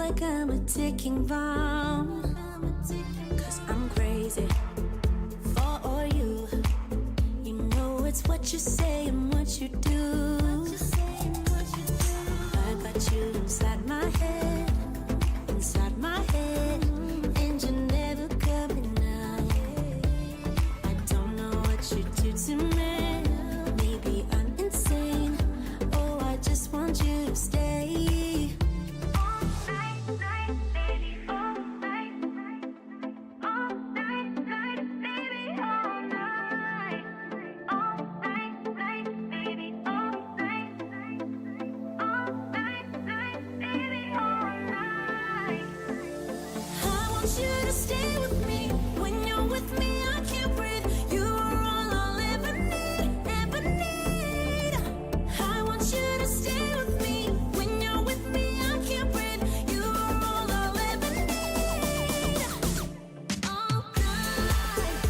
like I'm a ticking bomb. 'Cause I'm crazy for you. You know it's what you say and what you do. I got you inside my head, and you're never coming out. I don't know what you do to me. Maybe I'm insane. Oh, I just want you to stay. All night, night, baby, all night, all night, night, baby, all night, all night, night, baby, all night, all night, night, baby, all night. I want you to stay with me. When you're with me, I can't breathe. You are all I'll ever need, ever need. I want you to stay with me. When you're with me, I can't breathe. You are all I'll ever need. All night.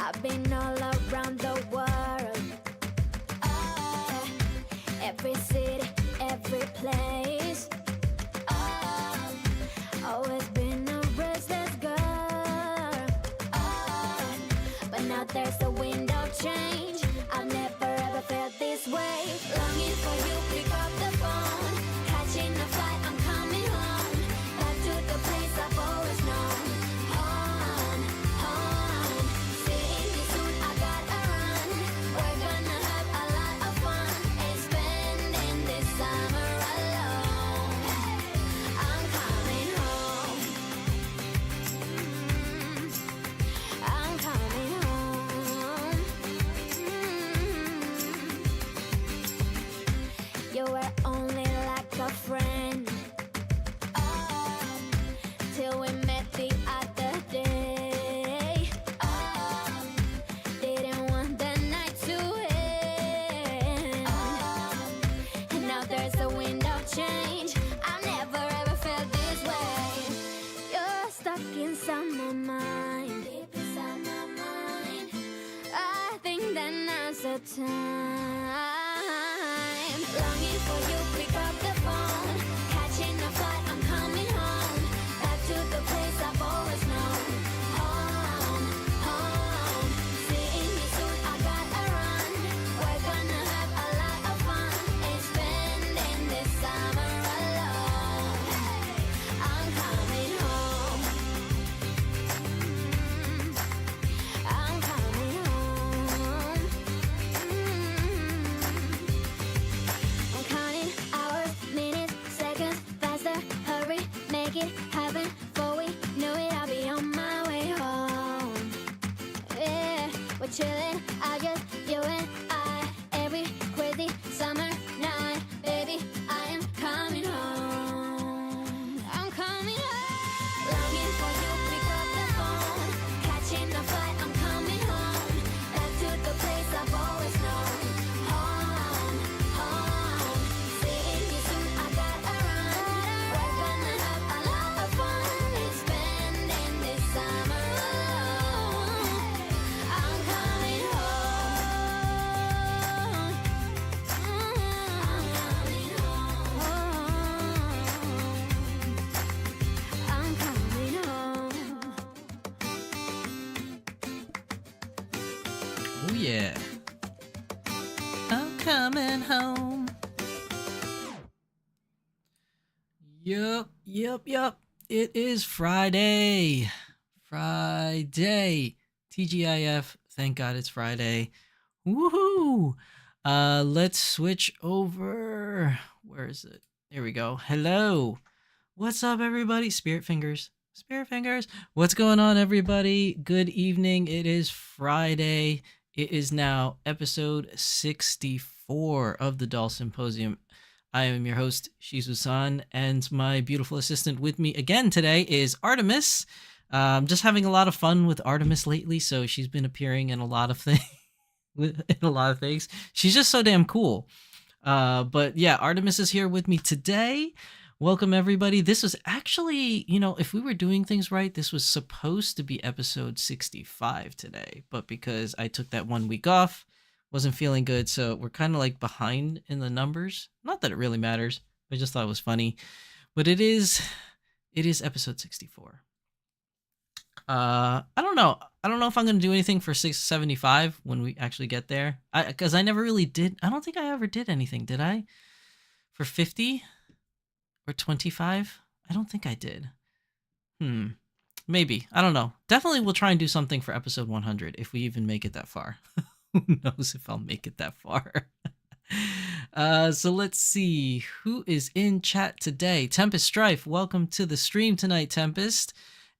I've been all around the world, every city, every place. Always been a restless girl, but now there's a wind of change. I've never ever felt this way. Longing for you, pick up the phone, catching a flight, I'm coming home, back to the place I've always known. Home, seeing you soon, I gotta run. We're gonna have a lot of fun and spending this summer alone. I'm coming home. I'm coming home. You were only like a friend, till we met the other day. Didn't want the night to end, and now there's a wind of change. I've never ever felt this way. You're stuck inside my mind, deep inside my mind. I think that now's the time. Longing for you, pick up the phone, catching a flight, I'm coming home, back to the place I've always known. Home, seeing you soon, I gotta run. We're gonna have a lot of fun and spending this summer alone. I'm coming home. I'm coming home. I'm counting hours, minutes, seconds, faster, hurry, make it happen. Before we know it, I'll be on my way home. Yeah, we're chilling, I just, you and I, every crazy summer night. Baby, I am coming home. I'm coming home. Longing for you, pick up the phone, catching a flight, I'm coming home, back to the place I've always known. Home, seeing you soon, I gotta run. We're gonna have a lot of fun and spending this summer alone. I'm coming home. I'm coming home. I'm coming home. Oh yeah. I'm coming home. Yup. It is Friday. TGIF. Thank God it's Friday. Woohoo! Let's switch over. Where is it? There we go. Hello. What's up, everybody? Spirit fingers. Spirit fingers. What's going on, everybody? Good evening. It is Friday. It is now episode 64 of the Doll Symposium. I am your host, Shizusan, and my beautiful assistant with me again today is Artemis. I'm just having a lot of fun with Artemis lately, so she's been appearing in a lot of things. She's just so damn cool. But yeah, Artemis is here with me today. Welcome, everybody. This was actually, if we were doing things right, this was supposed to be episode 65 today. But because I took that 1 week off, wasn't feeling good, so we're kind of like behind in the numbers. Not that it really matters. I just thought it was funny. But it is episode 64. I don't know. I don't know if I'm going to do anything for 675 when we actually get there. Because I never really did. I don't think I ever did anything, did I? For 50 or 25? I don't think I did. Maybe. I don't know. Definitely we'll try and do something for episode 100 if we even make it that far. Who knows if I'll make it that far. So let's see. Who is in chat today? Tempest Strife, welcome to the stream tonight, Tempest.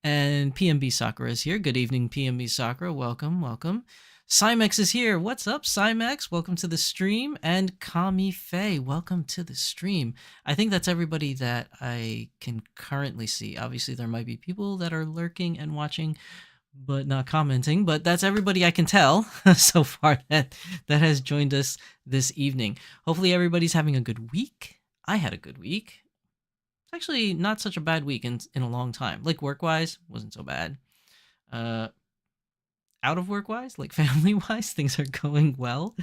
And PMB Sakura is here. Good evening, PMB Sakura. Welcome, welcome. Cymex is here. What's up, Cymex? Welcome to the stream. And Kami Faye, welcome to the stream. I think that's everybody that I can currently see. Obviously, there might be people that are lurking and watching, but not commenting. But that's everybody I can tell so far that has joined us this evening. Hopefully, everybody's having a good week. I had a good week. Actually not such a bad week in a long time. Like work-wise, wasn't so bad. Out of work-wise, like family-wise, things are going well.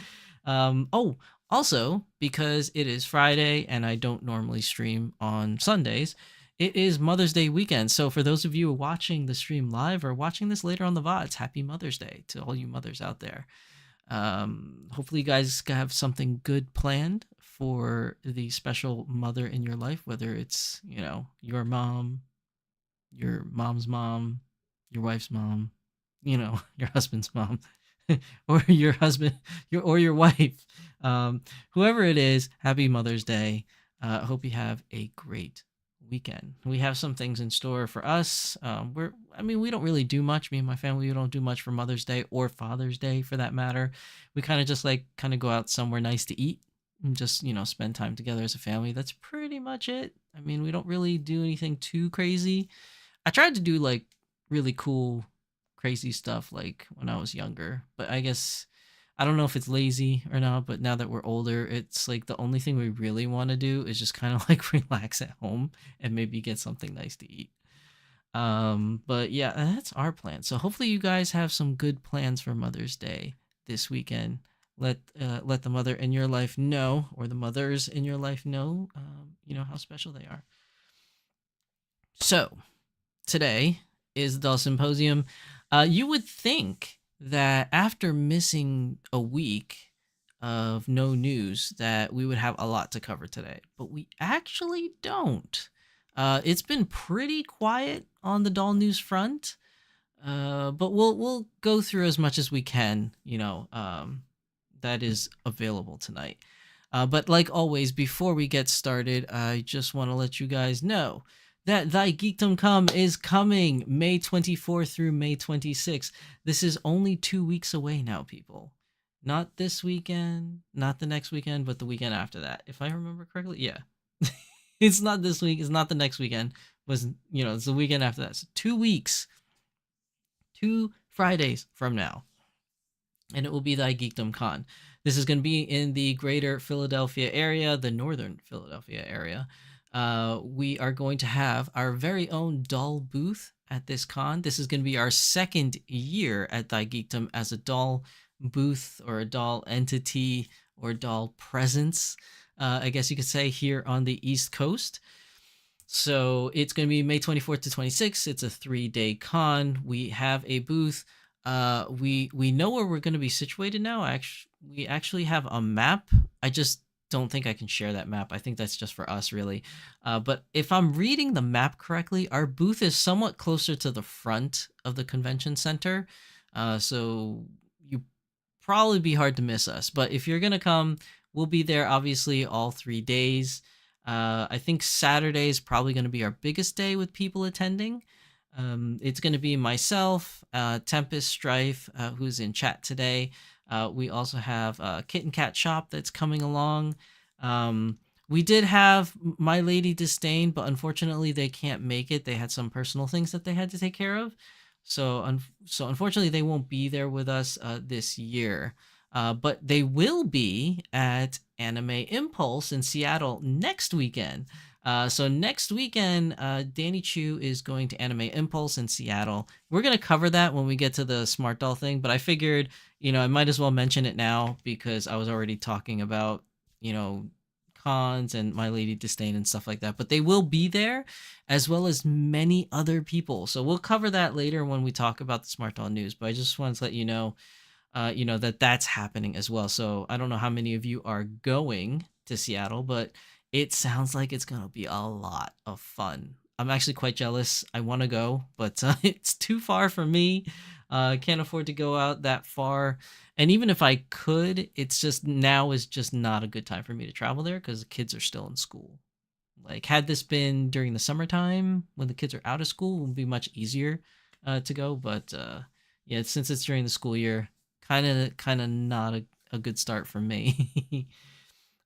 Also, because it is Friday and I don't normally stream on Sundays, it is Mother's Day weekend. So for those of you watching the stream live or watching this later on the VODs, happy Mother's Day to all you mothers out there. Hopefully you guys have something good planned for the special mother in your life, whether it's, your mom, your mom's mom, your wife's mom, your husband's mom, or your husband, your wife, whoever it is. Happy Mother's Day. Hope you have a great weekend. We have some things in store for us. We don't really do much. Me and my family, we don't do much for Mother's Day or Father's Day for that matter. We kind of just go out somewhere nice to eat and just, spend time together as a family. That's pretty much it. We don't really do anything too crazy. I tried to do really cool, crazy stuff when I was younger, but I guess I don't know if it's lazy or not, but now that we're older, it's the only thing we really want to do is just kind of relax at home and maybe get something nice to eat. But yeah, that's our plan. So hopefully you guys have some good plans for Mother's Day this weekend. Let the mother in your life know, or the mothers in your life know, how special they are. So today is the Doll Symposium. You would think that after missing a week of no news that we would have a lot to cover today, but we actually don't. It's been pretty quiet on the doll news front, but we'll go through as much as we can, that is available tonight. But like always, before we get started, I just want to let you guys know that thy Geekdom Con is coming May 24th through May 26th. This is only 2 weeks away now, people. Not this weekend, not the next weekend, but the weekend after that. If I remember correctly, yeah. It's not this week, it's not the next weekend. It's the weekend after that. So 2 weeks, 2 Fridays from now. And it will be thy Geekdom Con. This is going to be in the greater Philadelphia area, the northern Philadelphia area. We are going to have our very own doll booth at this con. This is going to be our second year at Thy Geekdom as a doll booth or a doll entity or doll presence, I guess you could say, here on the East Coast. So it's going to be May 24th to 26th. It's a 3-day con. We have a booth. We know where we're going to be situated now. We actually have a map. I just don't think I can share that map. I think that's just for us, really. But if I'm reading the map correctly, our booth is somewhat closer to the front of the convention center. So you probably be hard to miss us. But if you're going to come, we'll be there, obviously, all 3 days. I think Saturday is probably going to be our biggest day with people attending. It's going to be myself, Tempest Strife, who's in chat today. We also have Kitten Cat Shop that's coming along. We did have My Lady Disdain, but unfortunately they can't make it. They had some personal things that they had to take care of. So unfortunately they won't be there with us this year. But they will be at Anime Impulse in Seattle next weekend. So next weekend, Danny Chu is going to Anime Impulse in Seattle. We're going to cover that when we get to the Smart Doll thing, but I figured, I might as well mention it now because I was already talking about, cons and My Lady Disdain and stuff like that. But they will be there as well as many other people. So we'll cover that later when we talk about the Smart Doll news, but I just wanted to let you know that's happening as well. So I don't know how many of you are going to Seattle, but it sounds like it's going to be a lot of fun. I'm actually quite jealous. I want to go, but it's too far for me. I can't afford to go out that far. And even if I could, it's just now is just not a good time for me to travel there because the kids are still in school. Like, had this been during the summertime when the kids are out of school, it would be much easier to go. But yeah, since it's during the school year, kind of not a good start for me.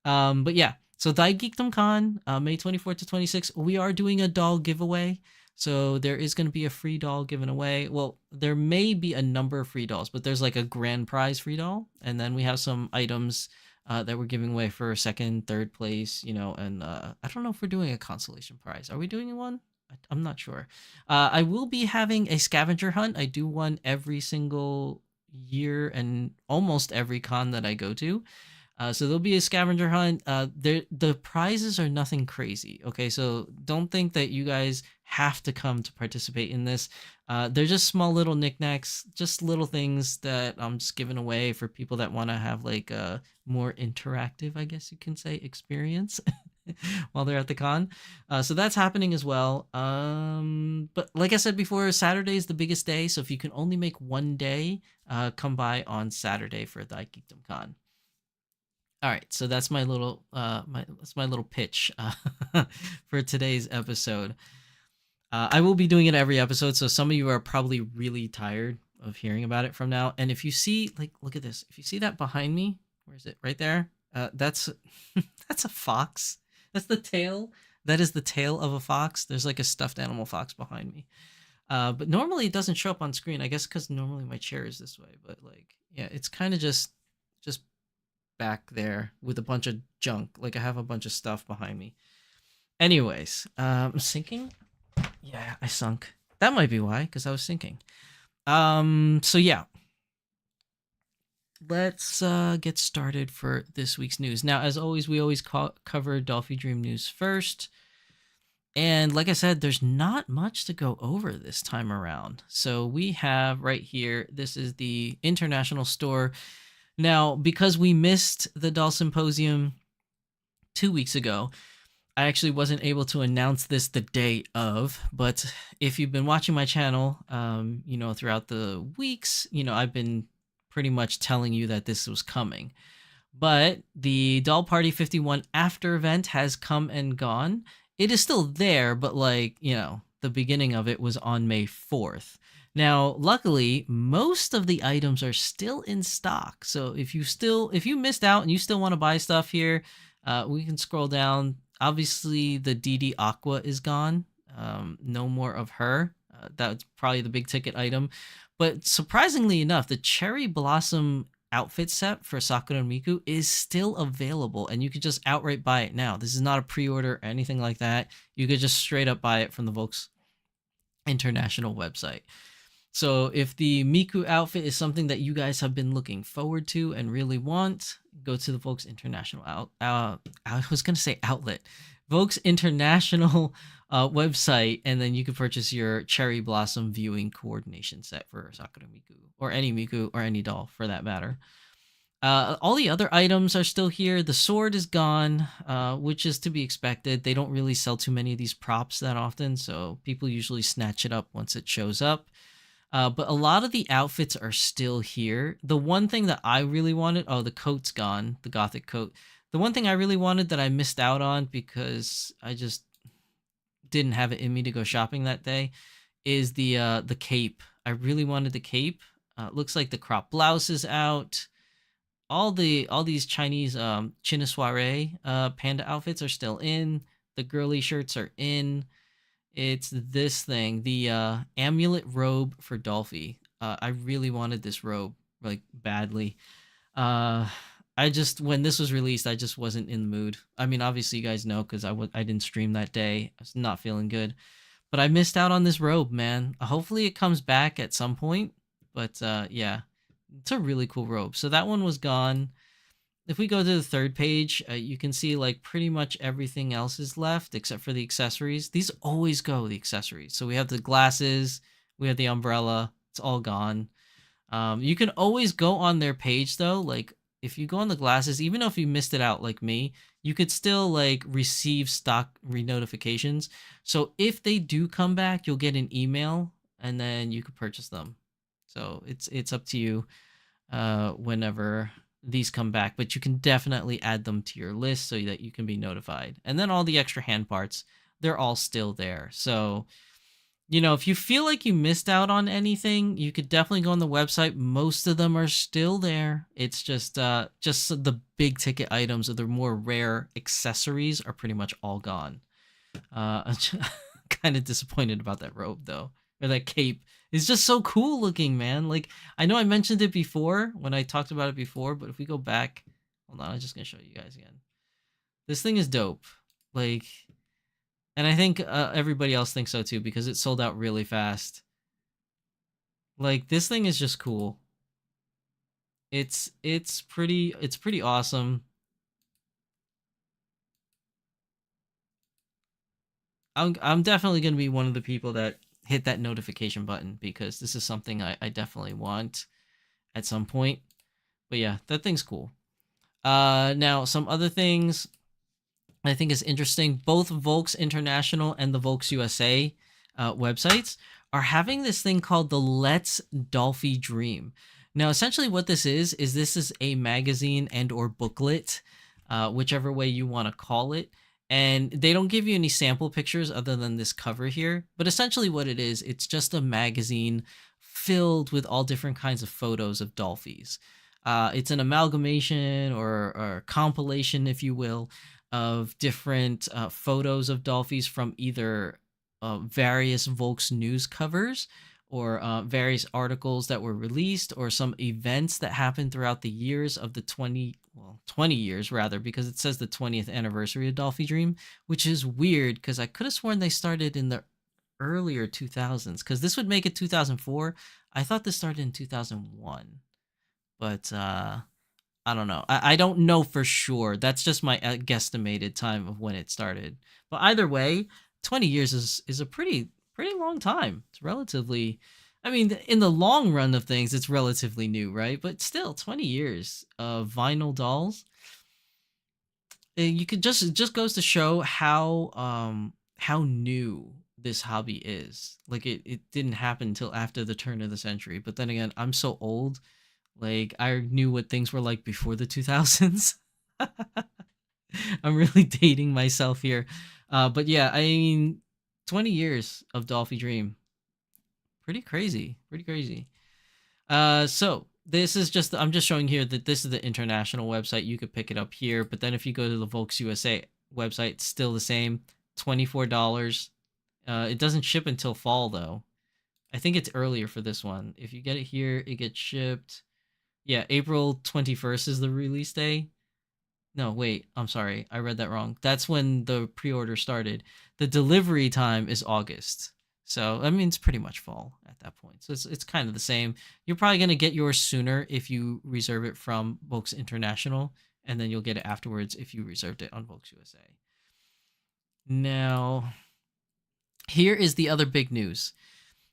But yeah, so the Geekdom Con, May 24th to 26th, we are doing a doll giveaway. So there is going to be a free doll given away. Well, there may be a number of free dolls, but there's like a grand prize free doll. And then we have some items that we're giving away for second, third place, and I don't know if we're doing a consolation prize. Are we doing one? I'm not sure. I will be having a scavenger hunt. I do one every single year and almost every con that I go to. So there'll be a scavenger hunt. The prizes are nothing crazy. Okay, so don't think that you guys have to come to participate in this. They're just small little knickknacks, just little things that I'm just giving away for people that want to have like a more interactive, I guess you can say, experience while they're at the con. So that's happening as well. But like I said before, Saturday is the biggest day. So if you can only make one day, come by on Saturday for the Geekdom Con. All right, so that's my little pitch for today's episode. I will be doing it every episode, so some of you are probably really tired of hearing about it from now. And if you see, like, look at this. If you see that behind me, where is it? Right there. That's that's a fox. That's the tail. That is the tail of a fox. There's like a stuffed animal fox behind me. But normally it doesn't show up on screen. I guess because normally my chair is this way. But like, yeah, it's kind of just back there with a bunch of junk. Like, I have a bunch of stuff behind me. Anyways, sinking? Yeah, I sunk. That might be why, because I was sinking. So yeah. Let's get started for this week's news. Now, as always, we always cover Dolphy Dream news first. And like I said, there's not much to go over this time around. So we have right here, this is the international store. Now, because we missed the Doll Symposium 2 weeks ago, I actually wasn't able to announce this the day of, but if you've been watching my channel, throughout the weeks, I've been pretty much telling you that this was coming. But the Doll Party 51 after event has come and gone. It is still there, but the beginning of it was on May 4th. Now, luckily, most of the items are still in stock. So if you missed out and you still want to buy stuff here, we can scroll down. Obviously, the DD Aqua is gone. No more of her. That's probably the big ticket item. But surprisingly enough, the Cherry Blossom outfit set for Sakura and Miku is still available, and you could just outright buy it now. This is not a pre-order or anything like that. You could just straight up buy it from the Volks International website. So if the Miku outfit is something that you guys have been looking forward to and really want, go to the Volks International outlet. Volks International website, and then you can purchase your Cherry Blossom viewing coordination set for Sakura Miku, or any Miku, or any doll for that matter. All the other items are still here. The sword is gone, which is to be expected. They don't really sell too many of these props that often, so people usually snatch it up once it shows up. But a lot of the outfits are still here. The one thing that I really wanted, the coat's gone, the gothic coat. The one thing I really wanted that I missed out on because I just didn't have it in me to go shopping that day is the cape. I really wanted the cape. Looks like the crop blouse is out. All these Chinese chinois panda outfits are still in. The girly shirts are in. It's this thing, the amulet robe for Dolphy. I really wanted this robe like badly. Uh, I just when this was released, I just wasn't in the mood. I mean, obviously you guys know because I didn't stream that day. I was not feeling good, but I missed out on this robe, man. Hopefully it comes back at some point. But yeah, it's a really cool robe. So that one was gone. If we go to the third page, you can see like pretty much everything else is left except for the accessories. These always go, the accessories. So we have the glasses, we have the umbrella. It's all gone. You can always go on their page though. Like if you go on the glasses, even if you missed it out like me, you could still like receive stock re-notifications. So if they do come back, you'll get an email and then you could purchase them. So it's up to you whenever these come back, but you can definitely add them to your list so that you can be notified. And then all the extra hand parts, they're all still there. So, you know, if you feel like you missed out on anything, you could definitely go on the website. Most of them are still there. It's just the big ticket items or the more rare accessories are pretty much all gone. I'm kind of disappointed about that robe though, or that cape. It's just so cool looking, man. Like, I know I mentioned it before when I talked about it before, but if we go back, hold on, I'm just gonna show you guys again. This thing is dope. Like, and I think everybody else thinks so too because it sold out really fast. Like, this thing is just cool. It's pretty awesome. I'm definitely gonna be one of the people that hit that notification button because this is something I definitely want at some point. But yeah, that thing's cool. Now some other things I think is interesting. Both Volks International and the Volks USA websites are having this thing called the Let's Dolphy Dream. Now, essentially what this is this is a magazine and or booklet, whichever way you want to call it. And they don't give you any sample pictures other than this cover here. But essentially what it is, it's just a magazine filled with all different kinds of photos of Dolphys. It's an amalgamation or compilation, if you will, of different photos of Dolphys from either various Volks news covers or various articles that were released or some events that happened throughout the years of the 20 years rather, because it says the 20th anniversary of Dolphy Dream, which is weird because I could have sworn they started in the earlier 2000s because this would make it 2004. I thought this started in 2001, but I don't know. I don't know for sure. That's just my guesstimated time of when it started. But either way, 20 years is a pretty long time. It's relatively, I mean, in the long run of things, it's relatively new, right? But still, 20 years of vinyl dolls. You could it just goes to show how new this hobby is. Like it didn't happen until after the turn of the century. But then again, I'm so old. Like I knew what things were like before the 2000s. I'm really dating myself here. But yeah, I mean, 20 years of Dolphy Dream. Pretty crazy. Pretty crazy. So this is just, I'm just showing here that this is the international website. You could pick it up here. But then if you go to the Volks USA website, it's still the same. $24. It doesn't ship until fall though. I think it's earlier for this one. If you get it here, it gets shipped. Yeah, April 21st is the release day. No, wait, I'm sorry. I read that wrong. That's when the pre-order started. The delivery time is August. So, I mean, it's pretty much fall at that point. So it's kind of the same. You're probably going to get yours sooner if you reserve it from Volks International, and then you'll get it afterwards if you reserved it on Volks USA. Now, here is the other big news.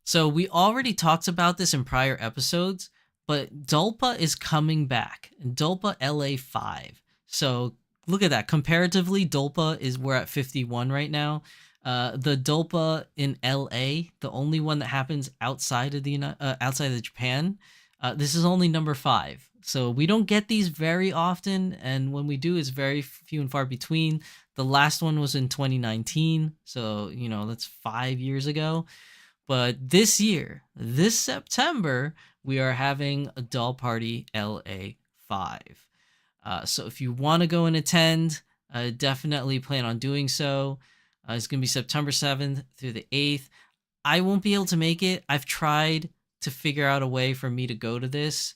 So we already talked about this in prior episodes, but Dolpa is coming back. Dolpa LA5. So look at that. Comparatively, Dolpa we're at 51 right now. The Dolpa in LA, the only one that happens outside of Japan, this is only number 5. So we don't get these very often, and when we do, it's very few and far between. The last one was in 2019, so that's 5 years ago. But this year, this September, we are having a Doll Party LA5. So if you want to go and attend, definitely plan on doing so. It's going to be September 7th through the 8th. I won't be able to make it. I've tried to figure out a way for me to go to this.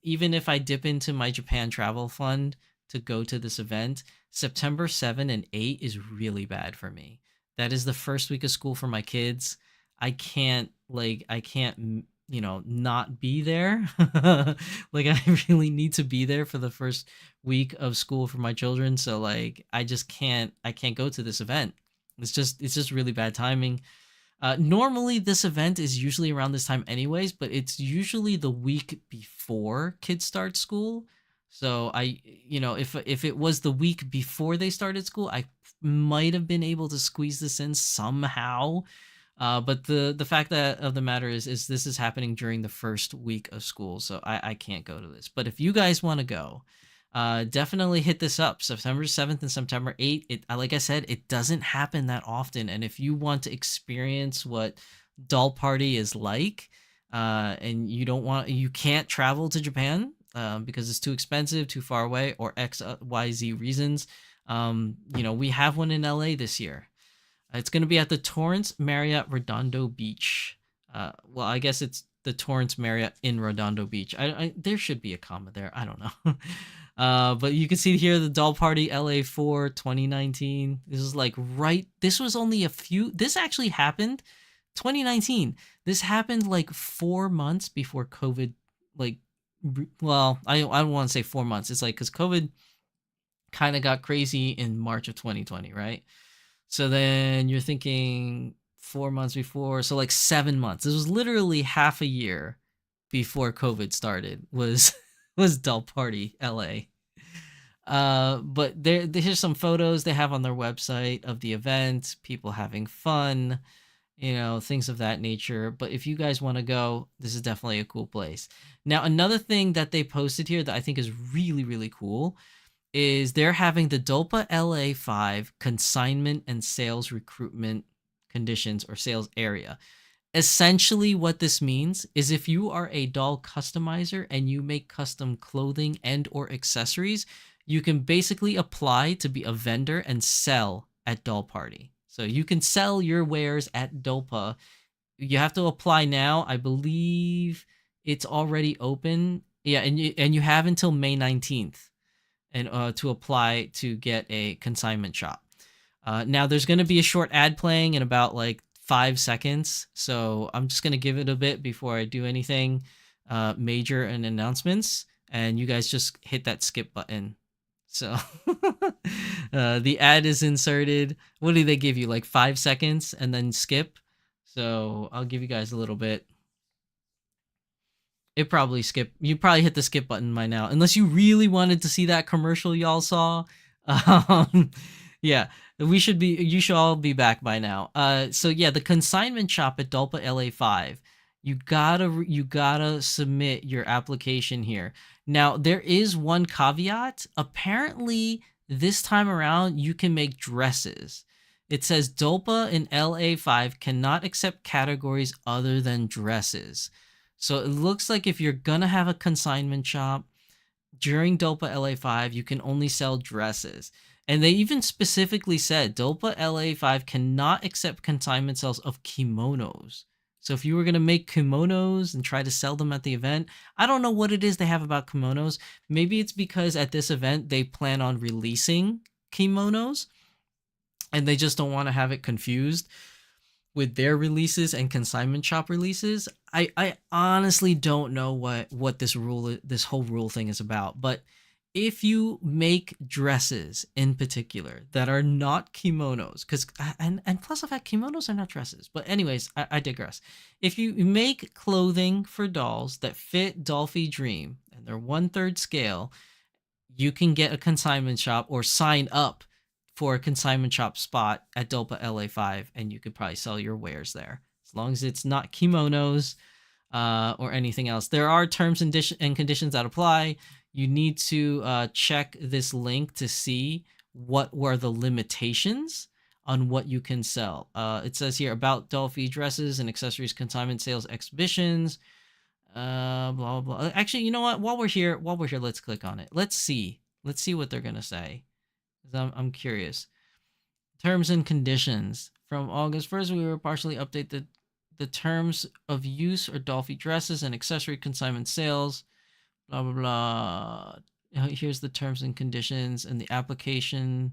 Even if I dip into my Japan travel fund to go to this event, September 7 and 8 is really bad for me. That is the first week of school for my kids. I can't not be there. Like, I really need to be there for the first week of school for my children. So like, I can't go to this event. It's just really bad timing. Normally this event is usually around this time anyways, but it's usually the week before kids start school. So if it was the week before they started school, I might have been able to squeeze this in somehow. But the fact of the matter is this is happening during the first week of school, so I can't go to this. But if you guys want to go, definitely hit this up. September 7th and September 8th. Like I said, it doesn't happen that often. And if you want to experience what Doll Party is like, and you can't travel to Japan because it's too expensive, too far away, or XYZ reasons, we have one in LA this year. It's going to be at the Torrance Marriott Redondo Beach. Well, I guess it's the Torrance Marriott in Redondo Beach. There should be a comma there. I don't know. But you can see here the Doll Party LA4 2019. This is this was only this actually happened 2019. This happened like 4 months before COVID. Well, I don't want to say 4 months. It's because COVID kind of got crazy in March of 2020, right? So then you're thinking 4 months before, so 7 months. This was literally half a year before COVID started. Was Doll Party LA. But here's some photos they have on their website of the event, people having fun, things of that nature. But if you guys want to go, this is definitely a cool place. Now, another thing that they posted here that I think is really, really cool is they're having the DOLPA LA5 consignment and sales recruitment conditions or sales area. Essentially what this means is if you are a doll customizer and you make custom clothing and or accessories, you can basically apply to be a vendor and sell at Doll Party. So you can sell your wares at DOLPA. You have to apply now. I believe it's already open. Yeah, and you have until May 19th. And to apply to get a consignment shop. Now there's going to be a short ad playing in about 5 seconds, so I'm just going to give it a bit before I do anything major and announcements, and you guys just hit that skip button. So the ad is inserted. What do they give you, 5 seconds and then skip? So I'll give you guys a little bit. It probably skipped. You probably hit the skip button by now, unless you really wanted to see that commercial y'all saw. Yeah, you should all be back by now. So yeah, the consignment shop at DOLPA LA5. You gotta submit your application here. Now there is one caveat. Apparently this time around you can make dresses. It says DOLPA in LA5 cannot accept categories other than dresses. So it looks like if you're going to have a consignment shop during DOLPA LA5, you can only sell dresses. And they even specifically said DOLPA LA5 cannot accept consignment sales of kimonos. So if you were going to make kimonos and try to sell them at the event, I don't know what it is they have about kimonos. Maybe it's because at this event they plan on releasing kimonos and they just don't want to have it confused with their releases and consignment shop releases. I honestly don't know what this whole rule thing is about. But if you make dresses in particular that are not kimonos, and plus the fact kimonos are not dresses. But anyways, I digress. If you make clothing for dolls that fit Dolphy Dream and they're 1/3 scale, you can get a consignment shop or sign up for a consignment shop spot at DOLPA LA5, and you could probably sell your wares there as long as it's not kimonos. or anything else. There are terms and conditions that apply. You need to check this link to see what were the limitations on what you can sell. It says here about Dolphy dresses and accessories consignment sales exhibitions. Blah, blah, blah. Actually, you know what? While we're here, let's click on it. Let's see what they're gonna say. I'm curious. Terms and conditions. From August 1st, we will partially update the terms of use or Dolphy dresses and accessory consignment sales. Blah, blah, blah. Here's the terms and conditions and the application.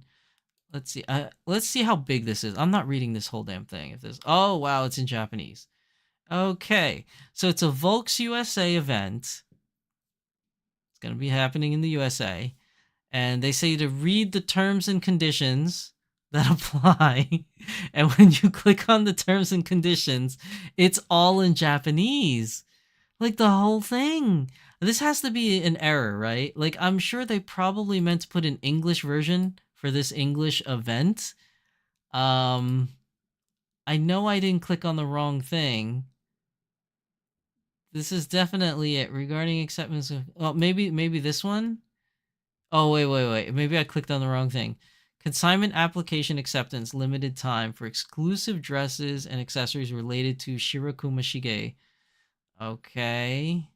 Let's see. Let's see how big this is. I'm not reading this whole damn thing. Oh, wow, it's in Japanese. Okay, so it's a Volks USA event. It's going to be happening in the USA. And they say to read the terms and conditions that apply. And when you click on the terms and conditions, it's all in Japanese. Like the whole thing. This has to be an error, right? Like, I'm sure they probably meant to put an English version for this English event. I know I didn't click on the wrong thing. This is definitely it. Regarding acceptance of... Oh, maybe this one? Oh, wait. Maybe I clicked on the wrong thing. Consignment application acceptance, limited time for exclusive dresses and accessories related to Shirakuma Shige. Okay.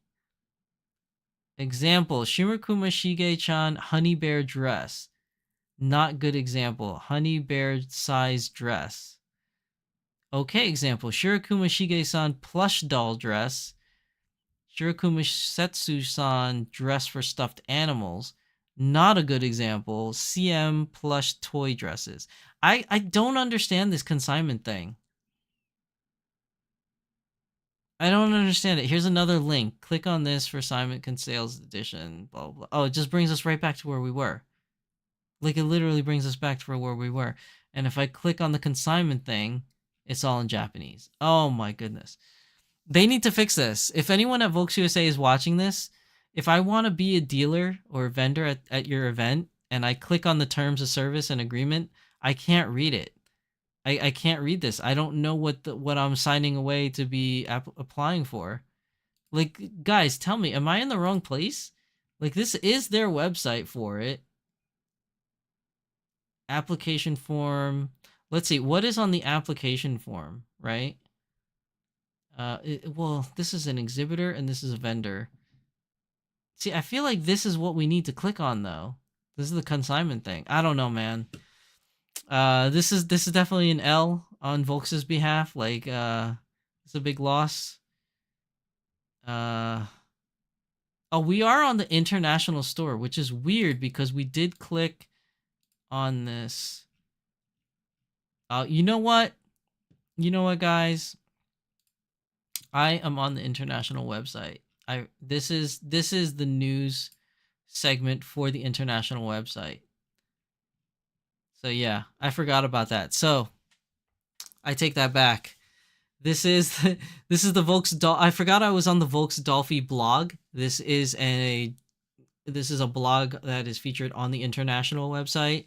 Example, Shirakuma Shige-chan honey bear dress. Not good example. Honey bear size dress. Okay example, Shirakuma Shige-san plush doll dress. Shirakuma Setsu-san dress for stuffed animals. Not a good example. CM plush toy dresses. I don't understand this consignment thing. I don't understand it. Here's another link. Click on this for Simon Can Sales Edition. Blah, blah. Oh, it just brings us right back to where we were. Like, it literally brings us back to where we were. And if I click on the consignment thing, it's all in Japanese. Oh my goodness. They need to fix this. If anyone at Volks USA is watching this, if I want to be a dealer or a vendor at your event and I click on the terms of service and agreement, I can't read it. I can't read this. I don't know what I'm signing away to be applying for. Like, guys, tell me, am I in the wrong place? Like, this is their website for it. Application form. Let's see, what is on the application form, right? Well, this is an exhibitor and this is a vendor. See, I feel like this is what we need to click on, though. This is the consignment thing. I don't know, man. This is definitely an L on Volks's behalf. Like, it's a big loss. Oh, we are on the international store, which is weird because we did click on this. You know what? You know what, guys? I am on the international website. This is the news segment for the international website. So yeah, I forgot about that. So I take that back. This is the Volks Doll. I forgot I was on the Volks Dolphy blog. This is a blog that is featured on the international website.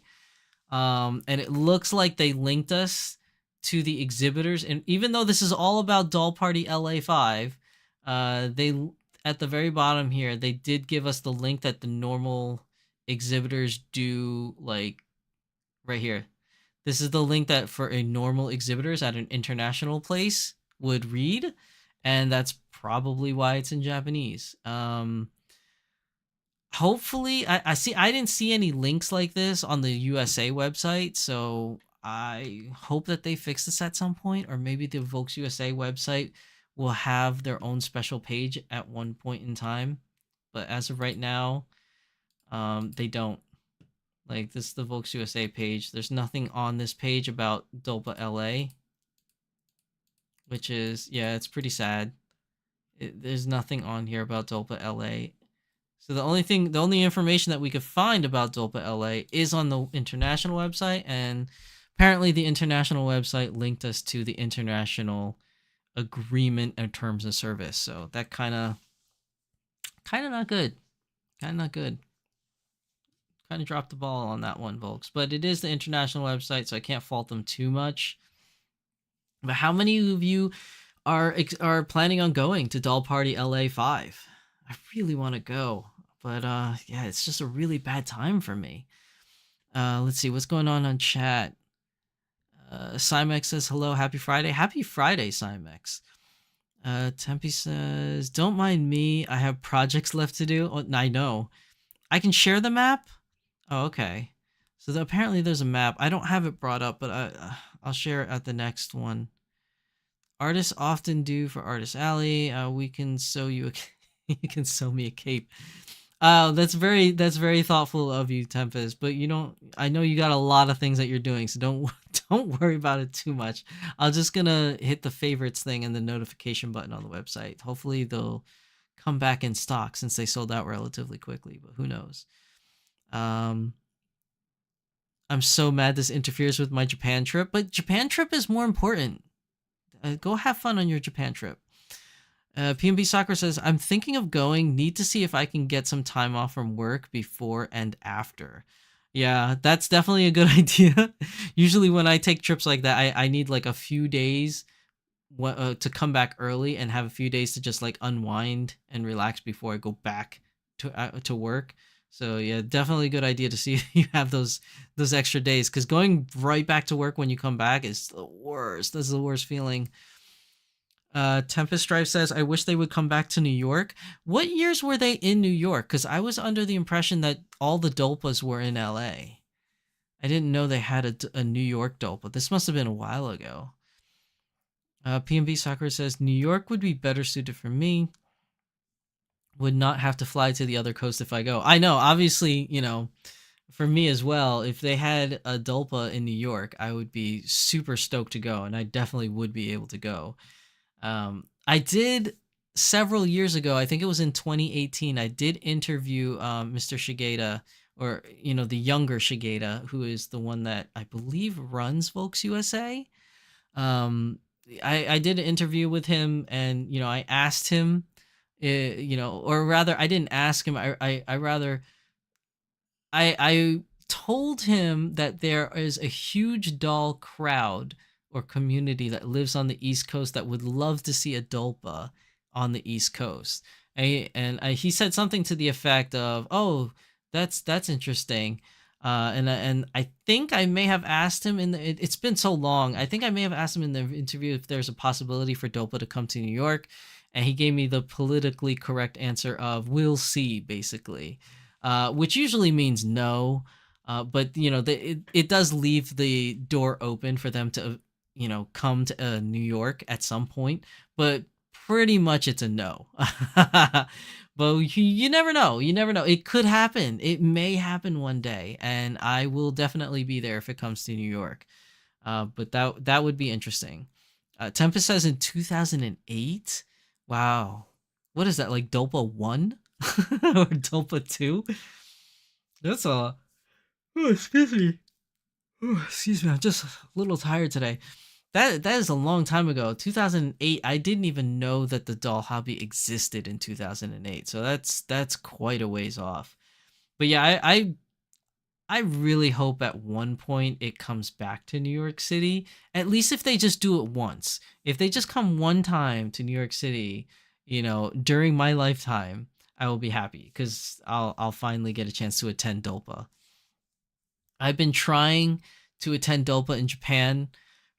And it looks like they linked us to the exhibitors. And even though this is all about Doll Party LA 5, they at the very bottom here, they did give us the link that the normal exhibitors do, like right here. This is the link that for a normal exhibitors at an international place would read, and that's probably why it's in Japanese. Hopefully, I didn't see any links like this on the USA website, so I hope that they fix this at some point, or maybe the Volks USA website will have their own special page at one point in time. But as of right now, they don't. Like, this is the Volks USA page. There's nothing on this page about Dolpa LA, which is, yeah, it's pretty sad. There's nothing on here about Dolpa LA. So the only information that we could find about Dolpa LA is on the international website, and apparently the international website linked us to the international agreement and terms of service. So that kind of not good. Kind of not good. Kind of dropped the ball on that one, folks. But it is the international website, so I can't fault them too much. But how many of you are planning on going to Doll Party LA 5. I really want to go, but yeah, it's just a really bad time for me. Let's see what's going on chat. Cymex says hello, happy Friday. Happy Friday, Cymex. Tempe says, don't mind me, I have projects left to do. Oh, I know. I can share the map? Oh, okay. So apparently there's a map. I don't have it brought up, but I'll share it at the next one. Artists often do for Artist Alley. We can sew you a you can sew me a cape. That's very thoughtful of you, Tempest. But you don't. I know you got a lot of things that you're doing, so don't worry about it too much. I'm just gonna hit the favorites thing and the notification button on the website. Hopefully they'll come back in stock since they sold out relatively quickly. But who knows? I'm so mad this interferes with my Japan trip, but Japan trip is more important. Go have fun on your Japan trip. PMB Soccer says, I'm thinking of going. Need to see if I can get some time off from work before and after. Yeah, that's definitely a good idea. Usually when I take trips like that, I need like a few days to come back early and have a few days to just like unwind and relax before I go back to work. So yeah, definitely a good idea to see if you have those extra days, because going right back to work when you come back is the worst. This is the worst feeling. Tempest Strife says, I wish they would come back to New York. What years were they in New York? Because I was under the impression that all the Dolpas were in LA. I didn't know they had a New York Dolpa. This must have been a while ago. PMV Sakura says, New York would be better suited for me. Would not have to fly to the other coast if I go. I know, obviously, you know, for me as well, if they had a Dolpa in New York, I would be super stoked to go, and I definitely would be able to go. I did several years ago, I think it was in 2018, I did interview Mr. Shigeta, or, you know, the younger Shigeta, who is the one that I believe runs Volks USA. I did an interview with him, and, you know, I asked him, you know, or rather, I didn't ask him. I told him that there is a huge doll crowd or community that lives on the East Coast that would love to see a Dolpa on the East Coast. And he said something to the effect of, "Oh, that's interesting." And I think I may have asked him it's been so long. I think I may have asked him in the interview if there's a possibility for Dolpa to come to New York. And he gave me the politically correct answer of "we'll see," basically, which usually means no. But you know, it does leave the door open for them to, you know, come to New York at some point. But pretty much it's a no. But you never know. You never know. It could happen. It may happen one day, and I will definitely be there if it comes to New York. But that would be interesting. Tempest says in 2008. Wow. What is that, like Dolpa 1? Or Dolpa 2? That's a... Oh, excuse me. Oh, excuse me, I'm just a little tired today. That is a long time ago. 2008, I didn't even know that the doll hobby existed in 2008. So that's quite a ways off. But yeah, I really hope at one point it comes back to New York City. At least if they just do it once. If they just come one time to New York City, you know, during my lifetime, I will be happy, because I'll finally get a chance to attend Dolpa. I've been trying to attend Dolpa in Japan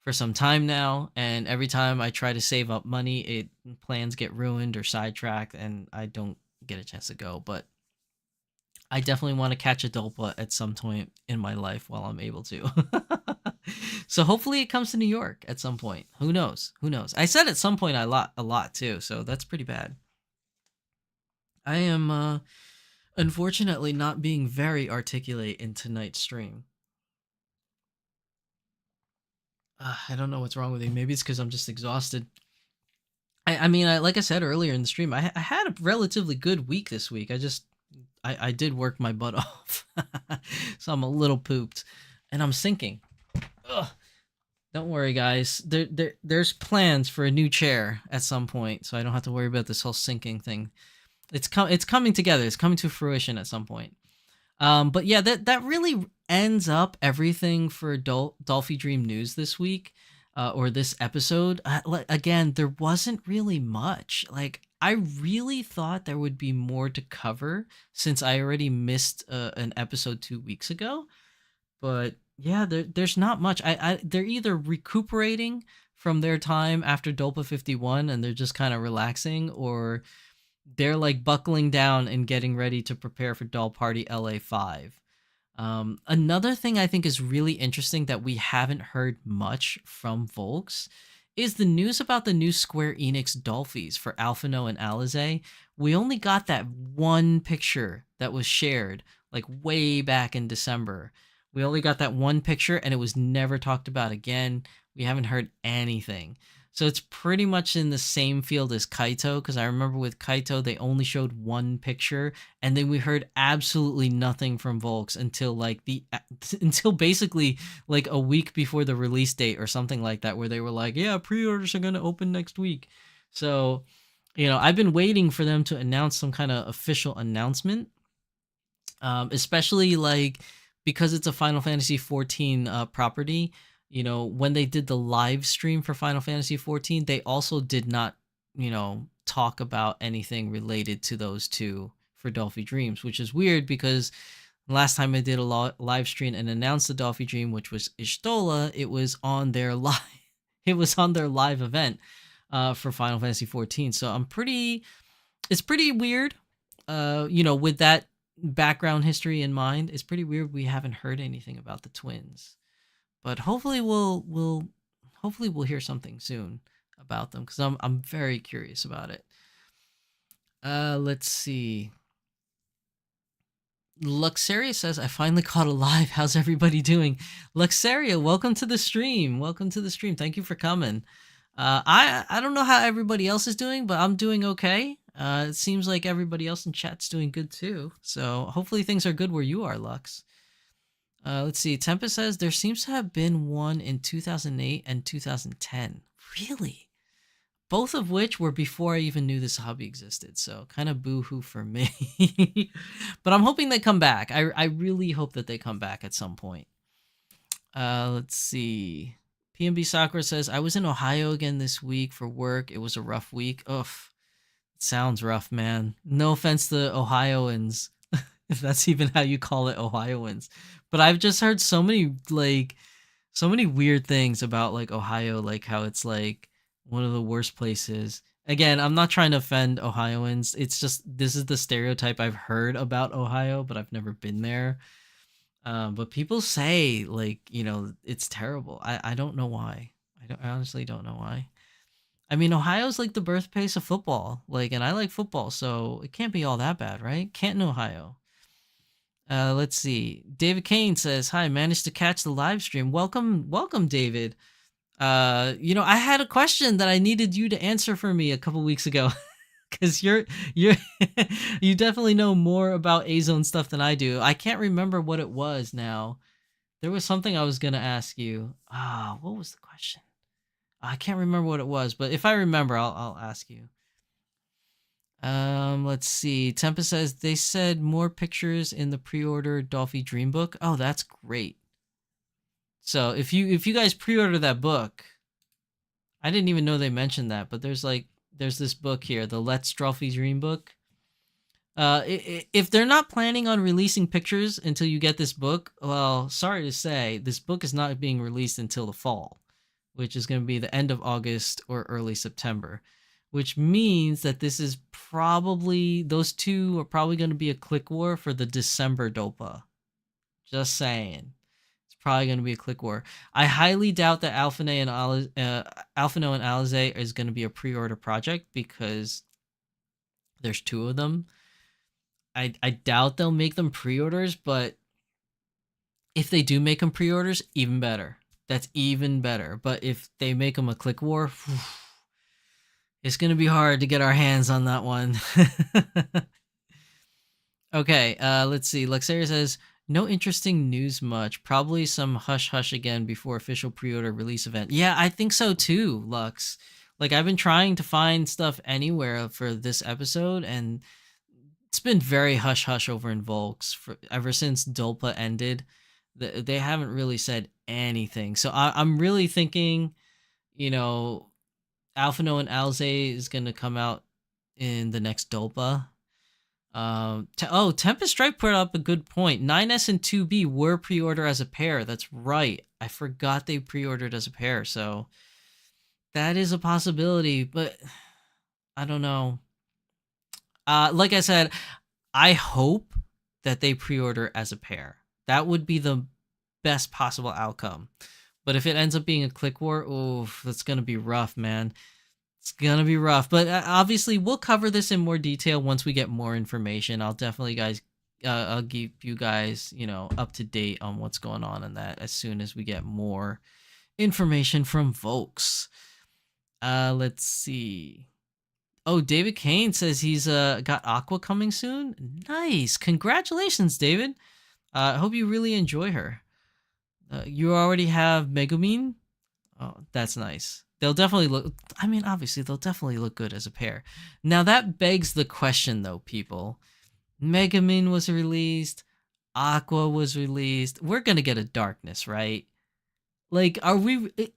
for some time now, and every time I try to save up money, plans get ruined or sidetracked, and I don't get a chance to go. But I definitely want to catch a Dolpa at some point in my life while I'm able to. So hopefully it comes to New York at some point. Who knows? Who knows? I said at some point a lot too, so that's pretty bad. I am unfortunately not being very articulate in tonight's stream. I don't know what's wrong with me. Maybe it's because I'm just exhausted. I mean, like I said earlier in the stream, I had a relatively good week this week. I did work my butt off. So I'm a little pooped, and I'm sinking. Ugh. Don't worry, guys. There's plans for a new chair at some point, so I don't have to worry about this whole sinking thing. It's coming together. It's coming to fruition at some point. But yeah, that really ends up everything for Dolphy Dream News this week. or this episode, again, there wasn't really much. Like, I really thought there would be more to cover since I already missed an episode 2 weeks ago. But yeah, there's not much. They're either recuperating from their time after Dolpa 51 and they're just kind of relaxing, or they're like buckling down and getting ready to prepare for Doll Party LA 5. Another thing I think is really interesting that we haven't heard much from Volks is the news about the new Square Enix Dolphys for Alphino and Alize. We only got that one picture that was shared like way back in December. We only got that one picture and it was never talked about again. We haven't heard anything. So it's pretty much in the same field as Kaito, because I remember with Kaito, they only showed one picture, and then we heard absolutely nothing from Volks until until basically like a week before the release date or something like that, where they were like, yeah, pre-orders are going to open next week. So, I've been waiting for them to announce some kind of official announcement, especially like because it's a Final Fantasy 14 property. When they did the live stream for Final Fantasy 14, they also did not, talk about anything related to those two for Dolphy Dreams, which is weird because last time I did a live stream and announced the Dolphy Dream, which was Ishtola, it was on their live, it was on their live event for Final Fantasy 14. So it's pretty weird, with that background history in mind. It's pretty weird we haven't heard anything about the twins. But hopefully we'll hear something soon about them, because I'm very curious about it. Let's see. Luxaria says, I finally caught a live. How's everybody doing? Luxaria, welcome to the stream. Thank you for coming. I don't know how everybody else is doing, but I'm doing okay. It seems like everybody else in chat's doing good too. So hopefully things are good where you are, Lux. Let's see. Tempest says there seems to have been one in 2008 and 2010. Really? Both of which were before I even knew this hobby existed. So kind of boo-hoo for me. But I'm hoping they come back. I really hope that they come back at some point. Let's see. PMB Sakura says, I was in Ohio again this week for work. It was a rough week. Ugh. It sounds rough, man. No offense to Ohioans, if that's even how you call it, Ohioans. But I've just heard so many weird things about like Ohio, like how it's like one of the worst places. Again, I'm not trying to offend Ohioans. It's just, this is the stereotype I've heard about Ohio, but I've never been there. But people say like, it's terrible. I don't know why. I honestly don't know why. I mean, Ohio's like the birthplace of football, and I like football, so it can't be all that bad, right? Canton, Ohio. Let's see. David Kane says, hi, managed to catch the live stream. Welcome, David. I had a question that I needed you to answer for me a couple weeks ago, because you definitely know more about Azone stuff than I do. I can't remember what it was now. There was something I was going to ask you. What was the question? I can't remember what it was, but if I remember, I'll ask you. Let's see. Tempest says they said more pictures in the pre-order Dolphy Dream book. Oh, that's great. So if you guys pre-order that book, I didn't even know they mentioned that, but there's this book here, the Let's Dolphy Dream book. If they're not planning on releasing pictures until you get this book, well, sorry to say, this book is not being released until the fall, which is going to be the end of August or early September. Which means that those two are probably going to be a click war for the December Dolpa. Just saying. It's probably going to be a click war. I highly doubt that Alphino and Alize is going to be a pre-order project, because there's two of them. I doubt they'll make them pre-orders, but if they do make them pre-orders, even better. That's even better. But if they make them a click war, it's going to be hard to get our hands on that one. Okay, let's see. Luxaria says, no interesting news much. Probably some hush-hush again before official pre-order release event. Yeah, I think so too, Lux. I've been trying to find stuff anywhere for this episode, and it's been very hush-hush over in Volks ever since Dolpa ended. They haven't really said anything. So I'm really thinking you know, Alphino and Alze is gonna come out in the next Dolpa. Tempest Strike put up a good point. 9S and 2B were pre-order as a pair. That's right. I forgot they pre-ordered as a pair, so that is a possibility, but I don't know. Like I said, I hope that they pre-order as a pair. That would be the best possible outcome. But if it ends up being a click war, oof, that's gonna be rough, man. It's gonna be rough. But obviously, we'll cover this in more detail once we get more information. I'll definitely, I'll keep you guys, up to date on what's going on in that as soon as we get more information from folks. Let's see. Oh, David Kane says he's got Aqua coming soon. Nice, congratulations, David. I hope you really enjoy her. You already have Megumin. Oh, that's nice. They'll definitely look. I mean, obviously, they'll definitely look good as a pair. Now that begs the question, though, people. Megumin was released. Aqua was released. We're gonna get a Darkness, right? Like,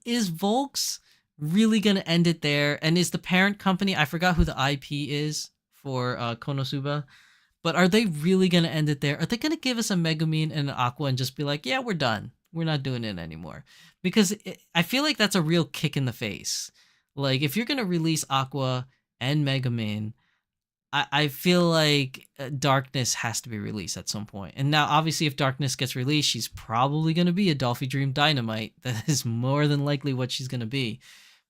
is Volks really gonna end it there? And is the parent company, I forgot who the IP is for Konosuba, but are they really gonna end it there? Are they gonna give us a Megumin and an Aqua and just be like, yeah, we're done. We're not doing it anymore? Because I feel like that's a real kick in the face. Like, if you're gonna release Aqua and Megumin, I feel like Darkness has to be released at some point. And now, obviously, if Darkness gets released, she's probably going to be a Dolphy Dream Dynamite. That is more than likely what she's going to be.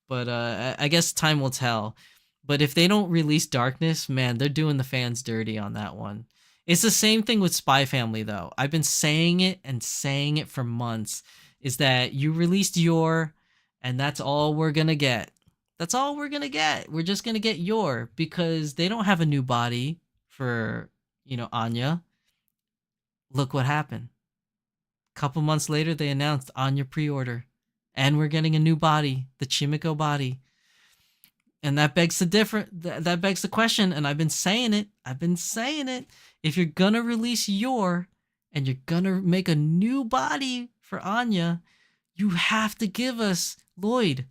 But I guess time will tell. But if they don't release Darkness, man, they're doing the fans dirty on that one. It's the same thing with Spy Family, though. I've been saying it and saying it for months, is that you released Yor, and that's all we're going to get. That's all we're going to get. We're just going to get Yor because they don't have a new body for, Anya. Look what happened. A couple months later, they announced Anya pre-order. And we're getting a new body, the Chimiko body. And that begs that begs the question, and I've been saying it. If you're going to release Yor and you're going to make a new body for Anya, you have to give us Lloyd.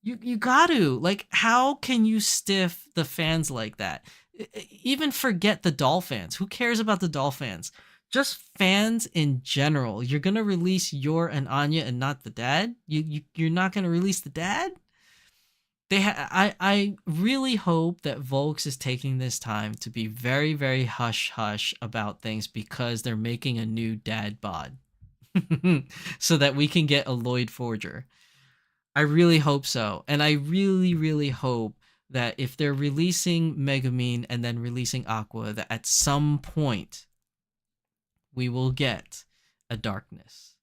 You got to. Like, how can you stiff the fans like that? Even forget the doll fans. Who cares about the doll fans? Just fans in general. You're going to release Yor and Anya and not the dad? You're not going to release the dad? I really hope that Volks is taking this time to be very, very hush-hush about things because they're making a new dad bod. So that we can get a Lloyd Forger. I really hope so. And I really, really hope that if they're releasing Megumin and then releasing Aqua, that at some point we will get a Darkness.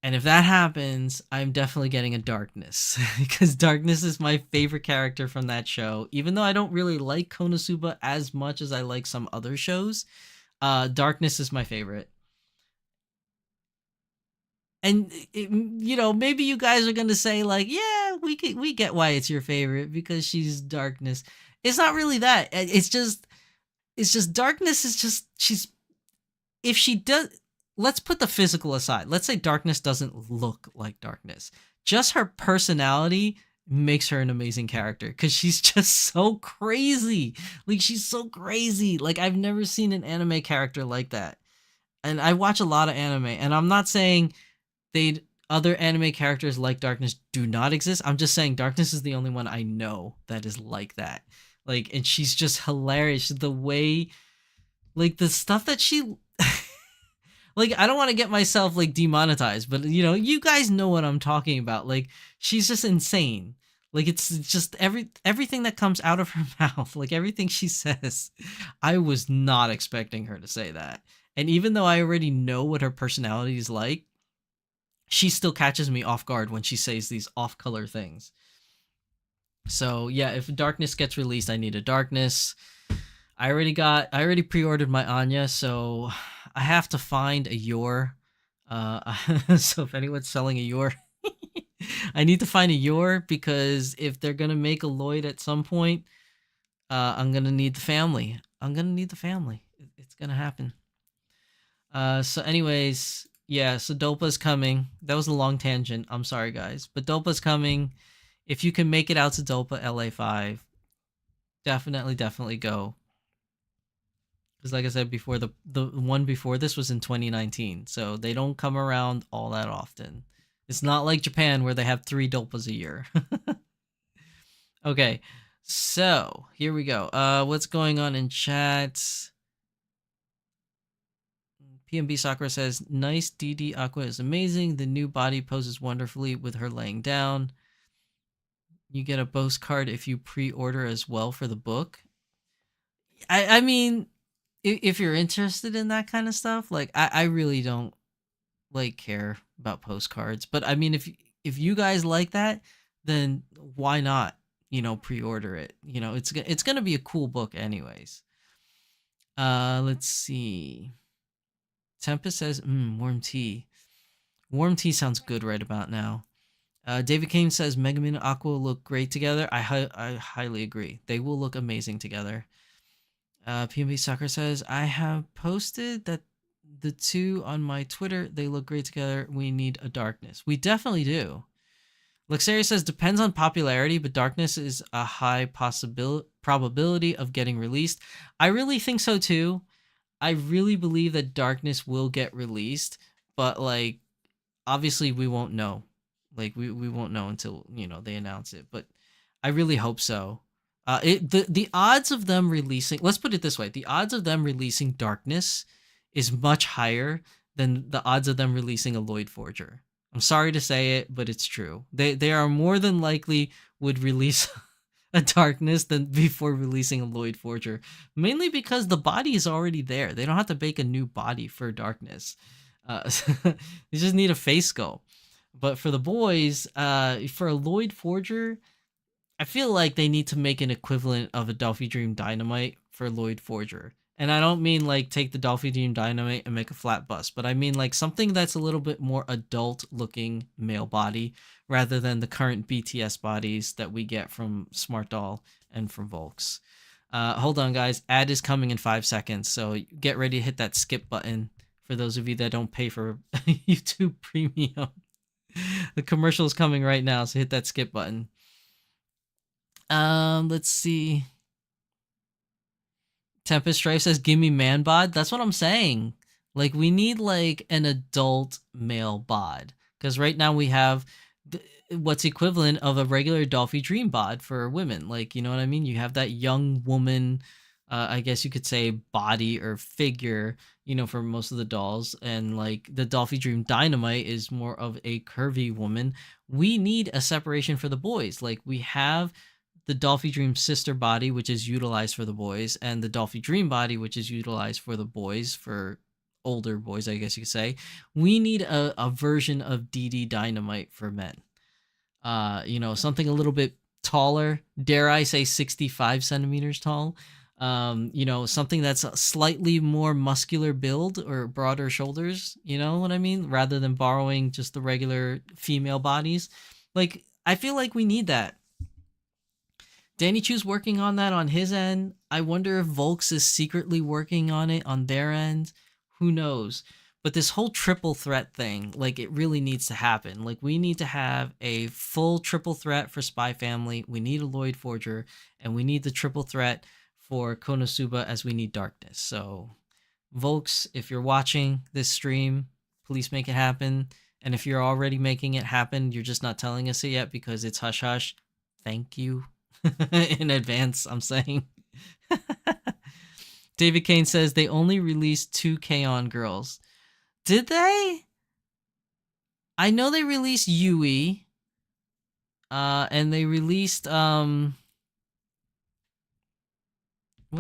And if that happens, I'm definitely getting a Darkness. Because Darkness is my favorite character from that show. Even though I don't really like Konosuba as much as I like some other shows, Darkness is my favorite. And maybe you guys are gonna say like, yeah, we get why it's your favorite because she's Darkness. It's not really that. It's just Darkness is just if she does. Let's put the physical aside. Let's say Darkness doesn't look like Darkness. Just her personality makes her an amazing character because she's just so crazy. Like, she's so crazy. Like, I've never seen an anime character like that. And I watch a lot of anime, and I'm not saying other anime characters like Darkness do not exist. I'm just saying Darkness is the only one I know that is like that. Like, and she's just hilarious. The way, like, the stuff that she, like, I don't want to get myself like demonetized, but you guys know what I'm talking about. Like, she's just insane. Like, it's just everything that comes out of her mouth, like everything she says. I was not expecting her to say that. And even though I already know what her personality is like, she still catches me off guard when she says these off-color things. So yeah, if Darkness gets released, I need a Darkness. I already pre-ordered my Anya, so I have to find a Yor. So if anyone's selling a Yor, I need to find a Yor because if they're gonna make a Lloyd at some point, I'm gonna need the family. It's gonna happen. So anyways, Yeah, so Dolpa's coming. That was a long tangent. I'm sorry, guys. But Dolpa's coming. If you can make it out to Dolpa LA5, definitely go. Because like I said before, the one before this was in 2019. So they don't come around all that often. It's not like Japan where they have 3 Dolpas a year. Okay, so here we go. What's going on in chat? PMB Sakura says, nice DD Aqua is amazing. The new body poses wonderfully with her laying down. You get a boast card if you pre-order as well for the book. I mean, if you're interested in that kind of stuff, like I really don't like care about postcards. But I mean, if you guys like that, then why not? Pre-order it. It's gonna be a cool book anyways. Let's see. Tempest says, warm tea. Warm tea sounds good right about now. David Kane says Megumin and Aqua look great together. I highly agree. They will look amazing together. PMB Soccer says, I have posted that the 2 on my Twitter. They look great together. We need a Darkness. We definitely do. Luxaria says, depends on popularity, but Darkness is a high probability of getting released. I really think so too. I really believe that Darkness will get released, but like obviously we won't know. Like we won't know until they announce it. But I really hope so. The odds of them releasing, let's put it this way, the odds of them releasing Darkness is much higher than the odds of them releasing a Lloyd Forger. I'm sorry to say it, but it's true. They are more than likely would release a Darkness than before releasing a Lloyd Forger, mainly because the body is already there. They don't have to make a new body for Darkness. You just need a face sculpt. But for the boys, for a Lloyd Forger, I feel like they need to make an equivalent of a Dolphy Dream Dynamite for Lloyd Forger. And I don't mean like take the Dolphy Dream Dynamite and make a flat bust, but I mean like something that's a little bit more adult looking male body rather than the current BTS bodies that we get from Smart Doll and from Volks. Hold on, guys. Ad is coming in 5 seconds, so get ready to hit that skip button for those of you that don't pay for YouTube Premium. The commercial is coming right now, so hit that skip button. Let's see. Tempest Strife says, give me man bod. That's what I'm saying. Like, we need, like, an adult male bod. Because right now we have what's equivalent of a regular Dolphy Dream bod for women. Like, you know what I mean? You have that young woman, I guess you could say, body or figure, for most of the dolls. And, like, the Dolphy Dream Dynamite is more of a curvy woman. We need a separation for the boys. Like, we have the Dolphy Dream sister body, which is utilized for the boys, and the Dolphy Dream body, which is utilized for the boys, for older boys, I guess you could say. We need a version of DD Dynamite for men. Something a little bit taller, dare I say 65 centimeters tall. Something that's a slightly more muscular build or broader shoulders, you know what I mean? Rather than borrowing just the regular female bodies. Like, I feel like we need that. Danny Chu's working on that on his end. I wonder if Volks is secretly working on it on their end. Who knows? But this whole triple threat thing, like, it really needs to happen. Like, we need to have a full triple threat for Spy Family. We need a Lloyd Forger, and we need the triple threat for Konosuba as we need Darkness. So, Volks, if you're watching this stream, please make it happen. And if you're already making it happen, you're just not telling us it yet because it's hush-hush, thank you. In advance, I'm saying. David Kane says they only released 2 K-On! Girls. Did they? I know they released Yui. And they released what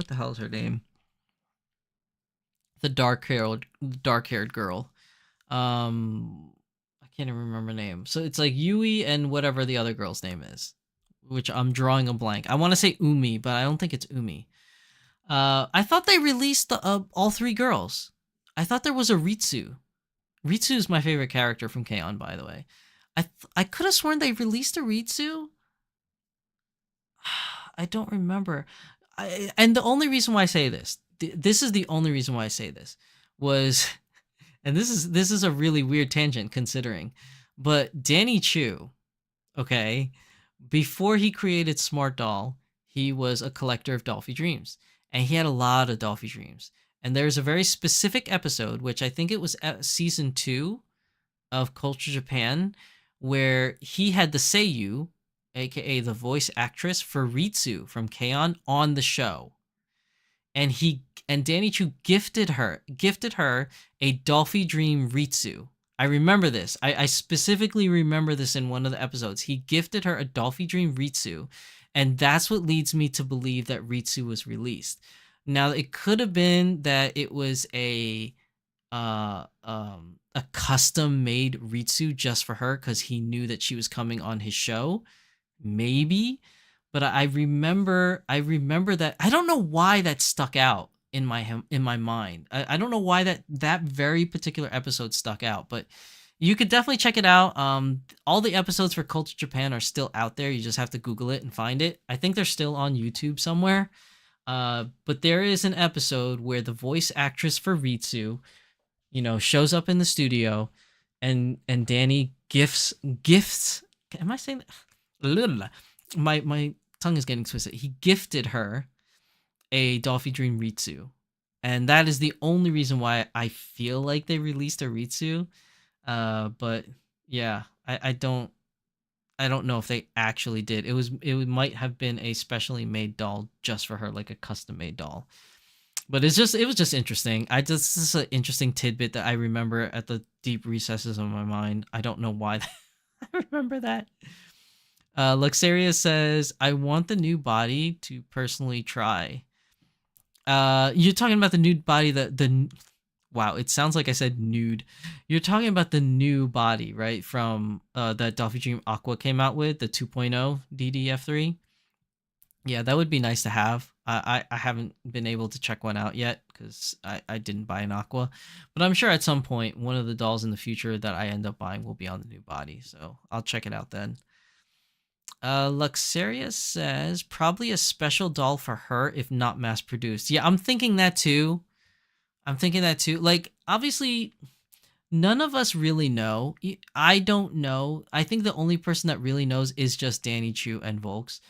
the hell is her name? The dark-haired girl. I can't even remember her name. So it's like Yui and whatever the other girl's name is, which I'm drawing a blank. I want to say Umi, but I don't think it's Umi. I thought they released all 3 girls. I thought there was a Ritsu. Ritsu is my favorite character from K-On!, by the way. I could have sworn they released a Ritsu. I don't remember. And the only reason why I say this, this is the only reason why I say this, was And this is a really weird tangent considering, but Danny Chu, okay, before he created Smart Doll, he was a collector of Dolphy dreams, and he had a lot of Dolphy dreams. And there's a very specific episode, which I think it was season 2 of Culture Japan, where he had the Seiyu, aka the voice actress for Ritsu from K-On! On the show. And Danny Chu gifted her a Dolphy Dream Ritsu. I remember this. I specifically remember this in one of the episodes. He gifted her a Dolphy Dream Ritsu, and that's what leads me to believe that Ritsu was released. Now, it could have been that it was a custom made Ritsu just for her because he knew that she was coming on his show, maybe. But I remember that. I don't know why that stuck out in my mind. I don't know why that very particular episode stuck out, but you could definitely check it out. All the episodes for Culture Japan are still out there. You just have to Google it and find it. I think they're still on YouTube somewhere. But there is an episode where the voice actress for Ritsu, shows up in the studio, and Danny gifts. Am I saying that? My tongue is getting twisted. He gifted her a Dolphy Dream Ritsu, and that is the only reason why I feel like they released a Ritsu. But yeah, I don't know if they actually did. It might have been a specially made doll just for her, like a custom made doll. But it was just interesting. This is an interesting tidbit that I remember at the deep recesses of my mind. I don't know why I remember that. Luxaria says, I want the new body to personally try. You're talking about the nude body, wow, it sounds like I said nude. You're talking about the new body, right? From that Dolphy Dream Aqua came out with, the 2.0 DDF3. Yeah, that would be nice to have. I haven't been able to check one out yet because I didn't buy an Aqua. But I'm sure at some point, one of the dolls in the future that I end up buying will be on the new body. So I'll check it out then. Luxaria says, probably a special doll for her if not mass produced. Yeah, I'm thinking that too. Like, obviously, none of us really know. I don't know. I think the only person that really knows is just Danny Chu and Volks.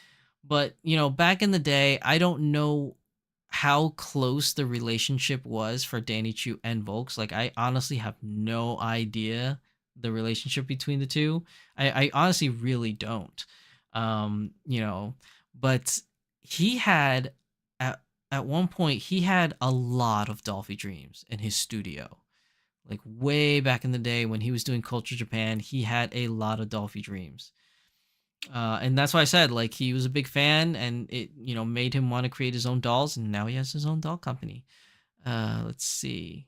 But, back in the day, I don't know how close the relationship was for Danny Chu and Volks. Like, I honestly have no idea the relationship between the two. I honestly really don't. But he had, at one point, he had a lot of Dolphy dreams in his studio. Like, way back in the day when he was doing Culture Japan, he had a lot of Dolphy dreams. And that's why I said, like, he was a big fan, and it, made him want to create his own dolls, and now he has his own doll company. Let's see.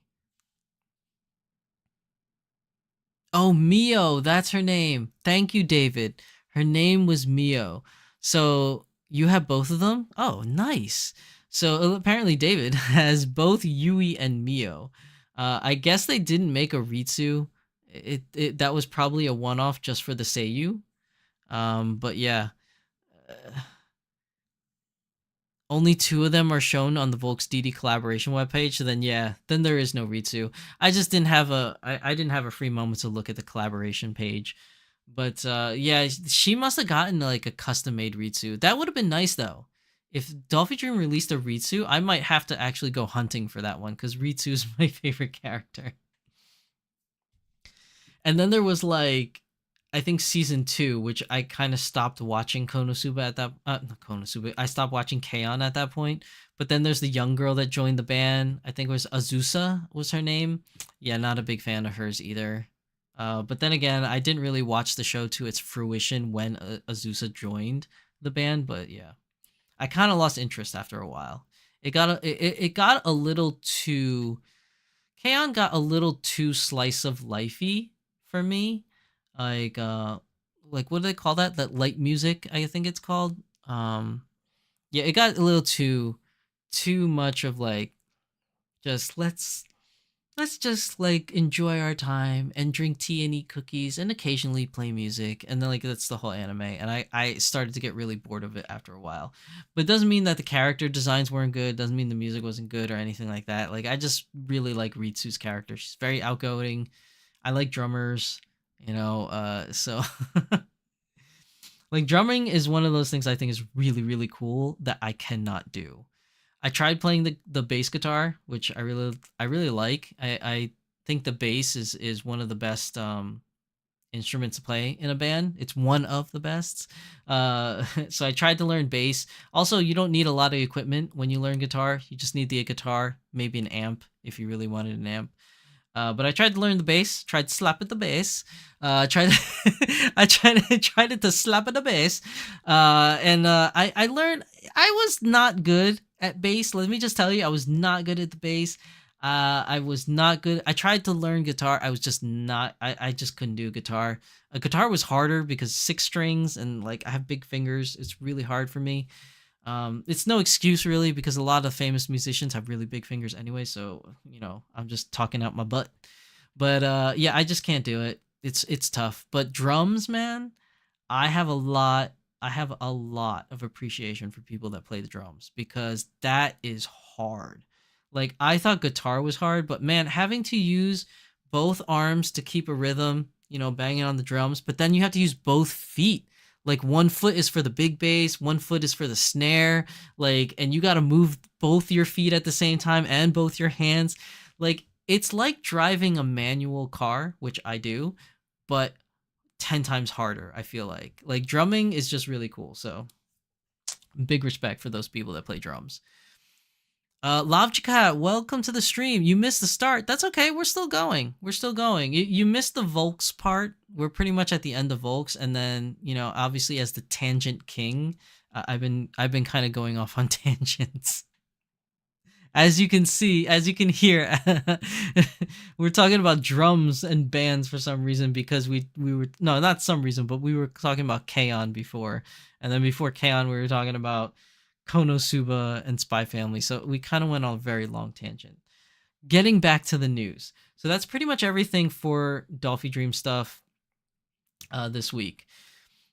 Oh, Mio, that's her name. Thank you, David. Her name was Mio. So you have both of them? Oh, nice. So apparently David has both Yui and Mio. I guess they didn't make a Ritsu. That was probably a one-off just for the Seiyu. But yeah, only 2 of them are shown on the Volks DD collaboration webpage. So then, then there is no Ritsu. I just didn't have I didn't have a free moment to look at the collaboration page. But yeah, she must have gotten like a custom made Ritsu. That would have been nice though. If Dolphy Dream released a Ritsu, I might have to actually go hunting for that one because Ritsu is my favorite character. And then there was like, I think season 2, which I kind of stopped watching Konosuba at that. Not Konosuba. I stopped watching K-On! At that point. But then there's the young girl that joined the band. I think it was Azusa was her name. Yeah, not a big fan of hers either. But then again, I didn't really watch the show to its fruition when Azusa joined the band. But yeah, I kind of lost interest after a while. It got a little too. K-On! Got a little too slice of lifey for me. Like what do they call that? That light music, I think it's called. Yeah, it got a little too much of like, just let's let's just like enjoy our time and drink tea and eat cookies and occasionally play music, and then like that's the whole anime. And I started to get really bored of it after a while, but it doesn't mean that the character designs weren't good, doesn't mean the music wasn't good or anything like that. Like I just really like Ritsu's character. She's very outgoing. I like drummers, so like drumming is one of those things I think is really really cool that I cannot do. I tried playing the bass guitar, which I really like. I think the bass is one of the best instruments to play in a band. It's one of the best. So I tried to learn bass. Also, you don't need a lot of equipment when you learn guitar. You just need the guitar, maybe an amp if you really wanted an amp. But I tried to learn the bass, tried to slap at the bass, tried tried to slap at the bass, and I learned I was not good at bass. Let me just tell you, I was not good at the bass. I was not good. I tried to learn guitar. I was just not. I just couldn't do guitar. A guitar was harder because 6 strings and like I have big fingers. It's really hard for me. It's no excuse really because a lot of famous musicians have really big fingers anyway, so I'm just talking out my butt. But yeah, I just can't do it. It's tough. But drums, man, I have a lot of appreciation for people that play the drums because that is hard. Like I thought guitar was hard, but man, having to use both arms to keep a rhythm, banging on the drums, but then you have to use both feet. Like one foot is for the big bass, one foot is for the snare, like, and you got to move both your feet at the same time and both your hands. Like it's like driving a manual car, which I do, but 10 times harder, I feel like. Like drumming is just really cool. So big respect for those people that play drums. Lavjika, welcome to the stream. You missed the start. That's okay. We're still going. We're still going. You missed the Volks part. We're pretty much at the end of Volks, and then obviously as the tangent king, I've been kind of going off on tangents. As you can see, as you can hear, we're talking about drums and bands for some reason because we were no, not some reason, but we were talking about K-On! Before, and then before K-On! We were talking about Konosuba and Spy Family. So we kind of went on a very long tangent. Getting back to the news. So that's pretty much everything for Dolphy Dream stuff this week.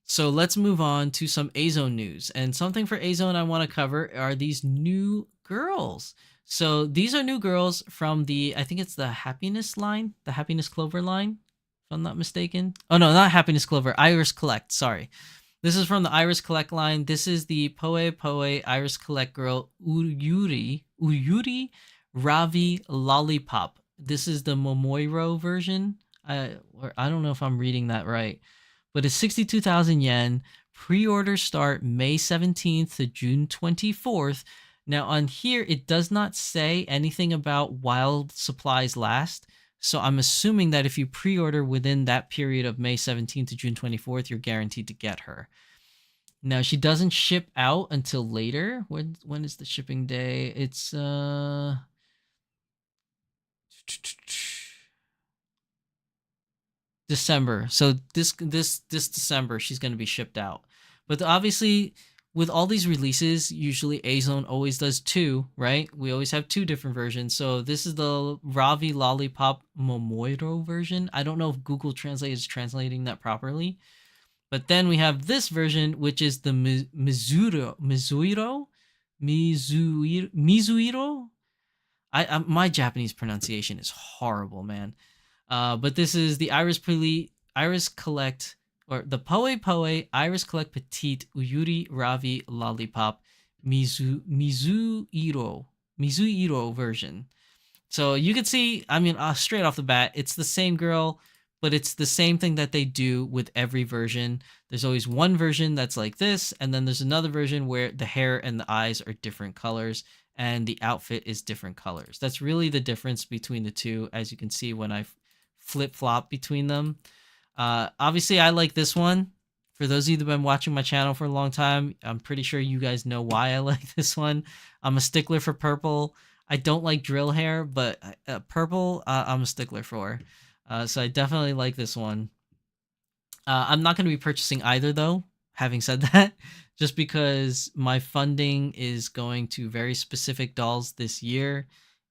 So let's move on to some Azone news. And something for Azone I want to cover are these new girls. So these are new girls from I think it's the Happiness line, the Happiness Clover line, if I'm not mistaken. Oh no, not Happiness Clover, Iris Collect, sorry. This is from the Iris Collect line. This is the Poe Iris Collect girl Uyuri Ravi Lollipop. This is the Momoiro version. I don't know if I'm reading that right, but it's 62,000 yen. Pre-order start May 17th to June 24th. Now on here, it does not say anything about while supplies last. So I'm assuming that if you pre-order within that period of May 17th to June 24th, you're guaranteed to get her. Now she doesn't ship out until later. When is the shipping day? It's December. So this December she's going to be shipped out. But obviously with all these releases, usually Azone always does 2, right? We always have 2 different versions. So this is the Ravi Lollipop Momoiro version. I don't know if Google Translate is translating that properly. But then we have this version, which is the Mizuiro. My Japanese pronunciation is horrible, man. But this is the Iris Collect, or the Poe Iris Collect Petite Uyuri Ravi Lollipop Mizuiro version. So you can see, I mean, straight off the bat, it's the same girl, but it's the same thing that they do with every version. There's always one version that's like this, and then there's another version where the hair and the eyes are different colors, and the outfit is different colors. That's really the difference between the two, as you can see when I flip-flop between them. Obviously, I like this one. For those of you that have been watching my channel for a long time, I'm pretty sure you guys know why I like this one. I'm a stickler for purple. I don't like drill hair, but purple, I'm a stickler for. So I definitely like this one. I'm not going to be purchasing either, though, having said that, just because my funding is going to very specific dolls this year,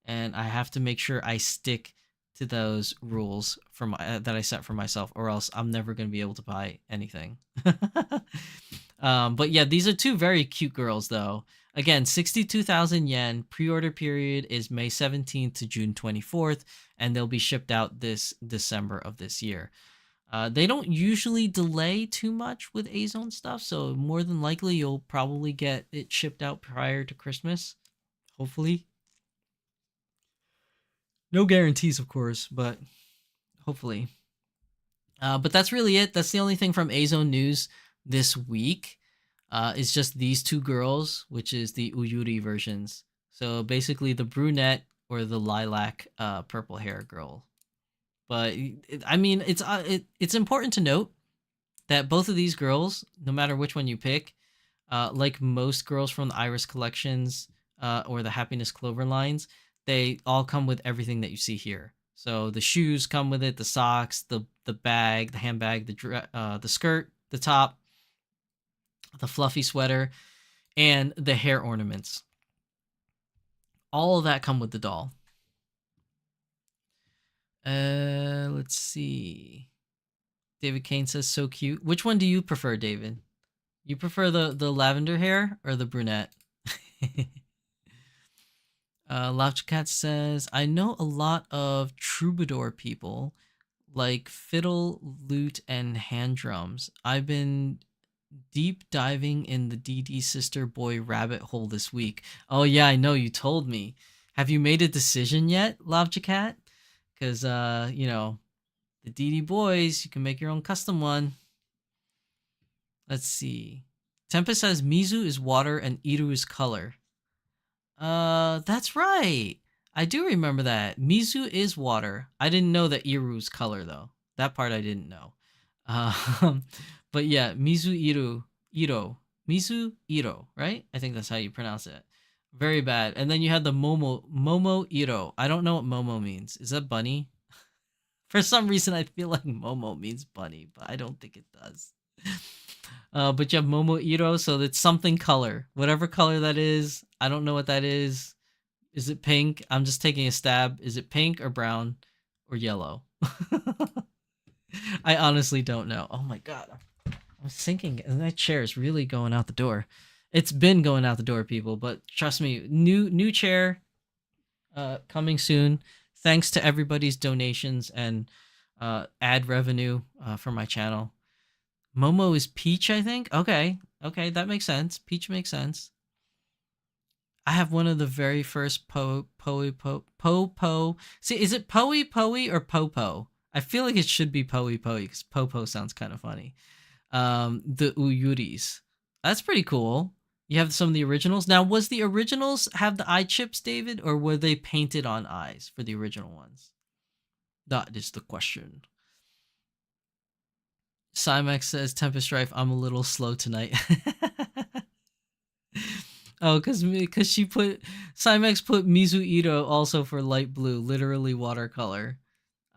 and I have to make sure I stick to those rules for my that I set for myself, or else I'm never going to be able to buy anything. But yeah, these are two very cute girls, though. Again, 62,000 yen. Pre-order period is May 17th to June 24th, and they'll be shipped out this December of this year. They don't usually delay too much with Azone stuff, so more than likely you'll probably get it shipped out prior to Christmas. Hopefully. No guarantees, of course, but hopefully. But that's really it. That's the only thing from Azone News this week. It's just these two girls, which is the Uyuri versions. So basically the brunette or the lilac purple hair girl. But I mean, it's important to note that both of these girls, no matter which one you pick, like most girls from the Iris collections or the Happiness Clover lines, they all come with everything that you see here. So the shoes come with it, the socks, the bag, the handbag, the skirt, the top, the fluffy sweater, and the hair ornaments. All of that come with the doll. Let's see. David Kane says, so cute. Which one do you prefer, David? You prefer the lavender hair or the brunette? Lavchakat says, I know a lot of troubadour people, like fiddle, lute, and hand drums. I've been deep diving in the DD sister boy rabbit hole this week. Oh yeah, I know, you told me. Have you made a decision yet, Lavchakat? Because, you know, the DD boys, you can make your own custom one. Let's see. Tempest says Mizu is water and Iru is color. That's right. I do remember that. Mizu is water. I didn't know that Iru's color, though. That part I didn't know. But yeah, Mizu Iro. Mizu Iro, right? I think that's how you pronounce it. Very bad. And then you had the Momo Iro. I don't know what Momo means. Is that bunny? For some reason, I feel like Momo means bunny, but I don't think it does. But you have Momo Iro, so it's something color. Whatever color that is, I don't know what that is. Is it pink? I'm just taking a stab. Is it pink or brown or yellow? I honestly don't know. Oh my god. I'm sinking, and that chair is really going out the door. It's been going out the door, people, but trust me, new chair coming soon. Thanks to everybody's donations and ad revenue for my channel. Momo is peach, I think. Okay, that makes sense. Peach makes sense. I have one of the very first po. See, is it Poe or Popo? I feel like it should be Poe because Popo sounds kind of funny. The Uyuris. That's pretty cool. You have some of the originals. Now, was the originals have the eye chips, David, or were they painted on eyes for the original ones? That is the question. Cymex says, Tempest Strife, I'm a little slow tonight. Oh, because Cymex put Mizu Ito also for light blue, literally watercolor.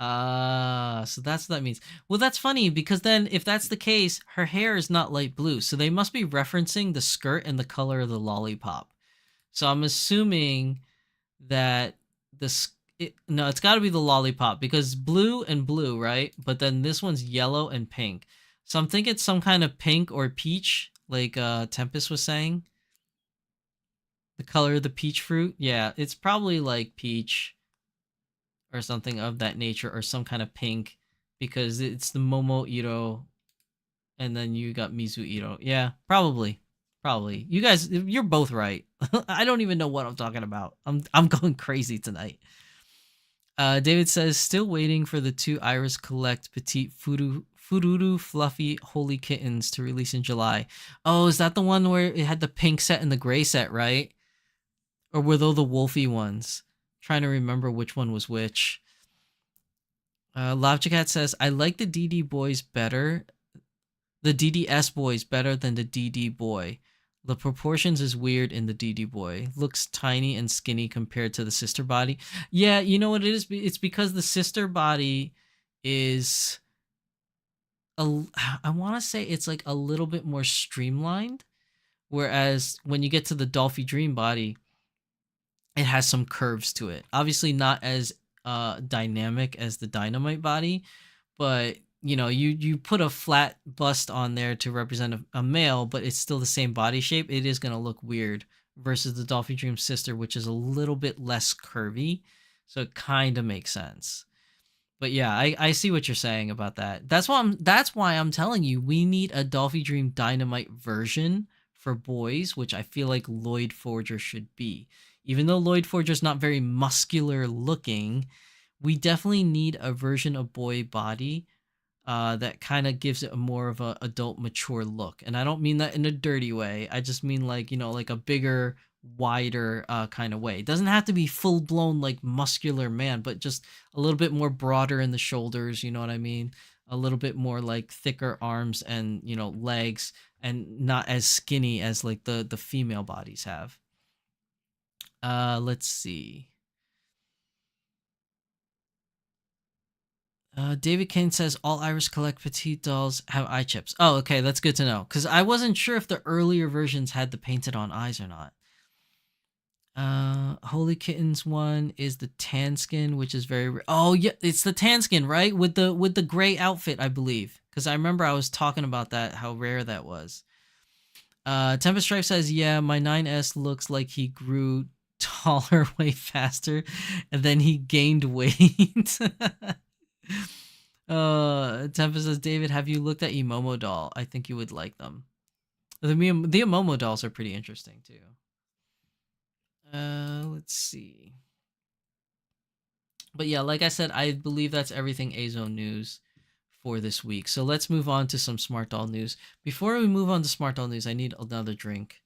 So that's what that means. Well, that's funny because then if that's the case, her hair is not light blue. So they must be referencing the skirt and the color of the lollipop. So I'm assuming that no, it's got to be the lollipop because blue and blue, right? But then this one's yellow and pink. So I'm thinking it's some kind of pink or peach, like Tempest was saying. The color of the peach fruit. Yeah, it's probably like peach or something of that nature, or some kind of pink, because it's the Momo Iro, and then you got Mizu Iro. Yeah, probably. You guys, you're both right. I don't even know what I'm talking about. I'm going crazy tonight. David says, still waiting for the 2 Iris Collect Petite Fururu Fluffy Holy Kittens to release in July. Oh, is that the one where it had the pink set and the gray set, right? Or were those the Wolfie ones? Trying to remember which one was which. Lavchakat says, I like the DD boys better. The DDS boys better than the DD boy. The proportions is weird in the DD boy. Looks tiny and skinny compared to the sister body. Yeah, you know what it is? It's because the sister body is... I want to say it's like a little bit more streamlined. Whereas when you get to the Dolphy Dream body, it has some curves to it. Obviously not as dynamic as the Dynamite body, but you put a flat bust on there to represent a male, but it's still the same body shape. It is going to look weird versus the Dolphy Dream sister, which is a little bit less curvy, so it kind of makes sense. But yeah, I see what you're saying about that. That's why I'm telling you we need a Dolphy Dream Dynamite version for boys, which I feel like Lloyd Forger should be. Even though Lloyd Forger's not very muscular looking, we definitely need a version of boy body that kind of gives it a more of a adult mature look. And I don't mean that in a dirty way. I just mean like, like a bigger, wider kind of way. It doesn't have to be full blown like muscular man, but just a little bit more broader in the shoulders, you know what I mean? A little bit more like thicker arms and, legs, and not as skinny as like the female bodies have. Let's see. David Kane says all Iris Collect petite dolls have eye chips. Oh, okay, that's good to know, because I wasn't sure if the earlier versions had the painted on eyes or not. Holy Kittens one is the tan skin, which is very oh yeah, it's the tan skin, right? With the gray outfit, I believe, because I remember I was talking about that, how rare that was. Tempest Stripe says, yeah, my 9S looks like he grew taller way faster and then he gained weight. Tempest says, David, have you looked at Emomo doll? I think you would like them. The Emomo dolls are pretty interesting too. Let's see. But yeah, like I said, I believe that's everything Azone news for this week. So let's move on to some Smart Doll news. Before we move on to Smart Doll news, I need another drink.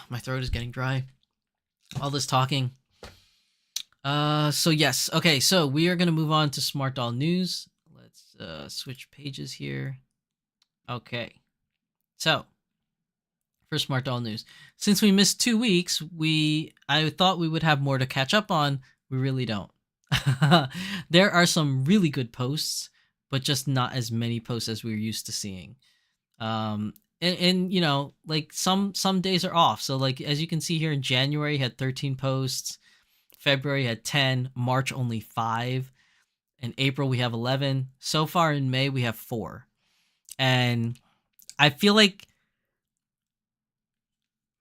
My throat is getting dry. All this talking. So yes. Okay, so we are going to move on to Smart Doll news. Let's switch pages here. Okay. So, for Smart Doll news, since we missed 2 weeks, I thought we would have more to catch up on. We really don't. There are some really good posts, but just not as many posts as we're used to seeing. And like some days are off. So like as you can see here, in January had 13 posts, February had 10, March only 5, in April we have 11. So far in May we have 4. And I feel like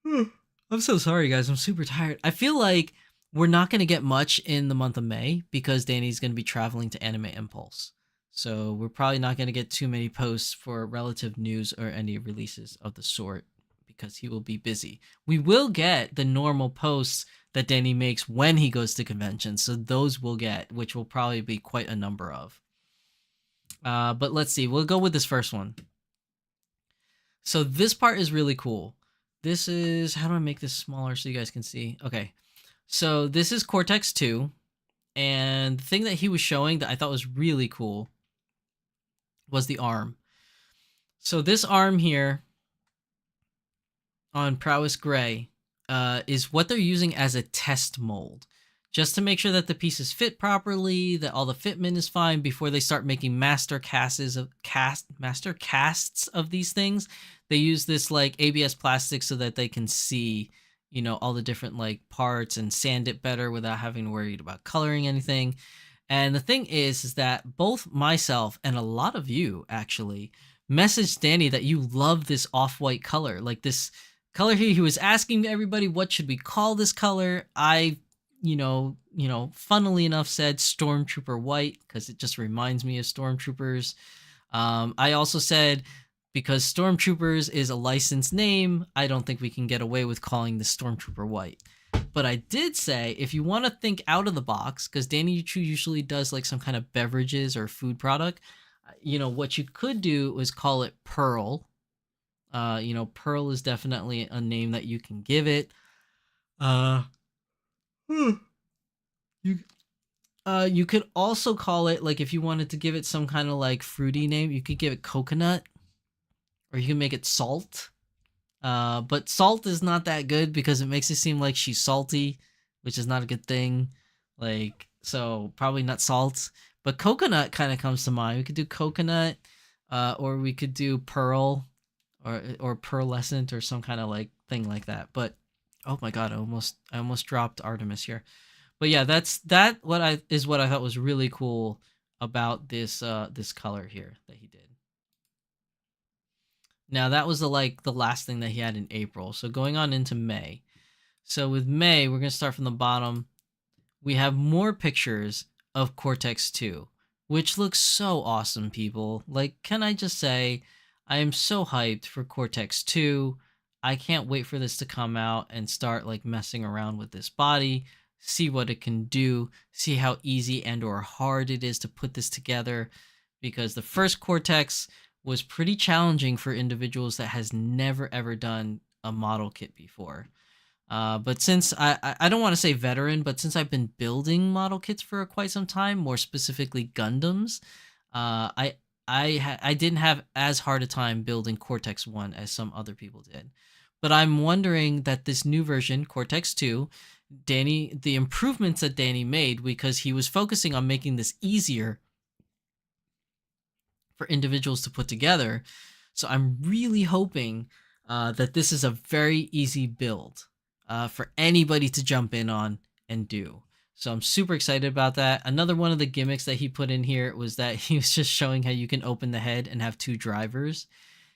I'm so sorry, guys. I'm super tired. I feel like we're not going to get much in the month of May because Danny's going to be traveling to Anime Impulse. So we're probably not going to get too many posts for relative news or any releases of the sort because he will be busy. We will get the normal posts that Danny makes when he goes to conventions. So those we'll get, which will probably be quite a number of. But let's see. We'll go with this first one. So this part is really cool. This is, how do I make this smaller so you guys can see? Okay. So this is Cortex 2. And the thing that he was showing that I thought was really cool was the arm. So this arm here on Prowess Gray is what they're using as a test mold, just to make sure that the pieces fit properly, that all the fitment is fine before they start making master casts of these things. They use this like ABS plastic so that they can see, all the different like parts and sand it better without having to worry about coloring anything. And the thing is that both myself and a lot of you actually messaged Danny that you love this off-white color, like this color here. He was asking everybody, what should we call this color? I funnily enough said Stormtrooper White because it just reminds me of Stormtroopers. I also said, because Stormtroopers is a licensed name, I don't think we can get away with calling this Stormtrooper White. But I did say, if you want to think out of the box, because Danny Chu usually does like some kind of beverages or food product, what you could do is call it Pearl. Pearl is definitely a name that you can give it. You could also call it, like, if you wanted to give it some kind of like fruity name, you could give it Coconut, or you can make it Salt. But Salt is not that good because it makes it seem like she's salty, which is not a good thing. Like, so probably not Salt, but Coconut kind of comes to mind. We could do Coconut, or we could do Pearl, or Pearlescent, or some kind of like thing like that. But Oh my god, I almost dropped Artemis here. But yeah, what I thought was really cool about this color here that he did. Now that was the last thing that he had in April. So going on into May. So with May, we're gonna start from the bottom. We have more pictures of Cortex 2, which looks so awesome, people. Like, can I just say, I am so hyped for Cortex 2. I can't wait for this to come out and start like messing around with this body, see what it can do, see how easy and or hard it is to put this together, because the first Cortex was pretty challenging for individuals that has never ever done a model kit before. But since I don't want to say veteran, but since I've been building model kits for quite some time, more specifically Gundams, I didn't have as hard a time building Cortex 1 as some other people did. But I'm wondering that this new version, Cortex 2, the improvements that Danny made, because he was focusing on making this easier for individuals to put together. So I'm really hoping that this is a very easy build for anybody to jump in on and do. So I'm super excited about that. Another one of the gimmicks that he put in here was that he was just showing how you can open the head and have 2 drivers.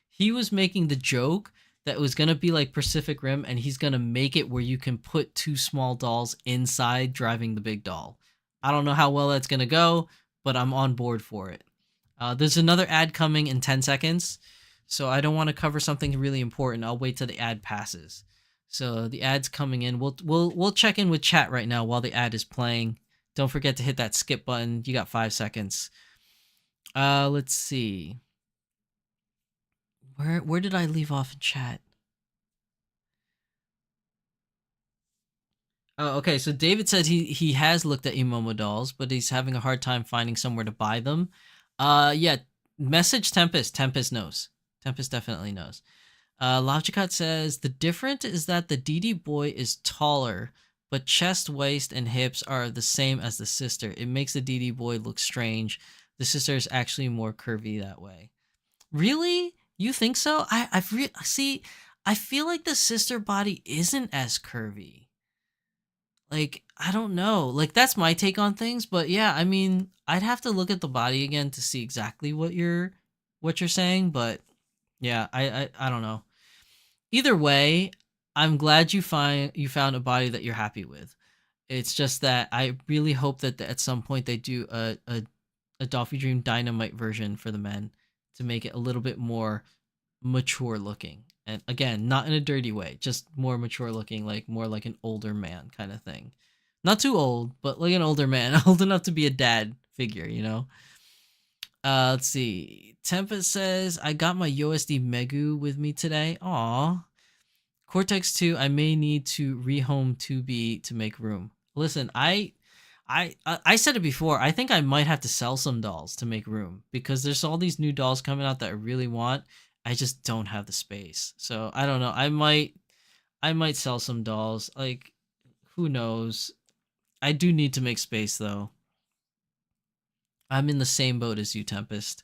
He was making the joke that it was going to be like Pacific Rim, and he's going to make it where you can put 2 small dolls inside driving the big doll. I don't know how well that's going to go, but I'm on board for it. There's another ad coming in 10 seconds, so I don't want to cover something really important. I'll wait till the ad passes. So the ad's coming in. We'll check in with chat right now while the ad is playing. Don't forget to hit that skip button. You got 5 seconds. Let's see. Where did I leave off in chat? Oh, okay. So David said he has looked at Emomo dolls, but he's having a hard time finding somewhere to buy them. Yeah. Message Tempest. Tempest knows. Tempest definitely knows. Logicot says the difference is that the DD boy is taller, but chest, waist, and hips are the same as the sister. It makes the DD boy look strange. The sister is actually more curvy that way. Really? You think so? See. I feel like the sister body isn't as curvy. Like, I don't know. Like, that's my take on things. But yeah, I mean, I'd have to look at the body again to see exactly what you're saying. But yeah, I don't know. Either way, I'm glad you found a body that you're happy with. It's just that I really hope that at some point they do a Dolphy Dream Dynamite version for the men to make it a little bit more mature looking. And again, not in a dirty way, just more mature looking, like more like an older man kind of thing. Not too old, but like an older man, old enough to be a dad figure, you know? Let's see. Tempest says, I got my USD Megu with me today. Aw. Cortex 2, I may need to rehome 2B to make room. Listen, I said it before. I think I might have to sell some dolls to make room because there's all these new dolls coming out that I really want. I just don't have the space. So I don't know. I might sell some dolls. Like, who knows? I do need to make space though. I'm in the same boat as you, Tempest.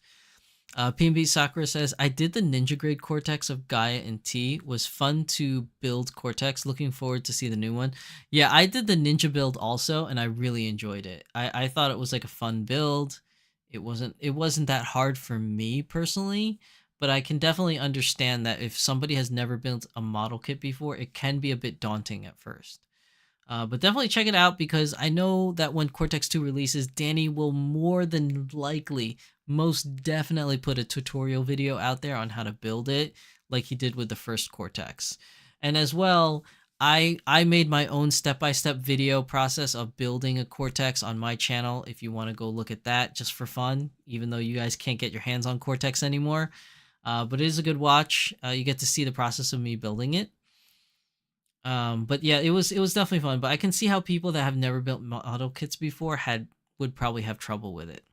PNB Sakura says, I did the ninja grade Cortex of Gaia and T. Was fun to build Cortex. Looking forward to see the new one. Yeah, I did the ninja build also, and I really enjoyed it. I thought it was like a fun build. It wasn't that hard for me personally, but I can definitely understand that if somebody has never built a model kit before, it can be a bit daunting at first. But definitely check it out because I know that when Cortex 2 releases, Danny will more than likely, most definitely put a tutorial video out there on how to build it like he did with the first Cortex. And as well, I made my own step-by-step video process of building a Cortex on my channel if you want to go look at that just for fun, even though you guys can't get your hands on Cortex anymore. But it is a good watch. You get to see the process of me building it. But yeah, it was definitely fun. But I can see how people that have never built model kits before would probably have trouble with it.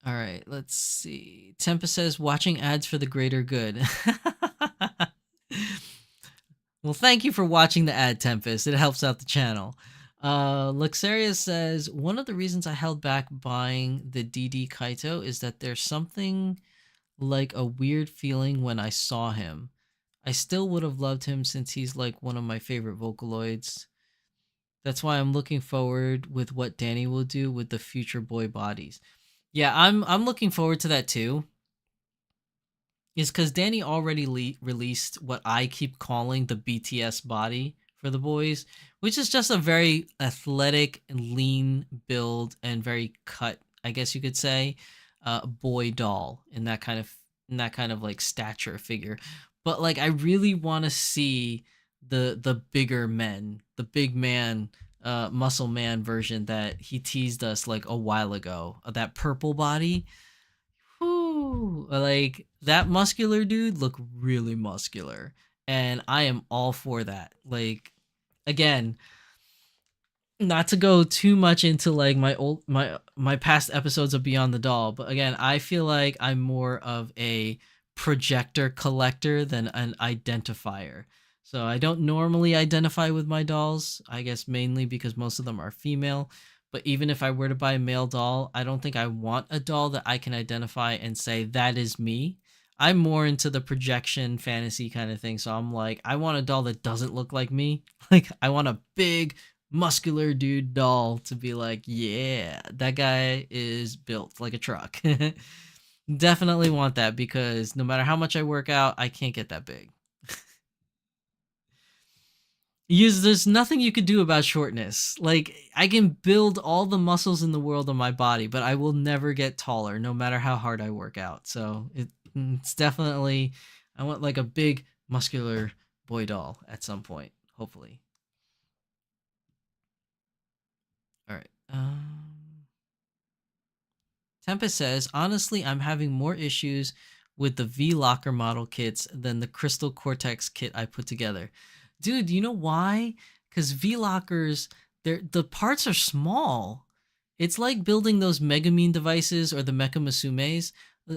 All right, let's see. Tempa says, watching ads for the greater good. Well, thank you for watching the ad, Tempest. It helps out the channel. Luxaria says, one of the reasons I held back buying the DD Kaito is that there's something like a weird feeling when I saw him. I still would have loved him since he's like one of my favorite Vocaloids. That's why I'm looking forward with what Danny will do with the future boy bodies. Yeah, I'm looking forward to that too. Is because Danny already released what I keep calling the BTS body for the boys, which is just a very athletic and lean build and very cut, I guess you could say, boy doll in that kind of like stature figure. But like I really want to see the bigger men, the big man, muscle man version that he teased us like a while ago. That purple body. Whew, like that muscular dude look really muscular, and I am all for that. Like again, not to go too much into like my past episodes of Beyond the Doll, but again, I feel like I'm more of a projector collector than an identifier. So I don't normally identify with my dolls, I guess mainly because most of them are female. But even if I were to buy a male doll, I don't think I want a doll that I can identify and say that is me. I'm more into the projection fantasy kind of thing. So I'm like, I want a doll that doesn't look like me. Like I want a big muscular dude doll to be like, yeah, that guy is built like a truck. Definitely want that because no matter how much I work out, I can't get that big. There's nothing you could do about shortness. Like I can build all the muscles in the world on my body, but I will never get taller no matter how hard I work out. So it's definitely I want like a big muscular boy doll at some point, hopefully. All right. Tempest says, honestly, I'm having more issues with the V Locker model kits than the Crystal Cortex kit I put together. Dude, you know why? Because V Lockers, the parts are small. It's like building those Megamine devices or the Mecha Musumes.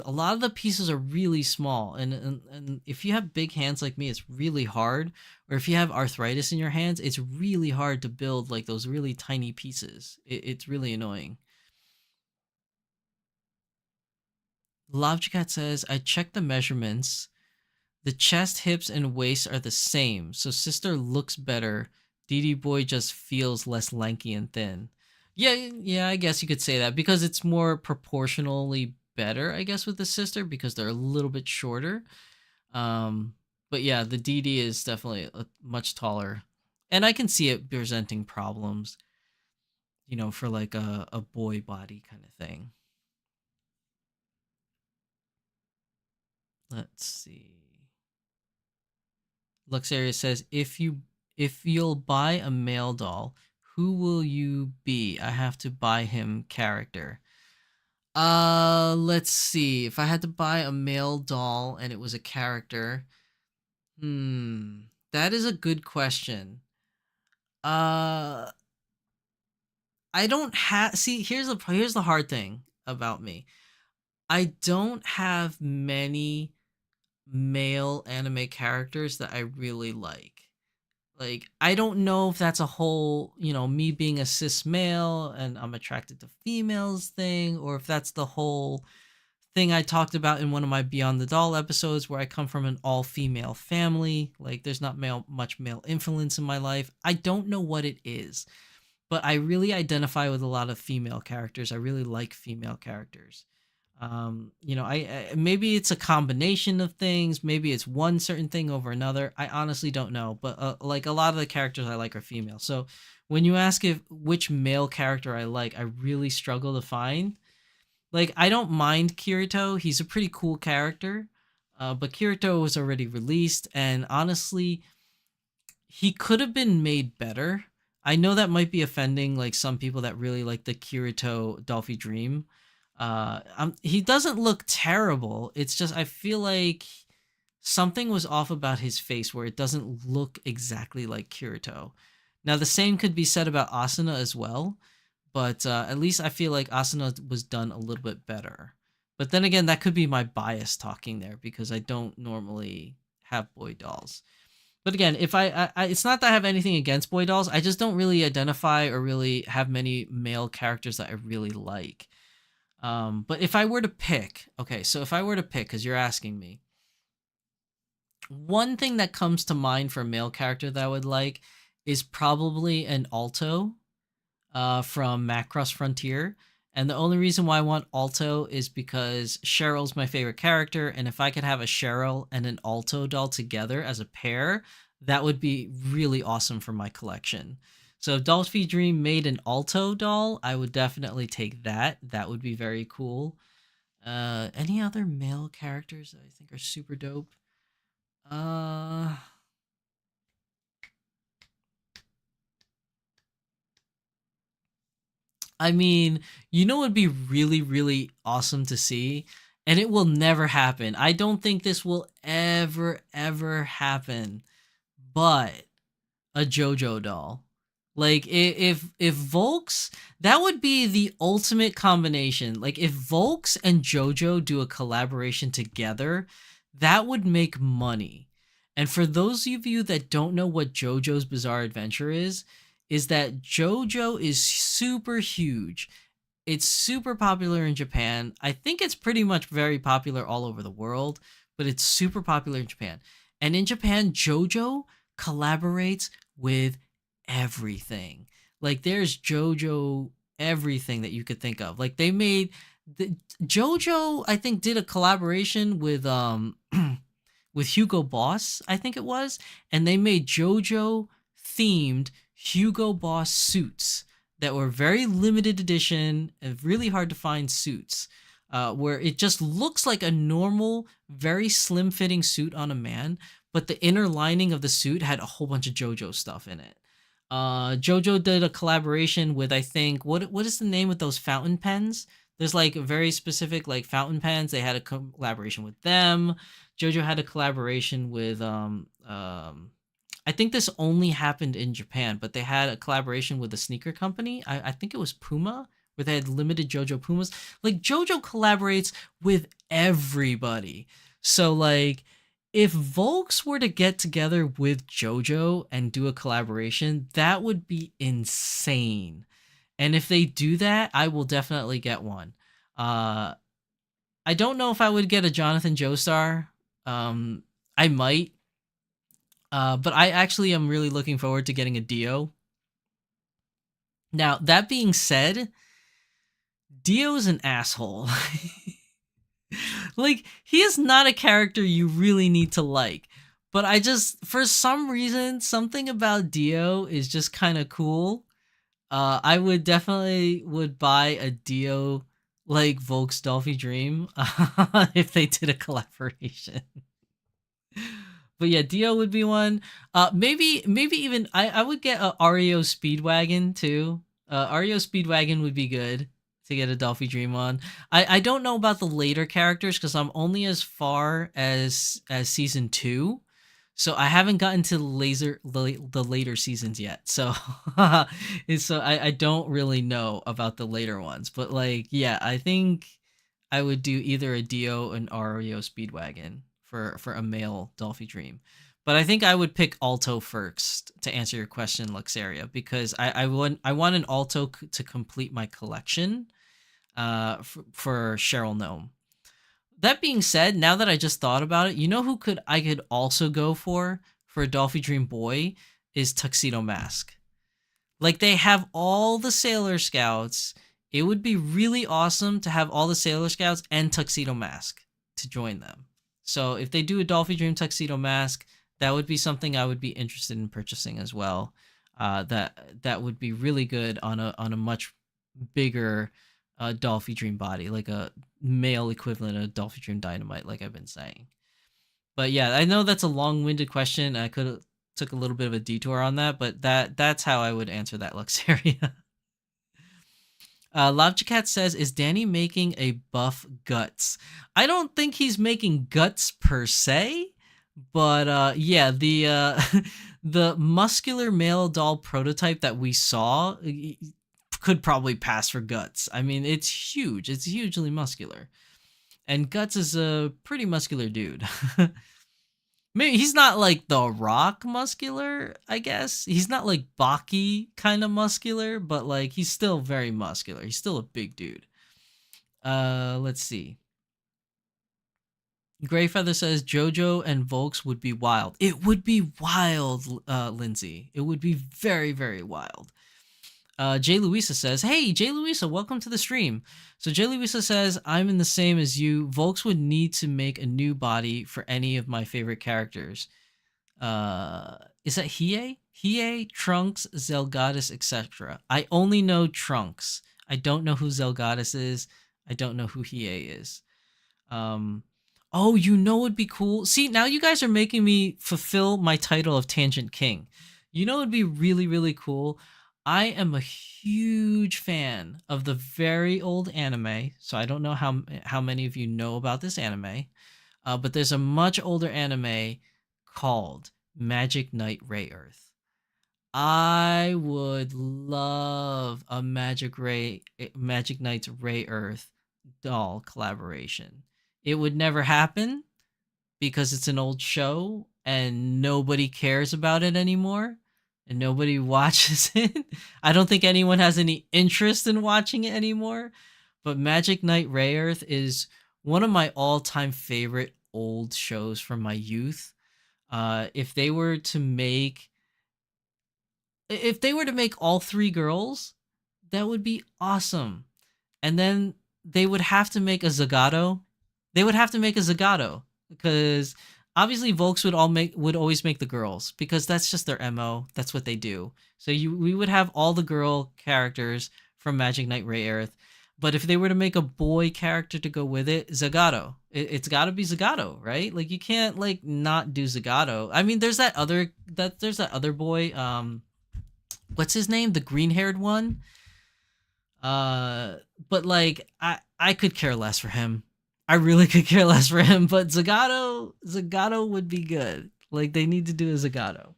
A lot of the pieces are really small, and if you have big hands like me, it's really hard. Or if you have arthritis in your hands, it's really hard to build like those really tiny pieces. It's really annoying. Logicat says, I checked the measurements. The chest, hips, and waist are the same, so sister looks better. DD boy just feels less lanky and thin. Yeah, I guess you could say that because it's more proportionally better, I guess, with the sister because they're a little bit shorter. Um, but yeah, the DD is definitely much taller, and I can see it presenting problems, for like a boy body kind of thing. Let's see. Luxaria says, if you'll buy a male doll, who will you be? I have to buy him character. Let's see. If I had to buy a male doll and it was a character, that is a good question. Uh, I don't have. See, here's the hard thing about me. I don't have many male anime characters that I really like. Like, I don't know if that's a whole, me being a cis male and I'm attracted to females thing, or if that's the whole thing I talked about in one of my Beyond the Doll episodes where I come from an all female family. Like, there's not much male influence in my life. I don't know what it is, but I really identify with a lot of female characters. I really like female characters. I maybe it's a combination of things. Maybe it's one certain thing over another. I honestly don't know, but like a lot of the characters I like are female. So when you ask if which male character I like, I really struggle to find. Like I don't mind Kirito. He's a pretty cool character, but Kirito was already released, and honestly, he could have been made better. I know that might be offending like some people that really like the Kirito Dolphy Dream. He doesn't look terrible. It's just I feel like something was off about his face where it doesn't look exactly like Kirito. Now the same could be said about Asuna as well, but at least I feel like Asuna was done a little bit better. But then again, that could be my bias talking there because I don't normally have boy dolls. But again, if it's not that I have anything against boy dolls. I just don't really identify or really have many male characters that I really like. But if I were to pick, okay, so if I were to pick, because you're asking me, One thing that comes to mind for a male character that I would like is probably an Alto from Macross Frontier. And the only reason why I want Alto is because Cheryl's my favorite character, and if I could have a Cheryl and an Alto doll together as a pair, that would be really awesome for my collection. So if Dolphy Dream made an Alto doll, I would definitely take that. That would be very cool. Any other male characters that I think are super dope? Uh I mean, you know, it'd be really, really awesome to see, and it will never happen. I don't think this will ever happen, but a JoJo doll. Like if Volks, that would be the ultimate combination. Like if Volks and JoJo do a collaboration together, that would make money. And for those of you that don't know what JoJo's Bizarre Adventure is that JoJo is super huge. It's super popular in Japan. I think it's pretty much very popular all over the world, but it's super popular in Japan. And in Japan, JoJo collaborates with everything. Like there's JoJo everything that you could think of. Like they made JoJo, I think, did a collaboration with with Hugo Boss, I think it was, and they made JoJo themed Hugo Boss suits that were very limited edition and really hard to find suits, where it just looks like a normal, very slim fitting suit on a man, but the inner lining of the suit had a whole bunch of JoJo stuff in it. JoJo did a collaboration with, I think, what is the name of those fountain pens? There's like very specific like fountain pens. They had a collaboration with them. JoJo had a collaboration with I think this only happened in Japan, but they had a collaboration with a sneaker company. I think it was Puma, where they had limited JoJo Pumas. Like JoJo collaborates with everybody. So like if Volks were to get together with JoJo and do a collaboration, that would be insane. And if they do that, I will definitely get one. I don't know if I would get a Jonathan Joestar. I might. But I actually am really looking forward to getting a Dio. Now, that being said, Dio is an asshole. Like, he is not a character you really need to like. But I just, for some reason, something about Dio is just kind of cool. I would definitely would buy a Dio like Volks Dolphy Dream if they did a collaboration. But yeah, Dio would be one. Maybe even I would get a REO Speedwagon too. REO Speedwagon would be good to get a Dolphy Dream on. I don't know about the later characters because I'm only as far as season 2. So I haven't gotten to the later seasons yet. So I don't really know about the later ones. But like yeah, I think I would do either a Dio and REO Speedwagon for a male Dolphy Dream. But I think I would pick Alto first to answer your question, Luxaria, because I want an Alto to complete my collection for Cheryl Gnome. That being said, now that I just thought about it, you know who I could also go for a Dolphy Dream boy is Tuxedo Mask. Like they have all the Sailor Scouts. It would be really awesome to have all the Sailor Scouts and Tuxedo Mask to join them. So if they do a Dolphy Dream Tuxedo Mask, that would be something I would be interested in purchasing as well. That would be really good on a much bigger Dolphy Dream body, like a male equivalent of Dolphy Dream Dynamite, like I've been saying. But yeah, I know that's a long-winded question. I could have took a little bit of a detour on that, but that's how I would answer that, Luxaria. Lobjacat says, is Danny making a buff Guts? I don't think he's making Guts per se, but yeah, the the muscular male doll prototype that we saw could probably pass for Guts. I mean, it's huge. It's hugely muscular. And Guts is a pretty muscular dude. Maybe he's not like The Rock muscular, I guess. He's not like Baki kind of muscular, but like he's still very muscular. He's still a big dude. Let's see. Greyfeather says JoJo and Volks would be wild. It would be wild, Lindsay. It would be very, very wild. Jay Louisa says, "Hey, Jay Louisa, welcome to the stream." So Jay Louisa says, "I'm in the same as you. Volks would need to make a new body for any of my favorite characters. Is that Hiei? Hiei, Trunks, Zelgadis, etc. I only know Trunks. I don't know who Zelgadis is. I don't know who Hiei is. Oh, you know what'd be cool? See, now you guys are making me fulfill my title of Tangent King. You know what'd be really, really cool? I am a huge fan of the very old anime, so I don't know how many of you know about this anime, but there's a much older anime called Magic Knight Ray Earth. I would love a Magic Knight's Ray Earth doll collaboration. It would never happen because it's an old show and nobody cares about it anymore and nobody watches it. I don't think anyone has any interest in watching it anymore. But Magic Knight Ray Earth is one of my all-time favorite old shows from my youth. If they were to make all three girls, that would be awesome. And then they would have to make a Zagato. Because obviously Volks would always make the girls because that's just their MO. That's what they do. So we would have all the girl characters from Magic Knight Ray Earth. But if they were to make a boy character to go with it, Zagato. It's got to be Zagato, right? Like you can't like not do Zagato. I mean, there's that other boy. What's his name? The green-haired one. But like I could care less for him. I really could care less for him, but Zagato would be good. Like they need to do a Zagato.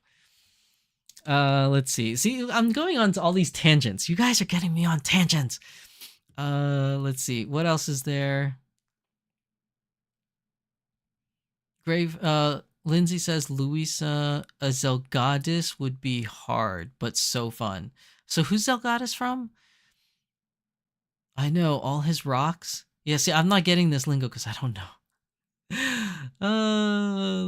Let's see. See, I'm going on to all these tangents. You guys are getting me on tangents. Let's see. What else is there? Lindsay says Luisa a Zelgadis would be hard, but so fun. So who's Zelgadis from? I know all his rocks. Yeah, see, I'm not getting this lingo because I don't know.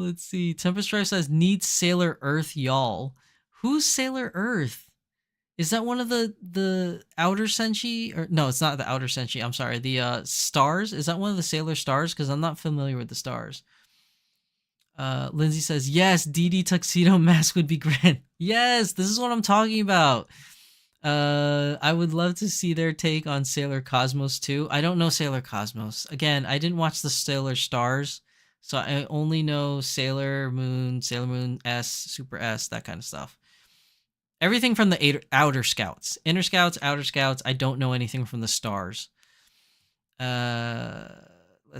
Let's see. Tempest Drive says, need Sailor Earth, y'all. Who's Sailor Earth? Is that one of the Outer Senshi? Or no, it's not the Outer Senshi. I'm sorry. The stars? Is that one of the Sailor Stars? Because I'm not familiar with the stars. Lindsay says, yes, DD tuxedo mask would be grand. Yes, this is what I'm talking about. I would love to see their take on Sailor Cosmos too. I don't know Sailor Cosmos. Again, I didn't watch the Sailor Stars, so I only know Sailor Moon S, Super S, that kind of stuff. Everything from the Outer Scouts. Inner Scouts, Outer Scouts, I don't know anything from the Stars. Let's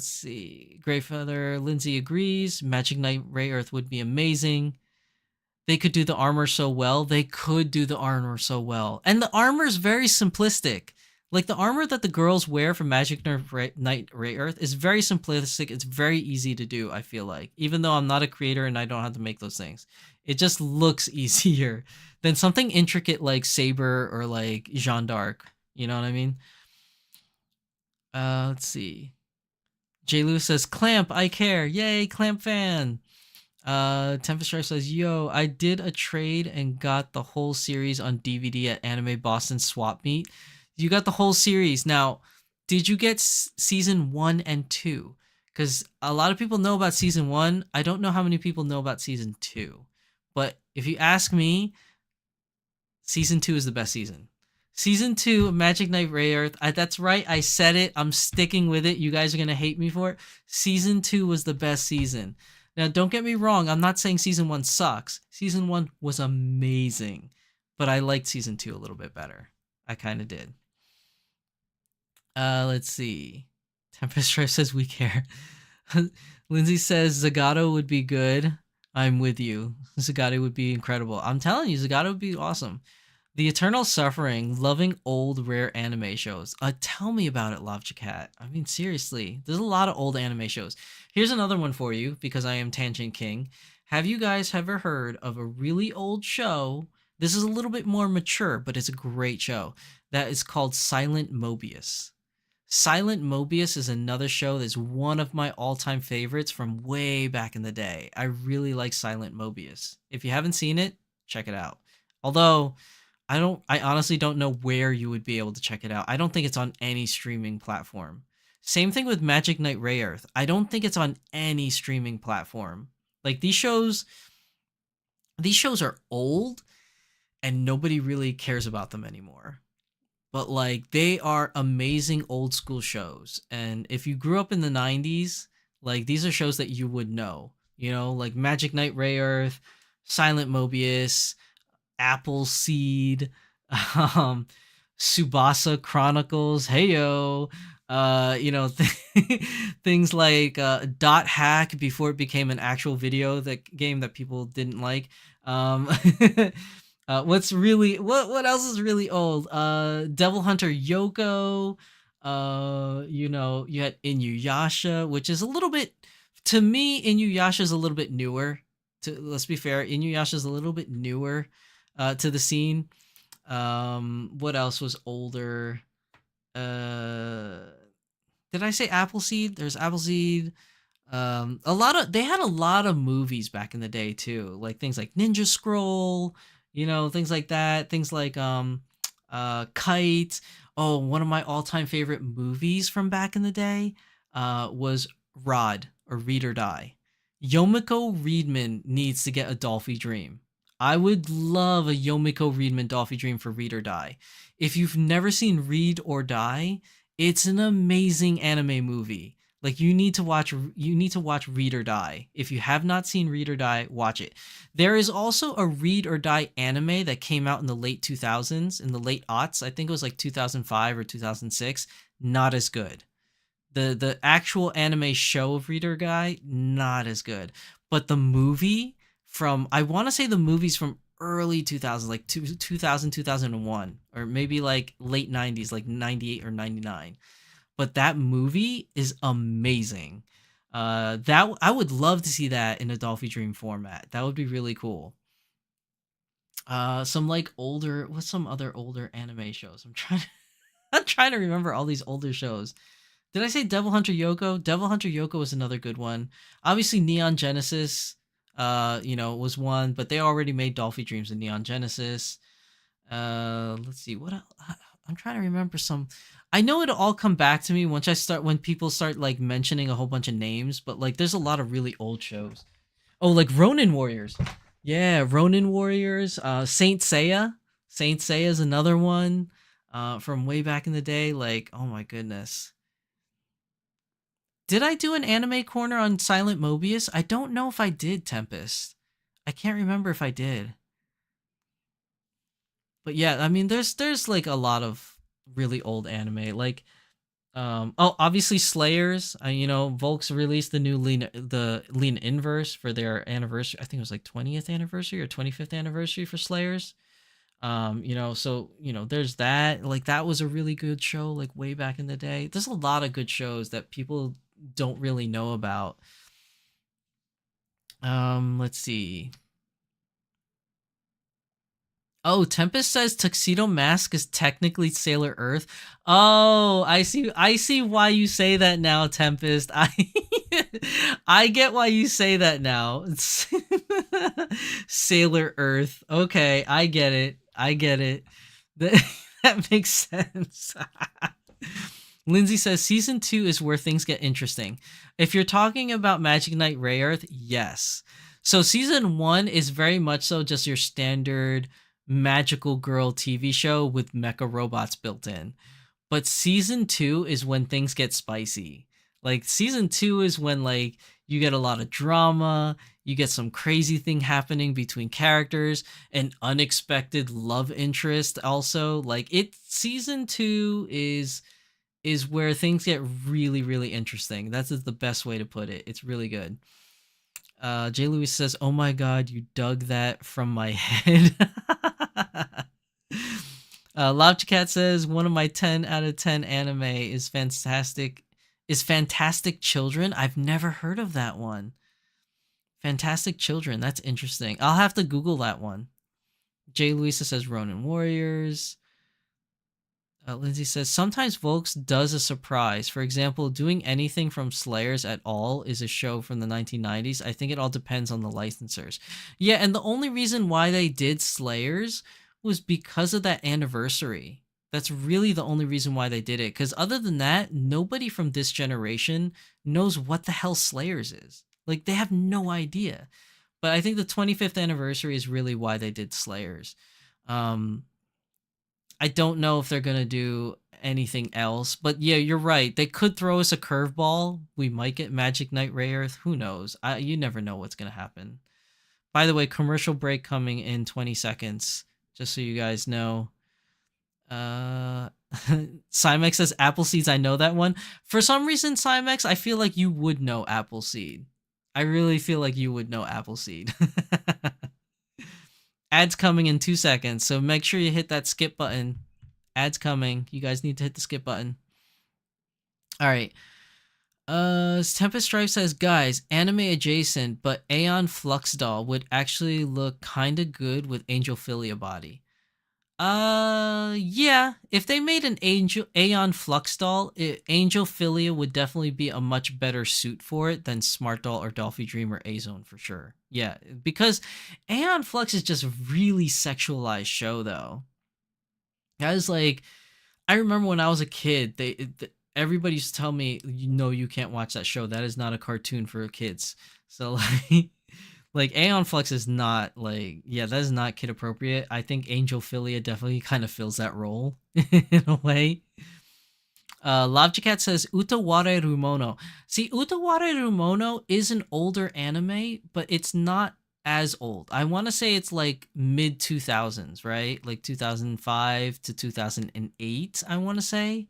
see. Greyfeather, Lindsay agrees. Magic Knight Ray Earth would be amazing. They could do the armor so well. And the armor is very simplistic. Like the armor that the girls wear from Magic Knight Ray Earth is very simplistic. It's very easy to do, I feel like. Even though I'm not a creator and I don't have to make those things. It just looks easier than something intricate like Saber or like Jeanne d'Arc. You know what I mean? Let's see. J. Lou says, Clamp, I care. Yay, Clamp fan. Tempest Strife says, yo, I did a trade and got the whole series on DVD at Anime Boston Swap Meet. You got the whole series. Now, did you get season 1 and 2? Because a lot of people know about season 1. I don't know how many people know about season 2. But if you ask me, season 2 is the best season. Season 2 of Magic Knight Ray Earth. That's right. I said it. I'm sticking with it. You guys are going to hate me for it. Season 2 was the best season. Now, don't get me wrong. I'm not saying season 1 sucks. Season 1 was amazing. But I liked season 2 a little bit better. I kind of did. Let's see. Tempest Strife says we care. Lindsay says Zagato would be good. I'm with you. Zagato would be incredible. I'm telling you, Zagato would be awesome. The Eternal Suffering, loving old rare anime shows. Tell me about it, Lavjacat. I mean, seriously, there's a lot of old anime shows. Here's another one for you, because I am Tangent King. Have you guys ever heard of a really old show? This is a little bit more mature, but it's a great show. That is called Silent Mobius. Silent Mobius is another show that's one of my all-time favorites from way back in the day. I really like Silent Mobius. If you haven't seen it, check it out. Although I honestly don't know where you would be able to check it out. I don't think it's on any streaming platform. Same thing with Magic Knight Rayearth. I don't think it's on any streaming platform. Like these shows are old and nobody really cares about them anymore. But like they are amazing old school shows. And if you grew up in the 90s, like these are shows that you would know. You know, like Magic Knight Rayearth, Silent Mobius, Appleseed, um, Subasa Chronicles, Heyo, you know, things like Dot Hack before it became an actual video game that people didn't like. What's really what else is really old? Devil Hunter Yoko. You know, you had Inuyasha, which is a little bit, to me, Inuyasha is a little bit newer. Let's be fair, Inuyasha is a little bit newer to the scene. What else was older? Did I say Appleseed? There's Appleseed. They had a lot of movies back in the day too, like things like Ninja Scroll, you know, things like that. Things like Kite. Oh, one of my all-time favorite movies from back in the day was Rod, or Read or Die. Yomiko Reedman needs to get a Dolphy Dream. I would love a Yomiko Reedman Dolphy Dream for Read or Die. If you've never seen Read or Die, it's an amazing anime movie. Like you need to watch Read or Die. If you have not seen Read or Die, watch it. There is also a Read or Die anime that came out in the late 2000s, in the late aughts. I think it was like 2005 or 2006. Not as good. The actual anime show of Read or Die, not as good. But the movie from, I want to say the movie's from early 2000s, like 2000, 2001, or maybe like late 90s, like 98 or 99. But that movie is amazing. That I would love to see that in a Dolphy Dream format. That would be really cool. Some like older, what's some other older anime shows? I'm trying to remember all these older shows. Did I say Devil Hunter Yoko? Devil Hunter Yoko was another good one. Obviously Neon Genesis, you know, was one, but they already made Dolphy Dreams in Neon Genesis. Let's see what else? I'm trying to remember some. I know it'll all come back to me when people start like mentioning a whole bunch of names, but like there's a lot of really old shows. Oh, like Ronin Warriors. Yeah, Ronin Warriors. Saint Seiya. Saint Seiya is another one from way back in the day. Like, oh my goodness. Did I do an anime corner on Silent Mobius? I don't know if I did, Tempest. I can't remember if I did. But yeah, I mean, there's like a lot of really old anime. Like, obviously Slayers. You know, Volks released the new Lean Inverse for their anniversary. I think it was like 20th anniversary or 25th anniversary for Slayers. You know, so you know, there's that. Like, that was a really good show. Like way back in the day. There's a lot of good shows that people don't really know about. Let's see. Oh, Tempest says Tuxedo Mask is technically Sailor Earth. Oh, I see why you say that now, Tempest. I get why you say that now. It's Sailor Earth. Okay, I get it. That makes sense. Lindsay says season 2 is where things get interesting. If you're talking about Magic Knight Rayearth, yes. So season 1 is very much so just your standard magical girl TV show with mecha robots built in. But season 2 is when things get spicy. Like season 2 is when like you get a lot of drama, you get some crazy thing happening between characters, an unexpected love interest also. Like season 2 is where things get really, really interesting. That's the best way to put it. It's really good. J. Louis says, "Oh my God, you dug that from my head." Lobcat says, "One of my 10 out of 10 anime is Fantastic Children." I've never heard of that one. Fantastic Children. That's interesting. I'll have to Google that one. J. Louisa says Ronin Warriors. Lindsay says, sometimes Volks does a surprise. For example, doing anything from Slayers at all is a show from the 1990s. I think it all depends on the licensors. Yeah, and the only reason why they did Slayers was because of that anniversary. That's really the only reason why they did it. Because other than that, nobody from this generation knows what the hell Slayers is. Like, they have no idea. But I think the 25th anniversary is really why they did Slayers. I don't know if they're going to do anything else. But yeah, you're right. They could throw us a curveball. We might get Magic Knight Ray Earth. Who knows? You never know what's going to happen. By the way, commercial break coming in 20 seconds. Just so you guys know. Cymex says Appleseeds. I know that one. For some reason, Cymex, I feel like you would know Appleseed. I really feel like you would know Appleseed. Ads coming in 2 seconds, so make sure you hit that skip button. Ads coming. You guys need to hit the skip button. All right. Tempest Stripe says, guys, anime adjacent, but Aeon Flux Doll would actually look kind of good with Angelphilia body. Yeah. If they made an Aeon Flux Doll, Angelphilia would definitely be a much better suit for it than Smart Doll or Dolphy Dream or Azone for sure. Yeah, because Aeon Flux is just a really sexualized show, though. Guys, like, I remember when I was a kid, everybody used to tell me, you can't watch that show. That is not a cartoon for kids. So, like Aeon Flux is not, that is not kid appropriate. I think Angelphilia definitely kind of fills that role in a way. Lavjacat says Utaware Rumono. See, Utaware Rumono is an older anime, but it's not as old. I want to say it's like mid 2000s, right? Like 2005 to 2008, I want to say.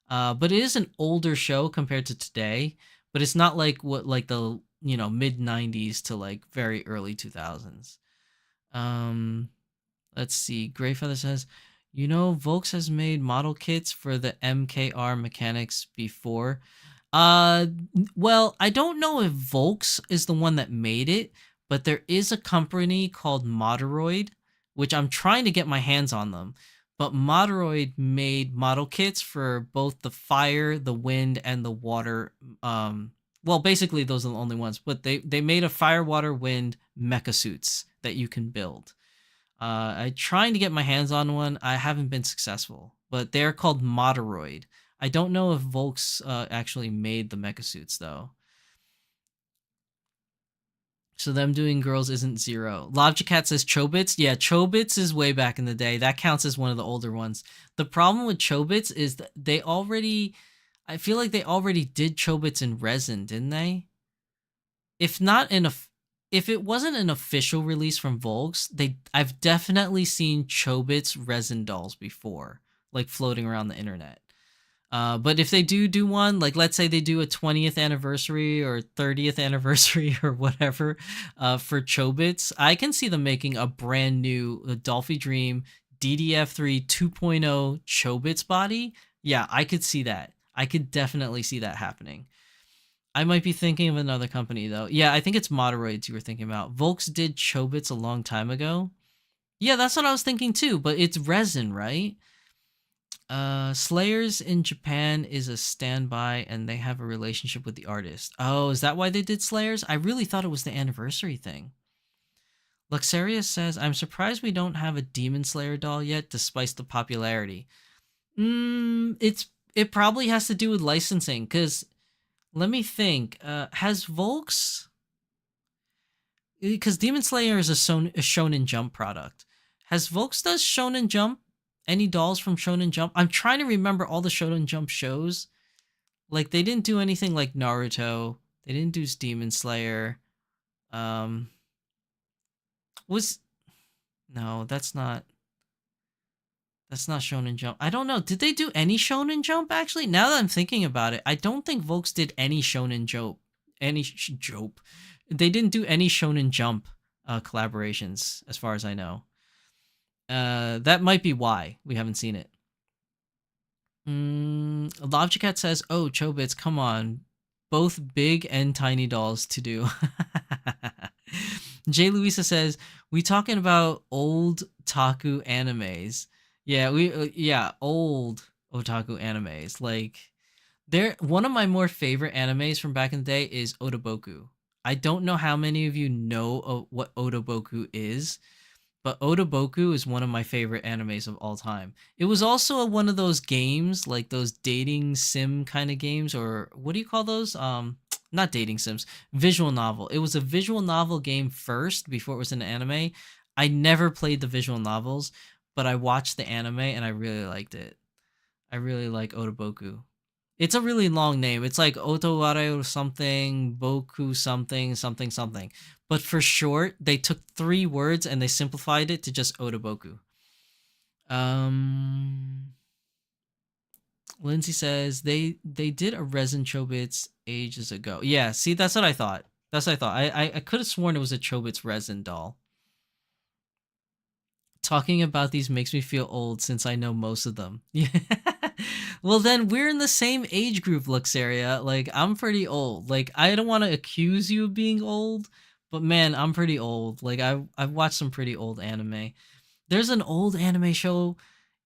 But it is an older show compared to today, but it's not like the mid 90s to like very early 2000s. Let's see. Greyfeather says, Volks has made model kits for the MKR mechanics before. Well, I don't know if Volks is the one that made it, but there is a company called Moderoid, which I'm trying to get my hands on them. But Moderoid made model kits for both the fire, the wind, and the water. Well, basically those are the only ones. But they made a fire, water, wind mecha suits that you can build. I'm trying to get my hands on one. I haven't been successful, but they're called Moderoid. I don't know if Volks actually made the mecha suits though. So them doing girls isn't zero. Lobjacat says Chobits. Yeah, Chobits is way back in the day. That counts as one of the older ones. The problem with Chobits is that I feel like they already did Chobits in resin, didn't they? If it wasn't an official release from Volks, I've definitely seen Chobits resin dolls before, like floating around the internet. But if they do one, like let's say they do a 20th anniversary or 30th anniversary or whatever for Chobits, I can see them making a brand new Dolphy Dream DDF3 2.0 Chobits body. Yeah, I could see that. I could definitely see that happening. I might be thinking of another company, though. Yeah, I think it's Moderoids you were thinking about. Volks did Chobits a long time ago. Yeah, that's what I was thinking, too. But it's resin, right? Slayers in Japan is a standby, and they have a relationship with the artist. Oh, is that why they did Slayers? I really thought it was the anniversary thing. Luxaria says, I'm surprised we don't have a Demon Slayer doll yet, despite the popularity. It probably has to do with licensing, because let me think. Has Volks... Because Demon Slayer is a Shonen Jump product. Has Volks does Shonen Jump? Any dolls from Shonen Jump? I'm trying to remember all the Shonen Jump shows. Like, they didn't do anything like Naruto. They didn't do Demon Slayer. No, that's not Shonen Jump. I don't know. Did they do any Shonen Jump, actually? Now that I'm thinking about it, I don't think Volks did any Shonen Jump. They didn't do any Shonen Jump collaborations, as far as I know. That might be why we haven't seen it. Lobjacat says, oh, Chobits, come on. Both big and tiny dolls to do. Jay Louisa says, we talking about old taku animes. Yeah, old. otaku animes. Like, they're one of my more favorite animes from back in the day is Otoboku. I don't know how many of you know what Otoboku is, but Otoboku is one of my favorite animes of all time. It was also one of those games, like those dating sim kind of games, or what do you call those? Not dating sims, visual novel. It was a visual novel game first before it was an anime. I never played the visual novels, but I watched the anime and I really liked it. I really like Otoboku. It's a really long name. It's like Otoware something, Boku something, something, something. But for short, they took 3 words and they simplified it to just Otoboku. Lindsay says they did a resin Chobits ages ago. Yeah, see, that's what I thought. That's what I thought. I could have sworn it was a Chobits resin doll. Talking about these makes me feel old since I know most of them. Yeah. Well, then we're in the same age group, Luxaria. Like, I'm pretty old. Like, I don't want to accuse you of being old, but man, I'm pretty old. Like, I've watched some pretty old anime. There's an old anime show.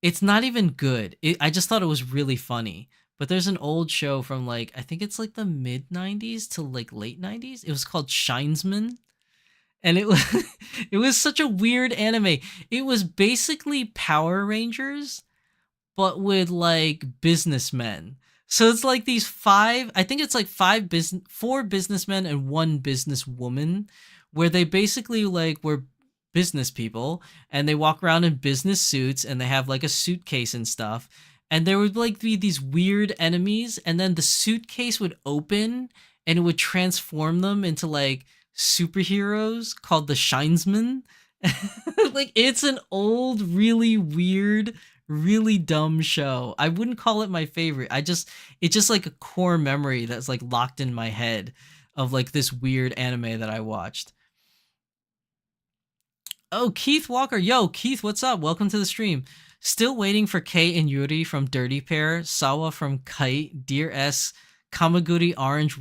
It's not even good. I just thought it was really funny. But there's an old show from like, I think it's like the mid 90s to like late 90s. It was called Shinesman, and it was it was such a weird anime. It was basically Power Rangers but with like businessmen. So it's like these five, I think it's like 4 businessmen and 1 businesswoman, where they basically like were business people and they walk around in business suits and they have like a suitcase and stuff. And there would like be these weird enemies, and then the suitcase would open and it would transform them into like superheroes called the Shinesmen. Like, it's an old, really weird, really dumb show. I wouldn't call it my favorite. It's just like a core memory that's like locked in my head of like this weird anime that I watched. Oh, Keith Walker. Yo, Keith, what's up? Welcome to the stream. Still waiting for Kei and Yuri from Dirty Pair, Sawa from Kite, Dear S, Kamaguri Orange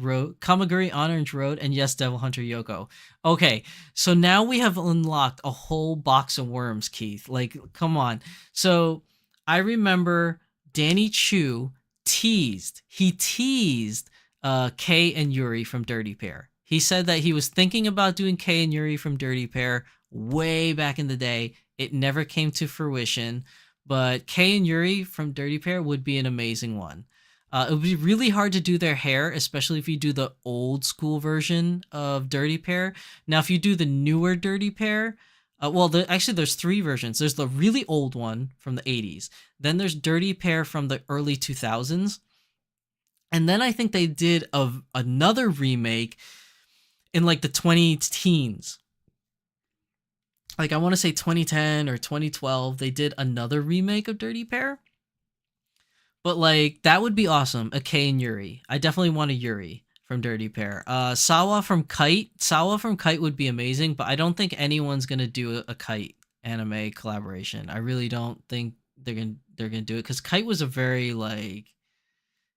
Road, and yes, Devil Hunter Yoko. Okay, so now we have unlocked a whole box of worms, Keith. Like, come on. So I remember Danny Chu teased Kei and Yuri from Dirty Pair. He said that he was thinking about doing Kei and Yuri from Dirty Pair way back in the day. It never came to fruition, but Kei and Yuri from Dirty Pair would be an amazing one. It would be really hard to do their hair, especially if you do the old school version of Dirty Pair. Now, if you do the newer Dirty Pair, actually, there's 3 versions. There's the really old one from the 80s. Then there's Dirty Pair from the early 2000s. And then I think they did another remake in like the 2010s. Like, I want to say 2010 or 2012, they did another remake of Dirty Pair. But like, that would be awesome. A Kei and Yuri. I definitely want a Yuri from Dirty Pair. Sawa from Kite. Sawa from Kite would be amazing, but I don't think anyone's gonna do a Kite anime collaboration. I really don't think they're gonna do it, because Kite was a very like,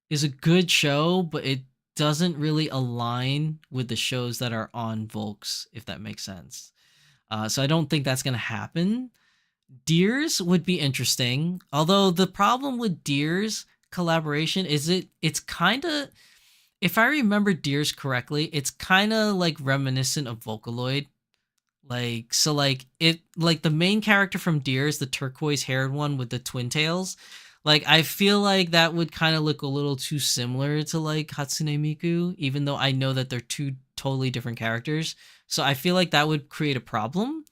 is a good show, but it doesn't really align with the shows that are on Volks, if that makes sense. So I don't think that's gonna happen. Deers would be interesting, although the problem with Deers collaboration is it's kind of, if I remember Deers correctly, it's kind of like reminiscent of Vocaloid. Like, so like it, like the main character from Deers, the turquoise haired one with the twin tails, like I feel like that would kind of look a little too similar to like Hatsune Miku, even though I know that they're 2 totally different characters. So I feel like that would create a problem.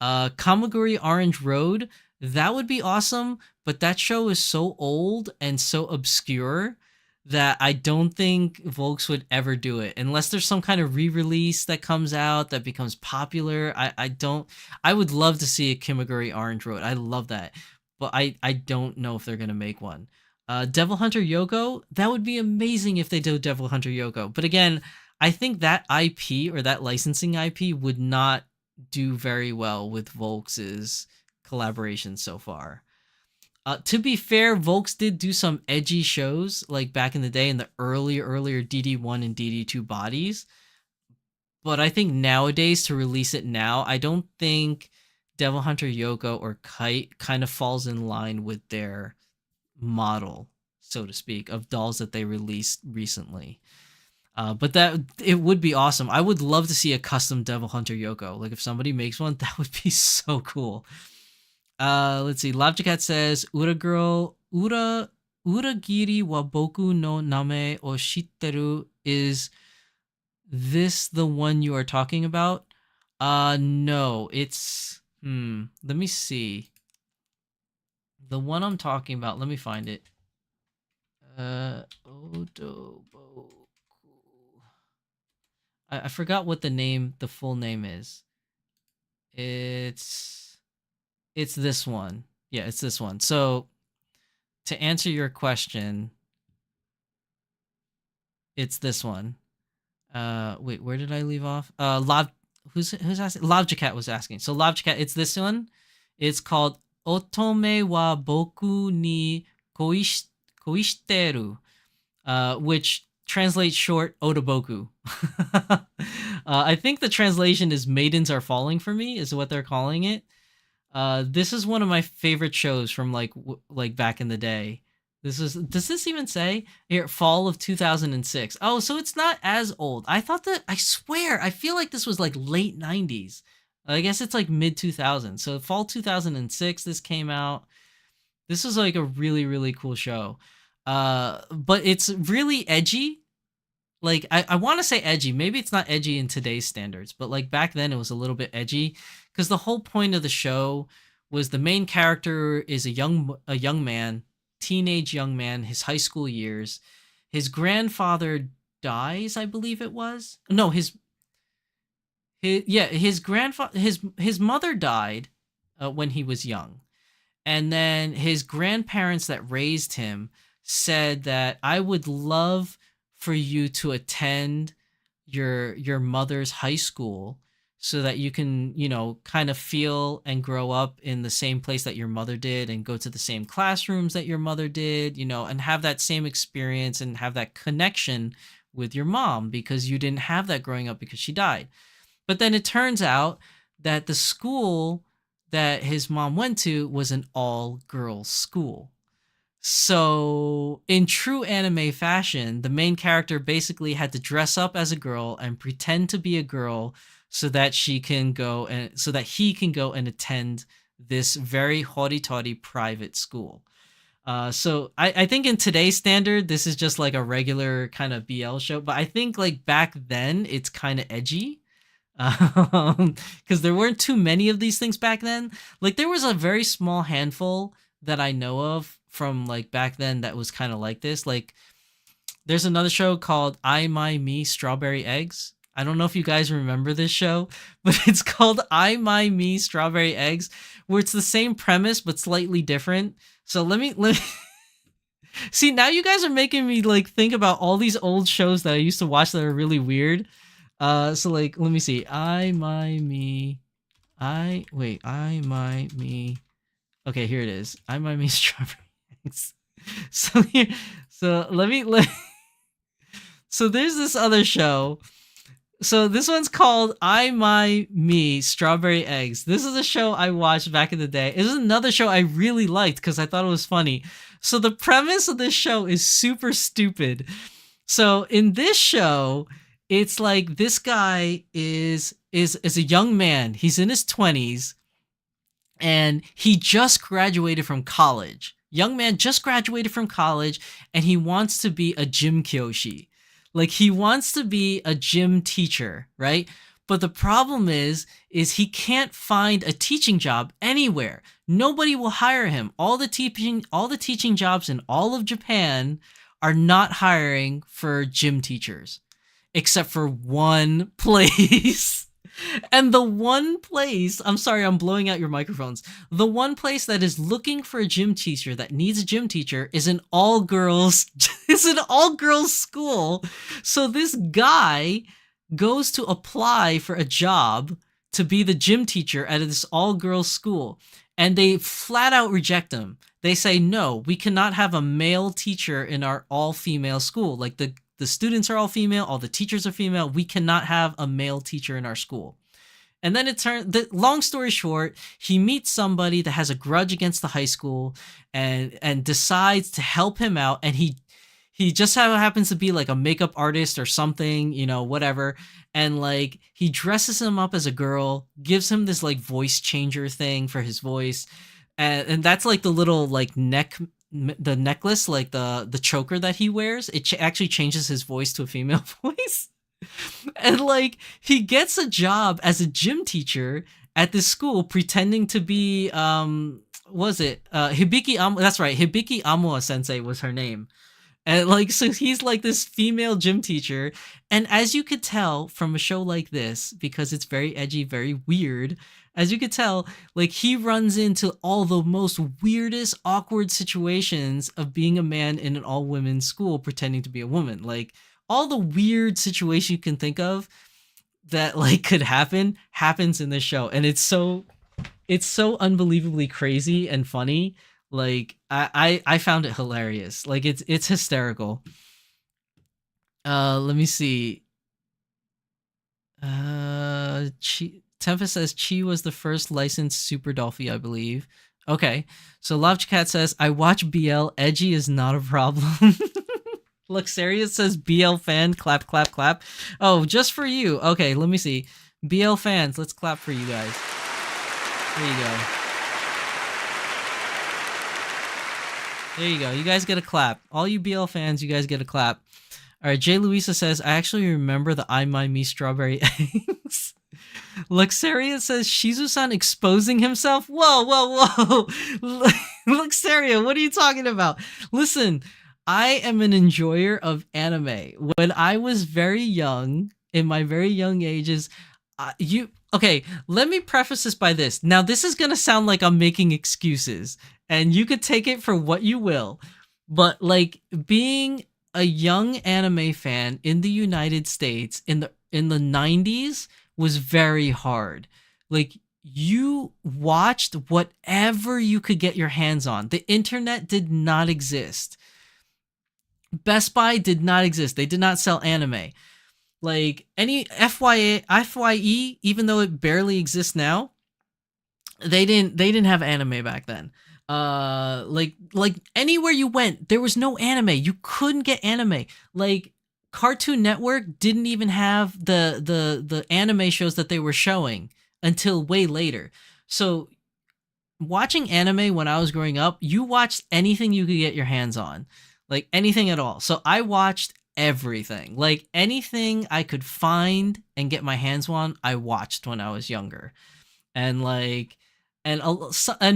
Kamaguri Orange Road, that would be awesome, but that show is so old and so obscure that I don't think Volks would ever do it unless there's some kind of re-release that comes out that becomes popular. I would love to see a Kamaguri Orange Road. I love that, but I don't know if they're gonna make one. Devil Hunter Yoko, that would be amazing if they do Devil Hunter Yoko, but again, I think that IP or that licensing IP would not do very well with Volks's collaboration so far. To be fair, Volks did do some edgy shows like back in the day in the earlier DD1 and DD2 bodies. But I think nowadays, to release it now, I don't think Devil Hunter Yoko or Kite kind of falls in line with their model, so to speak, of dolls that they released recently. But that it would be awesome. I would love to see a custom Devil Hunter Yoko. Like if somebody makes one, that would be so cool. Let's see. Lavjakat says Ura girl Uragiri wa boku no name o shitteru. Is this the one you are talking about? No, it's let me see. The one I'm talking about, let me find it. Odoboku. I forgot what the full name is. It's this one. Yeah, it's this one. So to answer your question, it's this one. Wait, where did I leave off? Who's asking? Lavjakat was asking. So Lavjakat, it's this one. It's called Otome wa boku ni koishiteru, which translates short Otoboku. I think the translation is "Maidens Are Falling for Me" is what they're calling it. This is one of my favorite shows from like back in the day. Does this even say here fall of 2006? Oh, so it's not as old. I thought that, I swear, I feel like this was like late 90s. I guess it's like mid 2000s. So fall 2006 this came out. This was like a really, really cool show. But it's really edgy. Like I want to say edgy. Maybe it's not edgy in today's standards, but like back then it was a little bit edgy because the whole point of the show was the main character is a young man, teenage young man, his high school years. His grandfather dies, I believe it was. No, his grandfather, his mother died when he was young. And then his grandparents that raised him said that I would love for you to attend your mother's high school so that you can, kind of feel and grow up in the same place that your mother did and go to the same classrooms that your mother did, and have that same experience and have that connection with your mom because you didn't have that growing up because she died. But then it turns out that the school that his mom went to was an all-girls school. So in true anime fashion, the main character basically had to dress up as a girl and pretend to be a girl so that he can go and attend this very haughty-taughty private school. So I think in today's standard, this is just like a regular kind of BL show, but I think like back then it's kind of edgy. Because there weren't too many of these things back then. Like there was a very small handful that I know of from like back then that was kind of like this. Like there's another show called I My Me Strawberry Eggs. I don't know if you guys remember this show, but it's called I My Me Strawberry Eggs, where it's the same premise but slightly different. So let me see, now you guys are making me like think about all these old shows that I used to watch that are really weird. So like, let me see. I My Me. Okay, here it is. I My Me Strawberry Eggs. So here, so so there's this other show. So this one's called I My Me Strawberry Eggs. This is a show I watched back in the day. This is another show I really liked because I thought it was funny. So the premise of this show is super stupid. So in this show, it's like this guy is a young man. He's in his 20s and he just graduated from college. Young man just graduated from college and he wants to be a gym kyoshi. Like he wants to be a gym teacher, right? But the problem is he can't find a teaching job anywhere. Nobody will hire him. All the teaching jobs in all of Japan are not hiring for gym teachers. Except for one place. And the one place, I'm sorry, I'm blowing out your microphones. The one place that is looking for a gym teacher that needs a gym teacher is an all-girls school. So this guy goes to apply for a job to be the gym teacher at this all-girls school. And they flat out reject him. They say, no, we cannot have a male teacher in our all-female school. Like the students are all female, all the teachers are female. We cannot have a male teacher in our school. And then long story short, he meets somebody that has a grudge against the high school and decides to help him out. And he just happens to be like a makeup artist or something, whatever. And like he dresses him up as a girl, gives him this like voice changer thing for his voice. And that's like the little like the necklace, like the choker that he wears. It actually changes his voice to a female voice. And like he gets a job as a gym teacher at this school pretending to be Hibiki that's right, Hibiki Amoa sensei was her name. And like so he's like this female gym teacher, and as you could tell from a show like this, because it's very edgy, very weird, as you could tell, like he runs into all the most weirdest awkward situations of being a man in an all-women school pretending to be a woman. Like all the weird situation you can think of that like could happens in this show, and it's so unbelievably crazy and funny. Like I found it hilarious. Like it's hysterical. Let me see. Tempest says Chi was the first licensed Super Dolphy, I believe. Okay, so Lavchacat says I watch BL. Edgy is not a problem. Luxarius says BL fan, clap, clap, clap. Oh, just for you. Okay, let me see. BL fans, let's clap for you guys. There you go. There you go. You guys get a clap. All you BL fans, you guys get a clap. All right, Jay Louisa says, I actually remember the I My Me strawberry eggs. Luxaria says, Shizusan exposing himself? Whoa, whoa, whoa. Luxaria, what are you talking about? Listen, I am an enjoyer of anime. When I was very young, in my very young ages, okay, let me preface this by this. Now, this is going to sound like I'm making excuses, and you could take it for what you will. But like being a young anime fan in the United States in the 90s was very hard. Like you watched whatever you could get your hands on. The internet did not exist. Best Buy did not exist. They did not sell anime. Like any FYE, even though it barely exists now, they didn't have anime back then. Like anywhere you went, there was no anime. You couldn't get anime. Like Cartoon Network didn't even have the anime shows that they were showing until way later. So watching anime when I was growing up, you watched anything you could get your hands on. Like anything at all. So I watched everything. Like anything I could find and get my hands on, I watched when I was younger. And like and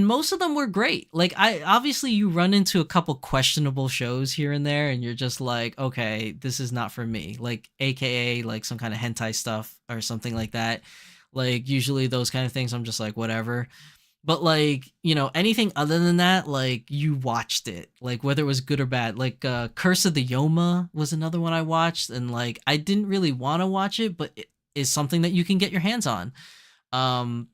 most of them were great. Like obviously you run into a couple questionable shows here and there and you're just like, okay, this is not for me. Like AKA like some kind of hentai stuff or something like that. Like usually those kind of things I'm just like whatever. But like, anything other than that, like you watched it, like whether it was good or bad. Like Curse of the Yoma was another one I watched, and like I didn't really want to watch it, but it is something that you can get your hands on.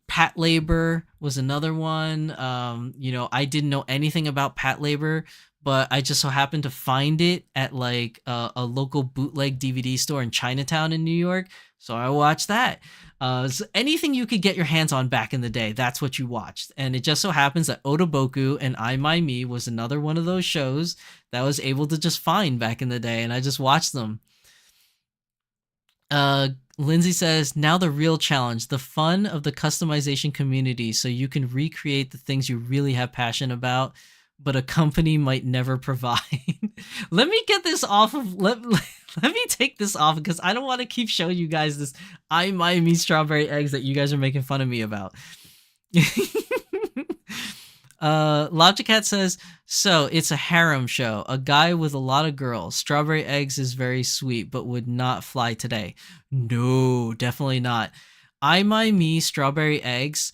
Pat Labor was another one. I didn't know anything about Pat Labor, but I just so happened to find it at like a local bootleg DVD store in Chinatown in New York. So I watched that. So anything you could get your hands on back in the day, that's what you watched. And it just so happens that Otoboku and I My Me was another one of those shows that I was able to just find back in the day, and I just watched them. Lindsay says, now the real challenge, the fun of the customization community, so you can recreate the things you really have passion about, but a company might never provide. Let me get this off of, let me take this off, because I don't want to keep showing you guys this I My Me strawberry eggs that you guys are making fun of me about. Logicat says, so it's a harem show, a guy with a lot of girls. Strawberry eggs is very sweet, but would not fly today. No, definitely not. I My Me strawberry eggs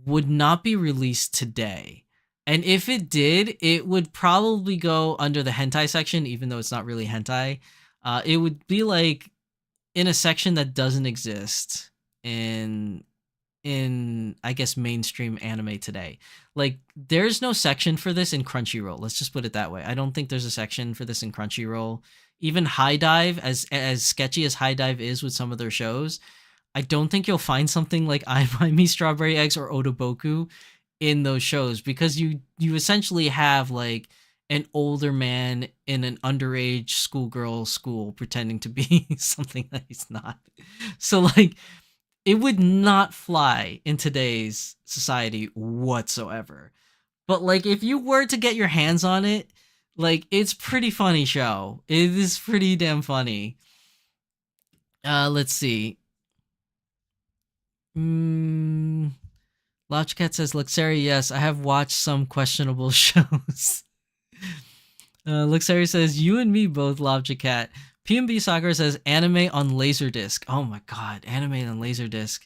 would not be released today. And if it did, it would probably go under the hentai section, even though it's not really hentai. It would be like in a section that doesn't exist in I guess mainstream anime today. Like there's no section for this in Crunchyroll. Let's just put it that way. I don't think there's a section for this in Crunchyroll. Even High Dive, as sketchy as High Dive is with some of their shows, I don't think you'll find something like I Buy Me Strawberry Eggs or Otoboku in those shows, because you essentially have like an older man in an underage schoolgirl school pretending to be something that he's not. So like it would not fly in today's society whatsoever. But like if you were to get your hands on it, like it's pretty funny show. It is pretty damn funny. Let's see. Lodgecat says, Luxary, yes, I have watched some questionable shows. Luxary says, you and me both, Lodgecat. PMB Soccer says, anime on Laserdisc. Oh my god, anime on Laserdisc.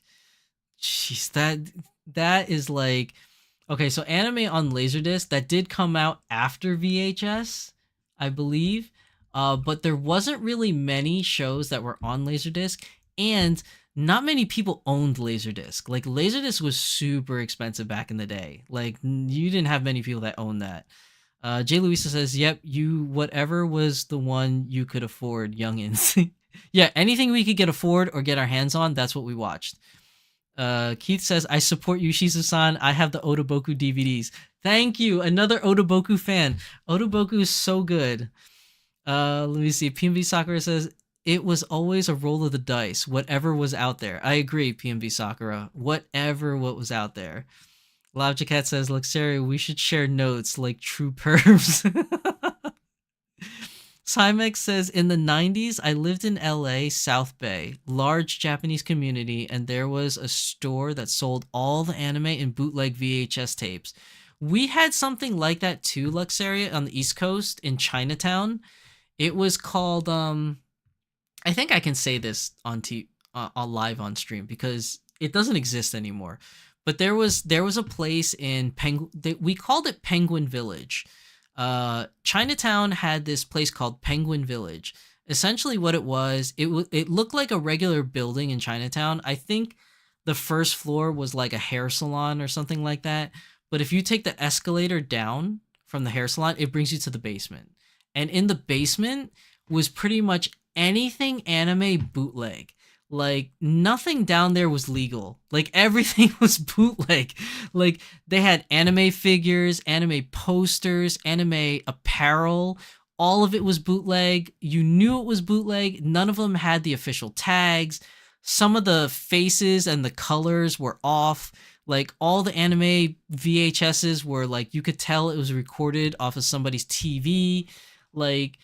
Jeez, that is like... Okay, so anime on Laserdisc, that did come out after VHS, I believe. But there wasn't really many shows that were on Laserdisc, and not many people owned Laserdisc. Like, Laserdisc was super expensive back in the day. Like, you didn't have many people that owned that. Jay Louisa says, yep, whatever was the one you could afford, youngins. Yeah, anything we could afford or get our hands on, that's what we watched. Keith says, I support you, Shizusan. I have the Otoboku DVDs. Thank you, another Otoboku fan. Otoboku is so good. Let me see. PMV Sakura says, it was always a roll of the dice, whatever was out there. I agree, PMV Sakura. What was out there. Lobjacat says, Luxaria, we should share notes like true pervs. Cymex says, in the 90s, I lived in LA, South Bay, large Japanese community, and there was a store that sold all the anime in bootleg VHS tapes. We had something like that too, Luxaria, on the East Coast in Chinatown. It was called, I think I can say this on live on stream because it doesn't exist anymore. But there was a place in we called it Penguin Village. Chinatown had this place called Penguin Village. Essentially what it was, it looked like a regular building in Chinatown. I think the first floor was like a hair salon or something like that. But if you take the escalator down from the hair salon, it brings you to the basement. And in the basement was pretty much anything anime bootleg. Like, nothing down there was legal. Like, everything was bootleg. Like, they had anime figures, anime posters, anime apparel. All of it was bootleg. You knew it was bootleg. None of them had the official tags. Some of the faces and the colors were off. Like, all the anime VHSs were, like, you could tell it was recorded off of somebody's TV. Like...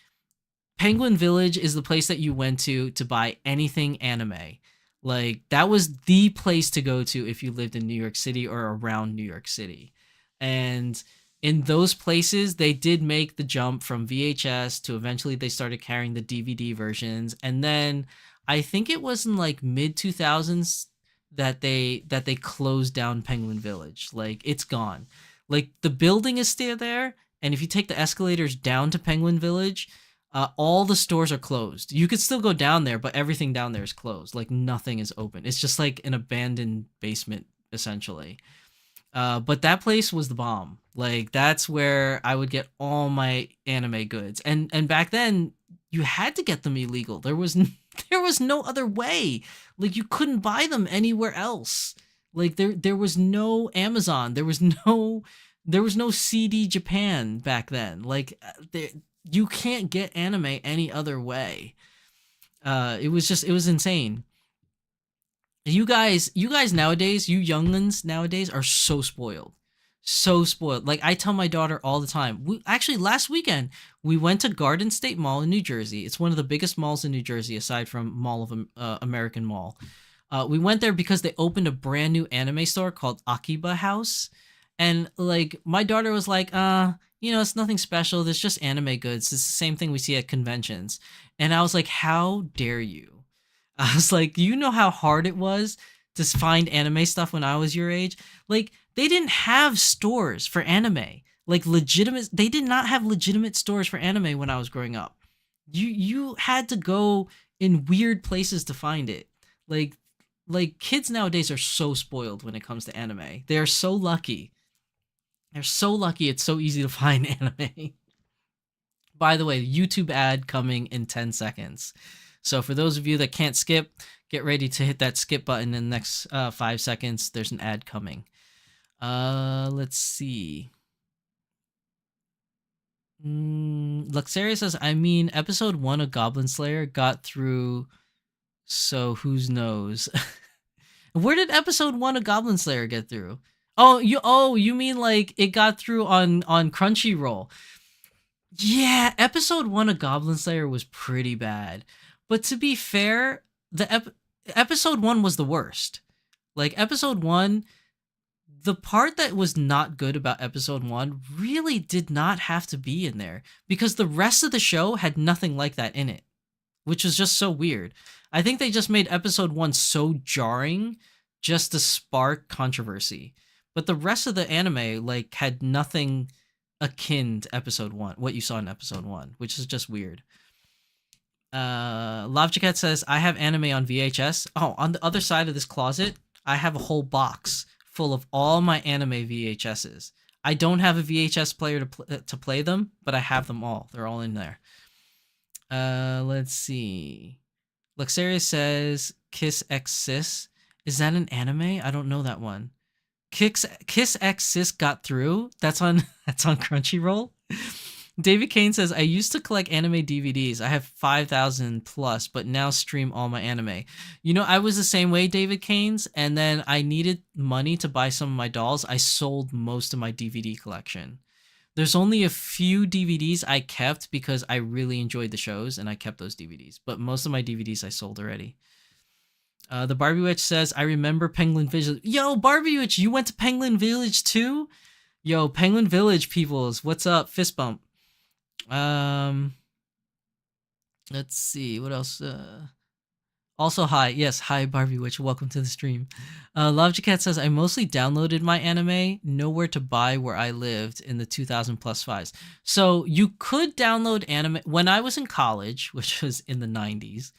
Penguin Village is the place that you went to buy anything anime. Like, that was the place to go to if you lived in New York City or around New York City. And in those places, they did make the jump from VHS to eventually they started carrying the DVD versions. And then I think it was in like mid 2000s that they closed down Penguin Village. Like, it's gone. Like, the building is still there. And if you take the escalators down to Penguin Village, all the stores are closed. You could still go down there, but everything down there is closed. Like, nothing is open. It's just like an abandoned basement, essentially. But that place was the bomb. Like, that's where I would get all my anime goods. And back then, you had to get them illegal. There was no other way. Like, you couldn't buy them anywhere else. Like, there was no Amazon. There was no CD Japan back then. Like, you can't get anime any other way. It was insane. You guys nowadays, you youngins nowadays are so spoiled. So spoiled. Like, I tell my daughter all the time. Actually, last weekend, we went to Garden State Mall in New Jersey. It's one of the biggest malls in New Jersey, aside from Mall of American Mall. We went there because they opened a brand new anime store called Akiba House. And, like, my daughter was like, it's nothing special. There's just anime goods. It's the same thing we see at conventions. And I was like, how dare you? I was like, you know how hard it was to find anime stuff when I was your age? Like, they didn't have stores for anime. Like, they did not have legitimate stores for anime when I was growing up. You had to go in weird places to find it. Like kids nowadays are so spoiled when it comes to anime. They are so lucky. They're so lucky it's so easy to find anime. By the way, YouTube ad coming in 10 seconds. So for those of you that can't skip, get ready to hit that skip button in the next 5 seconds. There's an ad coming. Let's see. Luxaria says, I mean, episode 1 of Goblin Slayer got through, so whose knows? Where did episode 1 of Goblin Slayer get through? You mean like it got through on Crunchyroll? Yeah, episode 1 of Goblin Slayer was pretty bad. But to be fair, episode 1 was the worst. Like episode 1, the part that was not good about episode 1 really did not have to be in there because the rest of the show had nothing like that in it, which was just so weird. I think they just made episode 1 so jarring just to spark controversy. But the rest of the anime like had nothing akin to episode 1, what you saw in episode 1, which is just weird. Lavjacat says, I have anime on VHS. Oh, on the other side of this closet, I have a whole box full of all my anime VHSs. I don't have a VHS player to play them, but I have them all. They're all in there. Let's see. Luxaria says, Kiss X Sis. Is that an anime? I don't know that one. Kiss X Sis got through. That's on Crunchyroll. David Kane says, I used to collect anime DVDs. I have 5,000 plus, but now stream all my anime. You know, I was the same way, David Kane's, and then I needed money to buy some of my dolls. I sold most of my DVD collection. There's only a few DVDs I kept because I really enjoyed the shows, and I kept those DVDs. But most of my DVDs I sold already. The Barbie Witch says, I remember Penguin Village. Yo, Barbie Witch, you went to Penguin Village too? Yo, Penguin Village peoples, what's up? Fist bump. Let's see what else. Also, hi. Yes, hi, Barbie Witch. Welcome to the stream. Lovejacat says, I mostly downloaded my anime, nowhere to buy where I lived in the 2000 plus fives. So you could download anime. When I was in college, which was in the 90s,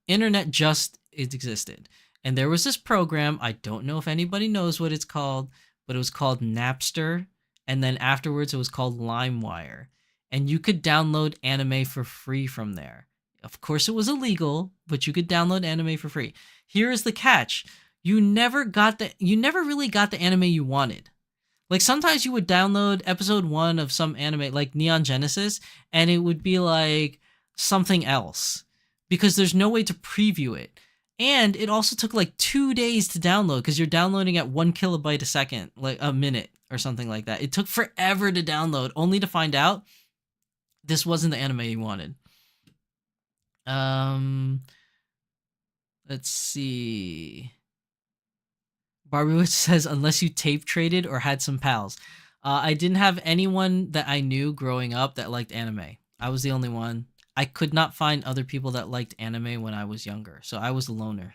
internet just existed. And there was this program, I don't know if anybody knows what it's called, but it was called Napster. And then afterwards, it was called LimeWire. And you could download anime for free from there. Of course, it was illegal, but you could download anime for free. Here is the catch. You never really got the anime you wanted. Like sometimes you would download episode 1 of some anime like Neon Genesis, and it would be like something else because there's no way to preview it. And it also took like 2 days to download because you're downloading at 1 kilobyte a second, like a minute or something like that. It took forever to download, only to find out this wasn't the anime you wanted. Let's see. Barbie Witch says, unless you tape traded or had some pals. I didn't have anyone that I knew growing up that liked anime. I was the only one. I could not find other people that liked anime when I was younger, so I was a loner.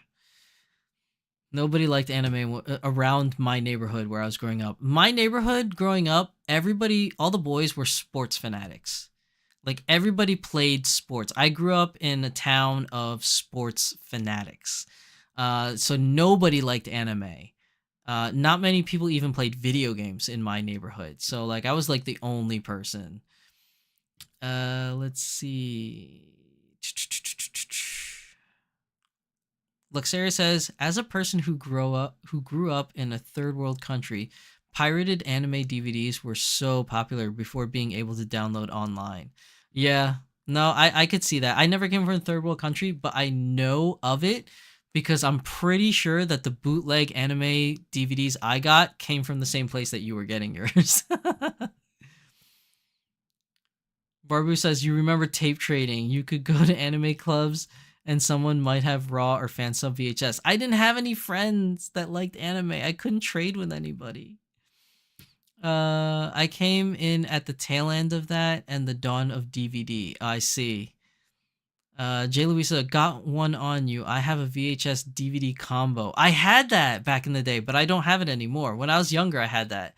Nobody liked anime around my neighborhood where I was growing up. My neighborhood growing up, all the boys were sports fanatics. Like everybody played sports. I grew up in a town of sports fanatics. So nobody liked anime. Not many people even played video games in my neighborhood. So like I was like the only person. Let's see. Luxaria says, as a person who grew up in a third world country, pirated anime DVDs were so popular before being able to download online. Yeah, no, I could see that. I never came from a third world country, but I know of it because I'm pretty sure that the bootleg anime DVDs I got came from the same place that you were getting yours. Barbu says, you remember tape trading. You could go to anime clubs and someone might have Raw or Fansub VHS. I didn't have any friends that liked anime. I couldn't trade with anybody. I came in at the tail end of that and the dawn of DVD. I see. J. Louisa, got one on you. I have a VHS DVD combo. I had that back in the day, but I don't have it anymore. When I was younger, I had that.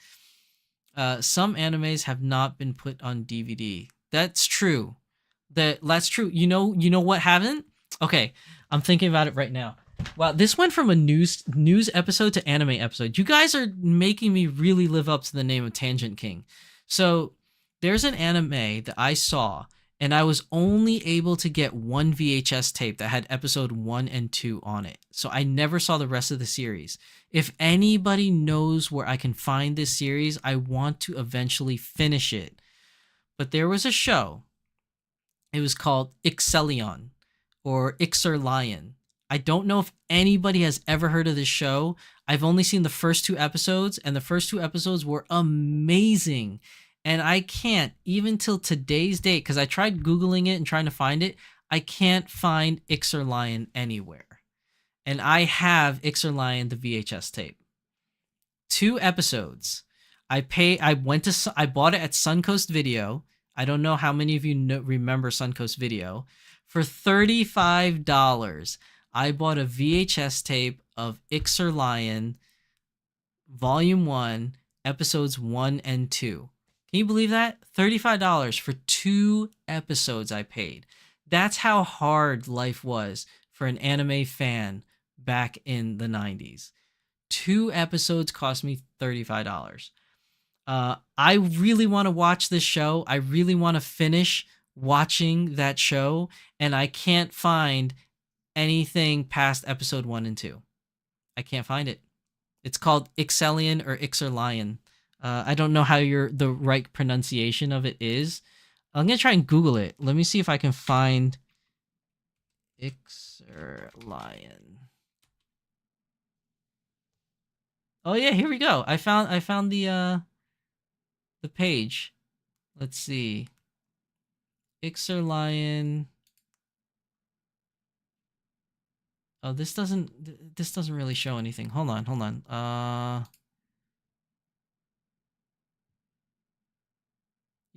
Some animes have not been put on DVD. That's true. That's true. You know what haven't? Okay, I'm thinking about it right now. Wow, this went from a news episode to anime episode. You guys are making me really live up to the name of Tangent King. So there's an anime that I saw, and I was only able to get one VHS tape that had episode 1 and 2 on it. So I never saw the rest of the series. If anybody knows where I can find this series, I want to eventually finish it. But there was a show. It was called Ixelion or Ixer Lion. I don't know if anybody has ever heard of this show. I've only seen the first 2 episodes, and the first 2 episodes were amazing. And I can't, even till today's date, because I tried Googling it and trying to find it, I can't find Ixer Lion anywhere. And I have Ixer Lion, the VHS tape. 2 episodes. I bought it at Suncoast Video. I don't know how many of you remember Suncoast Video. For $35, I bought a VHS tape of Ixer Lion, Volume 1, Episodes 1 and 2. Can you believe that? $35 for 2 episodes I paid. That's how hard life was for an anime fan back in the 90s. 2 episodes cost me $35. I really want to watch this show. I really want to finish watching that show, and I can't find anything past episode 1 and 2. I can't find it. It's called Ixelion or Ixer Lion. I don't know how the right pronunciation of it is. I'm gonna try and Google it. Let me see if I can find Ixer Lion. Oh yeah, here we go. I found the page. Let's see. Ixer Lion. Oh, this doesn't really show anything. Hold on.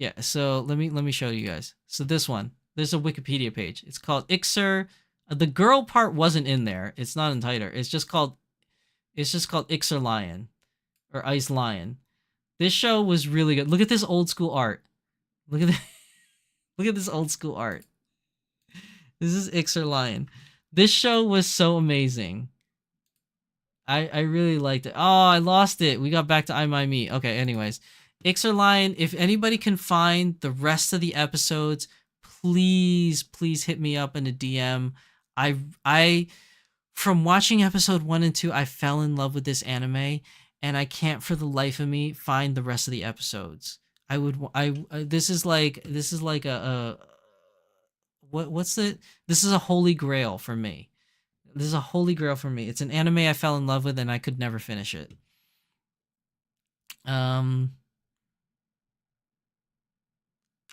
Yeah, so let me show you guys. So this one, there's a Wikipedia page. It's called Ixer. The girl part wasn't in there. It's not in title. It's just called Ixer Lion or Ice Lion. This show was really good. Look at this old school art. Look at look at this old school art. This is Ixer Lion. This show was so amazing. I really liked it. Oh, I lost it. We got back to I My Me. Okay, anyways. Ixer Lion, if anybody can find the rest of the episodes, please hit me up in a DM. I from watching episode 1 and 2, I fell in love with this anime, and I can't for the life of me find the rest of the episodes. This is like this is a holy grail for me. This is a holy grail for me. It's an anime I fell in love with, and I could never finish it.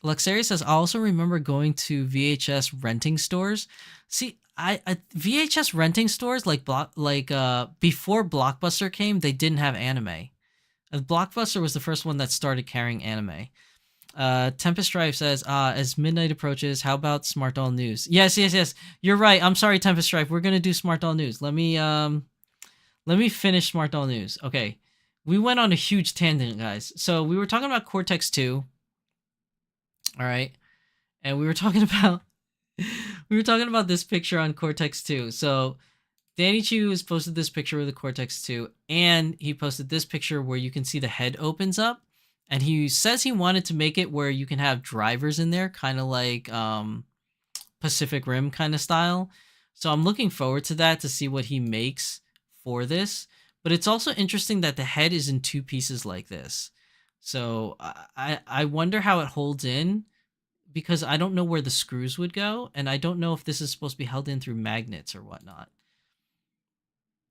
Luxaria says, I also remember going to VHS renting stores. See, I VHS renting stores before Blockbuster came, they didn't have anime. Blockbuster was the first one that started carrying anime. Tempest Strife says, as midnight approaches, how about Smart Doll News? Yes. You're right. I'm sorry, Tempest Strife. We're gonna do Smart Doll News. Let me finish Smart Doll News. Okay. We went on a huge tangent, guys. So we were talking about Cortex 2. All right. And we were talking about this picture on Cortex 2. So Danny Chu has posted this picture of the Cortex 2, and he posted this picture where you can see the head opens up, and he says he wanted to make it where you can have drivers in there, kind of like Pacific Rim kind of style. So I'm looking forward to that, to see what he makes for this. But it's also interesting that the head is in 2 pieces like this. So I wonder how it holds in, because I don't know where the screws would go, and I don't know if this is supposed to be held in through magnets or whatnot.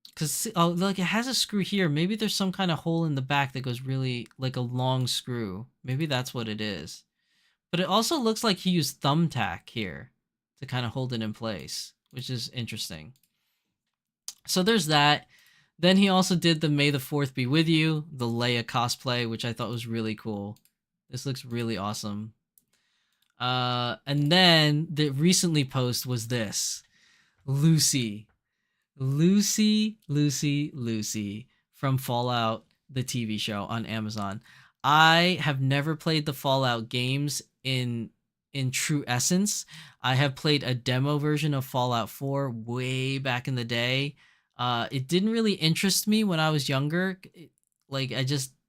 Because it has a screw here. Maybe there's some kind of hole in the back that goes really like a long screw. Maybe that's what it is. But it also looks like he used thumbtack here to kind of hold it in place, which is interesting. So there's that. Then he also did the May the 4th Be With You, the Leia cosplay, which I thought was really cool. This looks really awesome. And then the recently post was this. Lucy from Fallout, the TV show on Amazon. I have never played the Fallout games in true essence. I have played a demo version of Fallout 4 way back in the day. It didn't really interest me when I was younger. It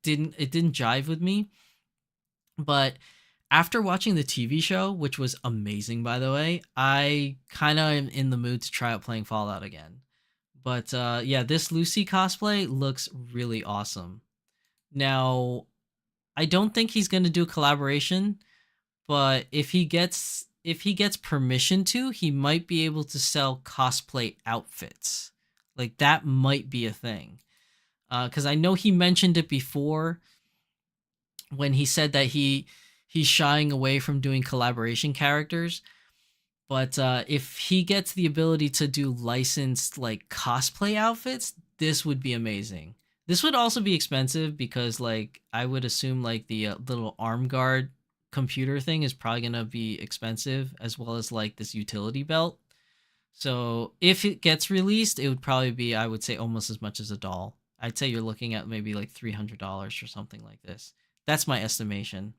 didn't jive with me. But After watching the TV show, which was amazing by the way, I kind of am in the mood to try out playing Fallout again. But yeah, this Lucy cosplay looks really awesome. Now, I don't think he's going to do a collaboration, but if he gets permission to, he might be able to sell cosplay outfits. Like that might be a thing. Cuz I know he mentioned it before when he said that he's shying away from doing collaboration characters. But if he gets the ability to do licensed like cosplay outfits, this would be amazing. This would also be expensive because like I would assume like the little arm guard computer thing is probably going to be expensive as well as like this utility belt. So if it gets released, it would probably be, I would say, almost as much as a doll. I'd say you're looking at maybe like $300 or something like this. That's my estimation.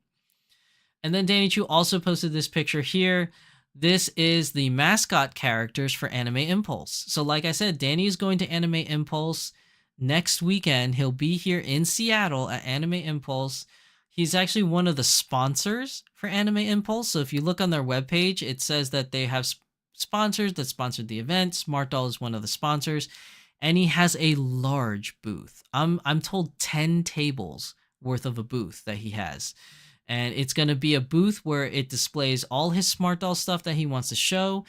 And then Danny Chu also posted this picture here. This is the mascot characters for Anime Impulse. So like I said, Danny is going to Anime Impulse next weekend. He'll be here in Seattle at Anime Impulse. He's actually one of the sponsors for Anime Impulse. So if you look on their webpage, it says that they have sponsors that sponsored the event. Smart Doll is one of the sponsors. And he has a large booth. I'm told 10 tables worth of a booth that he has. And it's going to be a booth where it displays all his Smart Doll stuff that he wants to show,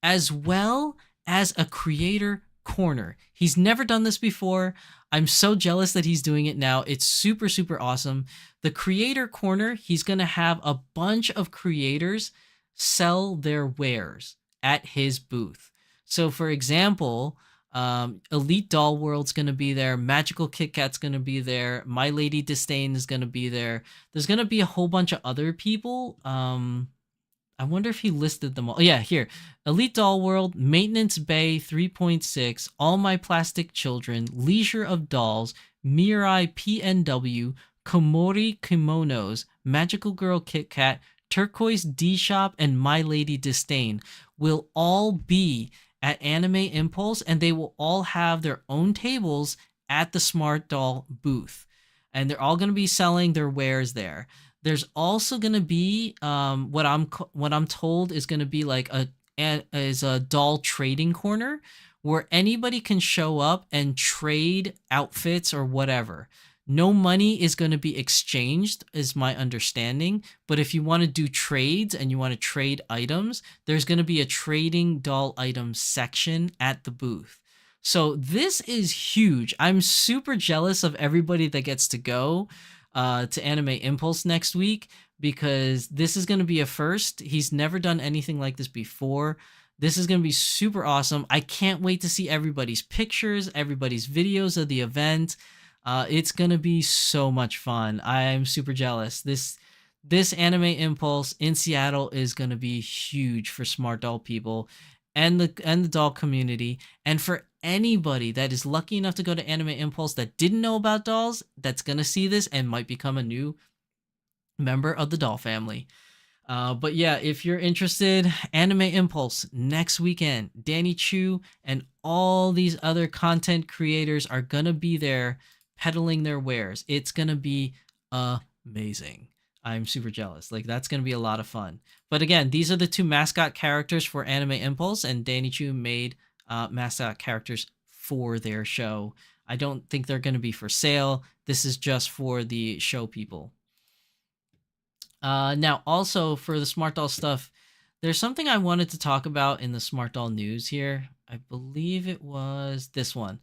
as well as a creator corner. He's never done this before. I'm so jealous that he's doing it now. It's super, super awesome. The creator corner, he's going to have a bunch of creators sell their wares at his booth. So for example, Elite Doll World's going to be there. Magical Kit Kat's going to be there. My Lady Disdain is going to be there. There's going to be a whole bunch of other people. I wonder if he listed them all. Yeah, here. Elite Doll World, Maintenance Bay 3.6, All My Plastic Children, Leisure of Dolls, Mirai PNW, Komori Kimonos, Magical Girl Kit Kat, Turquoise D Shop, and My Lady Disdain will all be at Anime Impulse, and they will all have their own tables at the Smart Doll booth. And they're all going to be selling their wares there. There's also going to be what I'm told is going to be like a doll trading corner where anybody can show up and trade outfits or whatever. No money is going to be exchanged, is my understanding. But if you want to do trades and you want to trade items, there's going to be a trading doll items section at the booth. So this is huge. I'm super jealous of everybody that gets to go to Anime Impulse next week, because this is going to be a first. He's never done anything like this before. This is going to be super awesome. I can't wait to see everybody's pictures, everybody's videos of the event. It's going to be so much fun. I'm super jealous. This Anime Impulse in Seattle is going to be huge for Smart Doll people and the doll community, and for anybody that is lucky enough to go to Anime Impulse that didn't know about dolls, that's going to see this and might become a new member of the doll family. But yeah, if you're interested, Anime Impulse next weekend, Danny Chu and all these other content creators are going to be there peddling their wares. It's going to be amazing. I'm super jealous. Like, that's going to be a lot of fun. But again, these are the two mascot characters for Anime Impulse, and Danny Chu made mascot characters for their show. I don't think they're going to be for sale. This is just for the show people. Now, also for the Smart Doll stuff, there's something I wanted to talk about in the Smart Doll news here. I believe it was this one.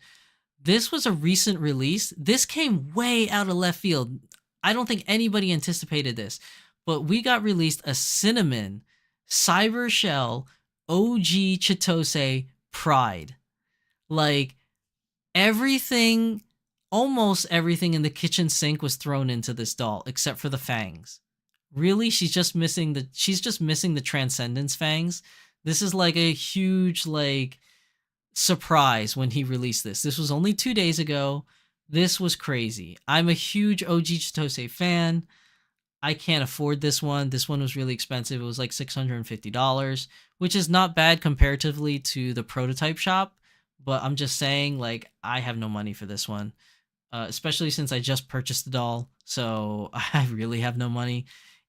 This was a recent release. This came way out of left field. I don't think anybody anticipated this, but we got released a Cinnamon Cyber Shell OG Chitose Pride. Like, everything, almost everything in the kitchen sink was thrown into this doll except for the fangs. Really? She's just missing the Transcendence fangs. This is like a huge like surprise when he released this. This was only 2 days ago. This was crazy. I'm a huge OG Chitose fan. I can't afford this one. This one was really expensive. It was like $650, which is not bad comparatively to the prototype shop. But I'm just saying, like, I have no money for this one, especially since I just purchased the doll. So I really have no money.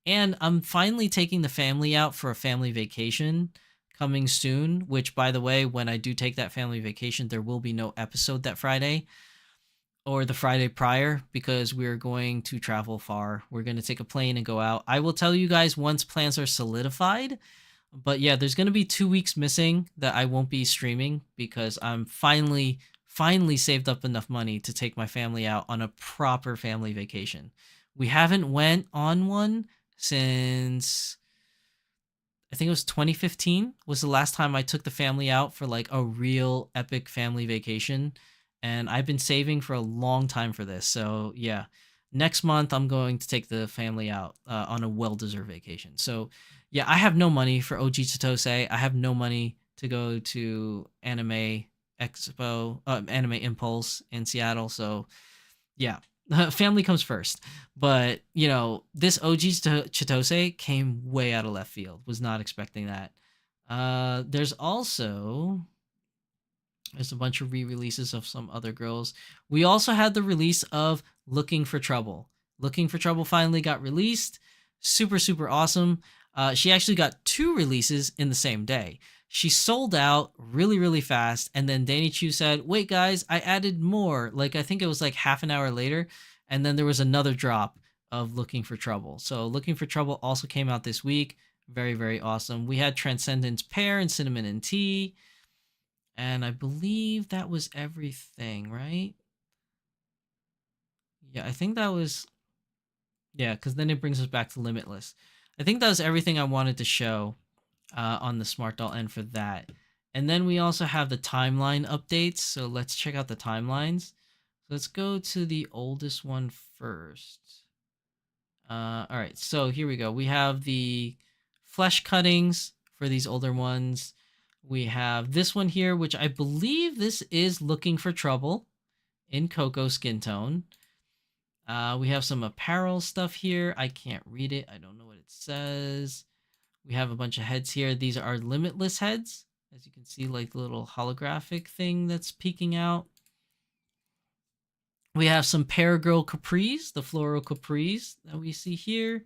And I'm finally taking the family out for a family vacation coming soon, which, by the way, when I do take that family vacation, there will be no episode that Friday or the Friday prior because we're going to travel far. We're going to take a plane and go out. I will tell you guys once plans are solidified. But yeah, there's going to be 2 weeks missing that I won't be streaming because I'm finally saved up enough money to take my family out on a proper family vacation. We haven't went on one since I think it was 2015 was the last time I took the family out for like a real epic family vacation. And I've been saving for a long time for this. So yeah, next month I'm going to take the family out on a well-deserved vacation. So yeah, I have no money for OG Chitose. I have no money to go to Anime Expo, Anime Impulse in Seattle. So yeah, family comes first. But you know, this OG Chitose came way out of left field. Was not expecting that. There's a bunch of re-releases of some other girls. We also had the release of Looking for Trouble. Looking for Trouble finally got released. Super, super awesome. She actually got 2 releases in the same day. She sold out really, really fast. And then Danny Chu said, wait, guys, I added more. Like, I think it was like half an hour later. And then there was another drop of Looking for Trouble. So Looking for Trouble also came out this week. Very, very awesome. We had Transcendence Pear and Cinnamon and Tea. And I believe that was everything, right? Yeah, I think that was... Yeah, because then it brings us back to Limitless. I think that was everything I wanted to show on the Smart Doll end for that. And then we also have the timeline updates. So let's check out the timelines. Let's go to the oldest one first. All right, so here we go. We have the flesh cuttings for these older ones. We have this one here, which I believe this is Looking for Trouble in Cocoa skin tone. We have some apparel stuff here. I can't read it. I don't know what it says. We have a bunch of heads here. These are Limitless heads. As you can see, like the little holographic thing that's peeking out. We have some Pear Girl capris, the floral capris that we see here.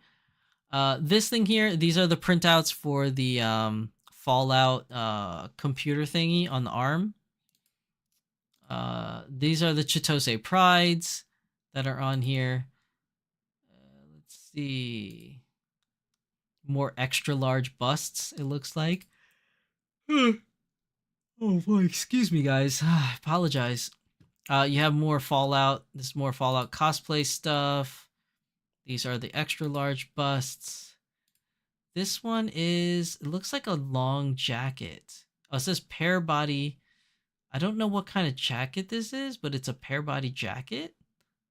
This thing here, these are the printouts for the Fallout computer thingy on the arm. These are the Chitose Prides that are on here. Let's see. More extra large busts, it looks like. Oh boy, excuse me, guys. I apologize. You have more Fallout. This is more Fallout cosplay stuff. These are the extra large busts. This one is, it looks like a long jacket. Oh, it says pear body. I don't know what kind of jacket this is, but it's a pear body jacket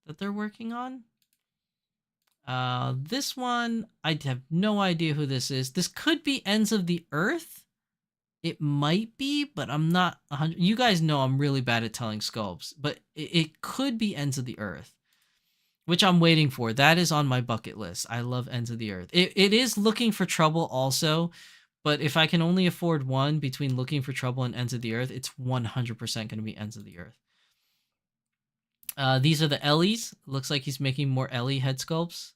that they're working on. This one, I have no idea who this is. This could be Ends of the Earth. It might be, but I'm not 100. You guys know I'm really bad at telling sculpts, but it could be Ends of the Earth, which I'm waiting for. That is on my bucket list. I love Ends of the Earth. It is Looking for Trouble also, but if I can only afford one between Looking for Trouble and Ends of the Earth, it's 100% going to be Ends of the Earth. These are the Ellies. Looks like he's making more Ellie head sculpts.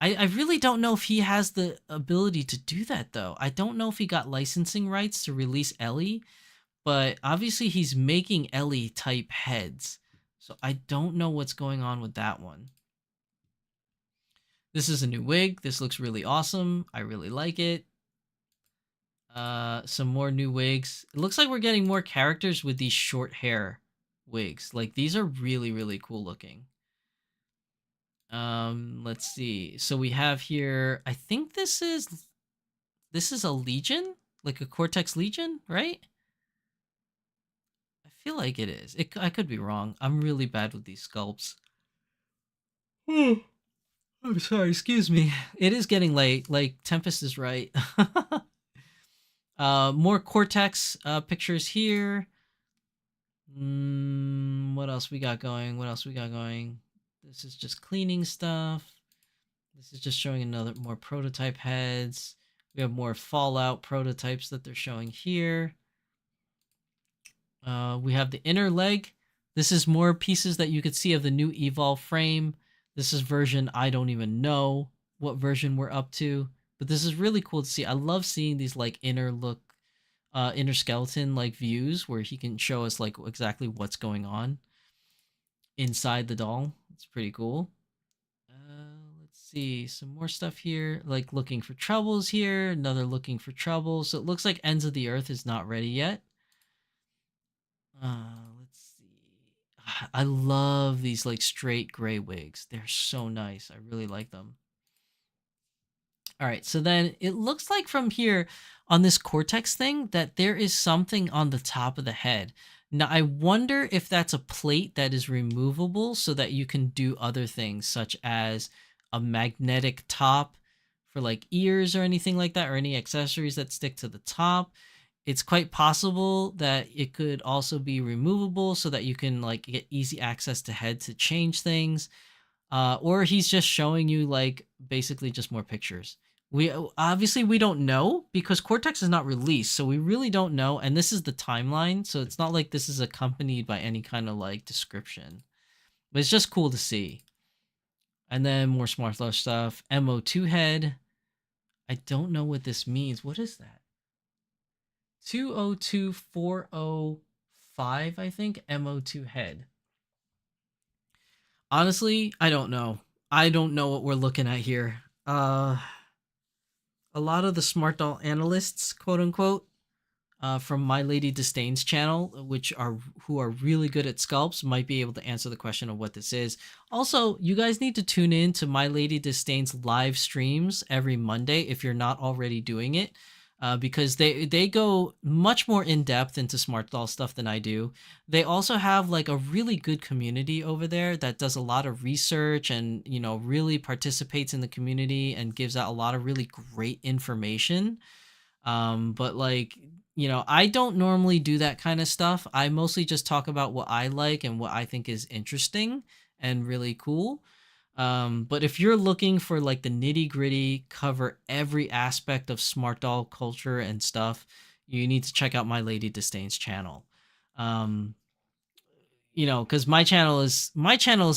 I really don't know if he has the ability to do that, though. I don't know if he got licensing rights to release Ellie, but obviously he's making Ellie type heads. So I don't know what's going on with that one. This is a new wig. This looks really awesome. I really like it. Some more new wigs. It looks like we're getting more characters with these short hair wigs. Like, these are really, really cool looking. Let's see. So we have here, I think this is a Legion, like a Cortex Legion, right? I feel like it is. I could be wrong. I'm really bad with these sculpts. I'm sorry, excuse me. It is getting late. Like, Tempest is right. More Cortex pictures here. What else we got going? This is just cleaning stuff. This is just showing more prototype heads. We have more Fallout prototypes that they're showing here. We have the inner leg. This is more pieces that you could see of the new Evolve frame. This is version I don't even know. what version we're up to. But this is really cool to see. I love seeing these like inner skeleton like views where he can show us like exactly what's going on inside the doll. It's pretty cool. Let's see some more stuff here, like looking for troubles here, another looking for trouble. So it looks like Ends of the Earth is not ready yet. Let's see. I love these like straight gray wigs. They're so nice. I really like them. All right, so then it looks like from here on this cortex thing that there is something on the top of the head. Now, I wonder if that's a plate that is removable so that you can do other things, such as a magnetic top for like ears or anything like that, or any accessories that stick to the top. It's quite possible that it could also be removable so that you can like get easy access to head to change things. Or he's just showing you like basically just more pictures. We obviously we don't know because Cortex is not released, so we really don't know. And this is the timeline, so it's not like this is accompanied by any kind of like description. But it's just cool to see. And then more Smart Flush stuff. MO2 head. I don't know what this means. What is that? 202405, I think. MO2 head. Honestly, I don't know. I don't know what we're looking at here. A lot of the smart doll analysts, quote unquote, from My Lady Disdain's channel, who are really good at sculpts, might be able to answer the question of what this is. Also, you guys need to tune in to My Lady Disdain's live streams every Monday if you're not already doing it. Because they go much more in depth into smart doll stuff than I do. They also have like a really good community over there that does a lot of research and, you know, really participates in the community and gives out a lot of really great information. But like, you know, I don't normally do that kind of stuff. I mostly just talk about what I like and what I think is interesting and really cool. But if you're looking for like the nitty gritty, cover every aspect of smart doll culture and stuff, you need to check out My Lady Disdain's channel. You know, because my channel is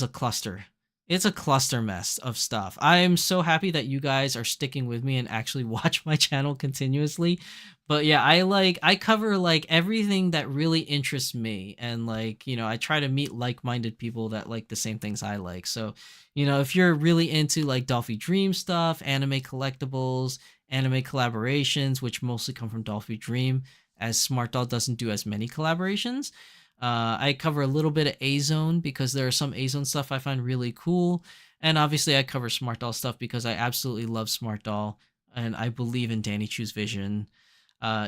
a cluster. It's a cluster mess of stuff. I am so happy that you guys are sticking with me and actually watch my channel continuously. But yeah, I cover like everything that really interests me, and like, you know, I try to meet like-minded people that like the same things I like. So, you know, if you're really into like Dolphy Dream stuff, anime collectibles, anime collaborations, which mostly come from Dolphy Dream, as Smart Doll doesn't do as many collaborations. I cover a little bit of Azone because there are some Azone stuff I find really cool. And obviously I cover Smart Doll stuff because I absolutely love Smart Doll and I believe in Danny Chu's vision.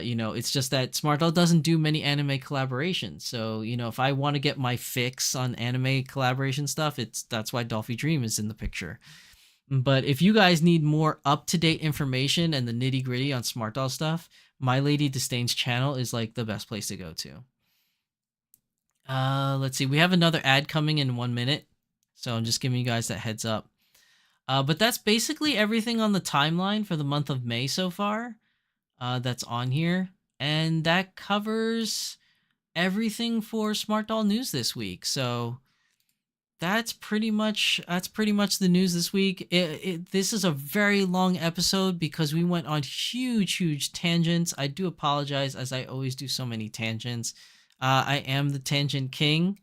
You know, it's just that Smart Doll doesn't do many anime collaborations. So, you know, if I want to get my fix on anime collaboration stuff, that's why Dolphy Dream is in the picture. But if you guys need more up-to-date information and the nitty-gritty on Smart Doll stuff, My Lady Disdain's channel is like the best place to go to. Let's see. We have another ad coming in 1 minute, so I'm just giving you guys that heads up. But that's basically everything on the timeline for the month of May so far. That's on here, and that covers everything for Smart Doll news this week. So that's pretty much the news this week. This is a very long episode because we went on huge tangents. I do apologize, as I always do so many tangents. I am the Tangent King,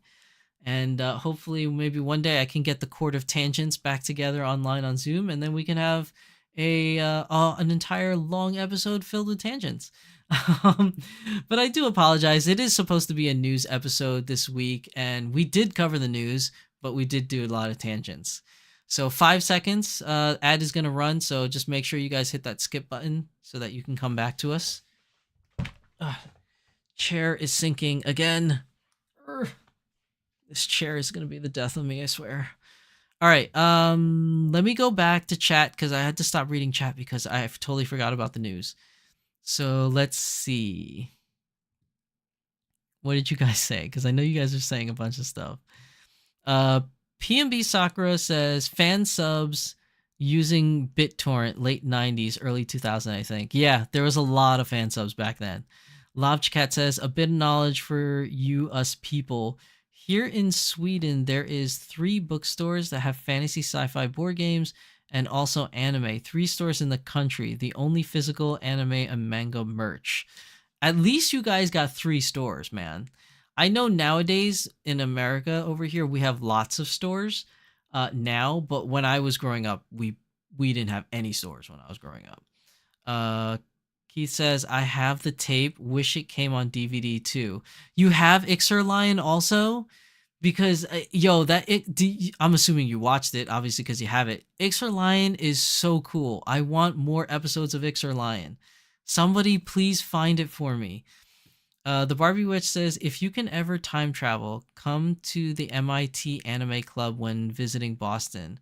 and hopefully maybe one day I can get the Court of Tangents back together online on Zoom, and then we can have an entire long episode filled with tangents. But I do apologize. It is supposed to be a news episode this week, and we did cover the news, but we did do a lot of tangents. So 5 seconds, ad is going to run, so just make sure you guys hit that skip button so that you can come back to us. Chair is sinking again. This chair is going to be the death of me, I swear. All right, let me go back to chat because I had to stop reading chat because I totally forgot about the news. So let's see. What did you guys say? Because I know you guys are saying a bunch of stuff. PMB Sakura says fan subs using BitTorrent late 90s, early 2000, I think. Yeah, there was a lot of fan subs back then. Lobchcat says, a bit of knowledge for you, us people. Here in Sweden, there is 3 bookstores that have fantasy sci-fi board games, and also anime. 3 stores in the country, the only physical anime and manga merch. At least you guys got 3 stores, man. I know nowadays in America over here, we have lots of stores now, but when I was growing up, we didn't have any stores when I was growing up. Keith says, I have the tape. Wish it came on DVD too. You have Ixer Lion also? Because, I'm assuming you watched it, obviously, because you have it. Ixer Lion is so cool. I want more episodes of Ixer Lion. Somebody please find it for me. The Barbie Witch says, if you can ever time travel, come to the MIT Anime Club when visiting Boston.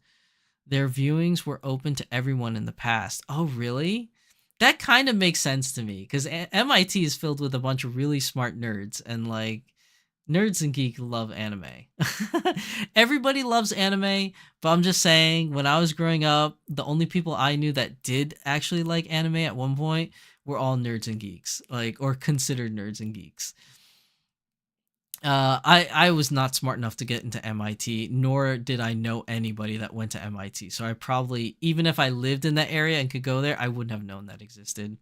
Their viewings were open to everyone in the past. Oh, really? That kind of makes sense to me, because MIT is filled with a bunch of really smart nerds, and like, nerds and geeks love anime. Everybody loves anime, but I'm just saying, when I was growing up, the only people I knew that did actually like anime at one point were all nerds and geeks, or considered nerds and geeks. I was not smart enough to get into MIT, nor did I know anybody that went to MIT. So I probably, even if I lived in that area and could go there, I wouldn't have known that existed.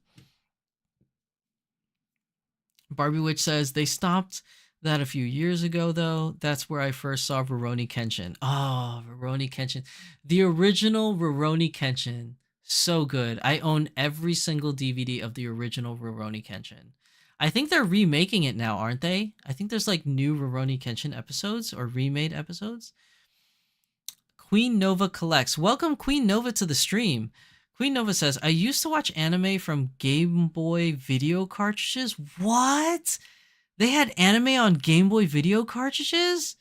Barbie Witch says, they stopped that a few years ago, though. That's where I first saw Rurouni Kenshin. Oh, Rurouni Kenshin. The original Rurouni Kenshin. So good. I own every single DVD of the original Rurouni Kenshin. I think they're remaking it now, aren't they? I think there's like new Rurouni Kenshin episodes or remade episodes. Queen Nova collects. Welcome Queen Nova to the stream. Queen Nova says, I used to watch anime from Game Boy video cartridges. What? They had anime on Game Boy video cartridges?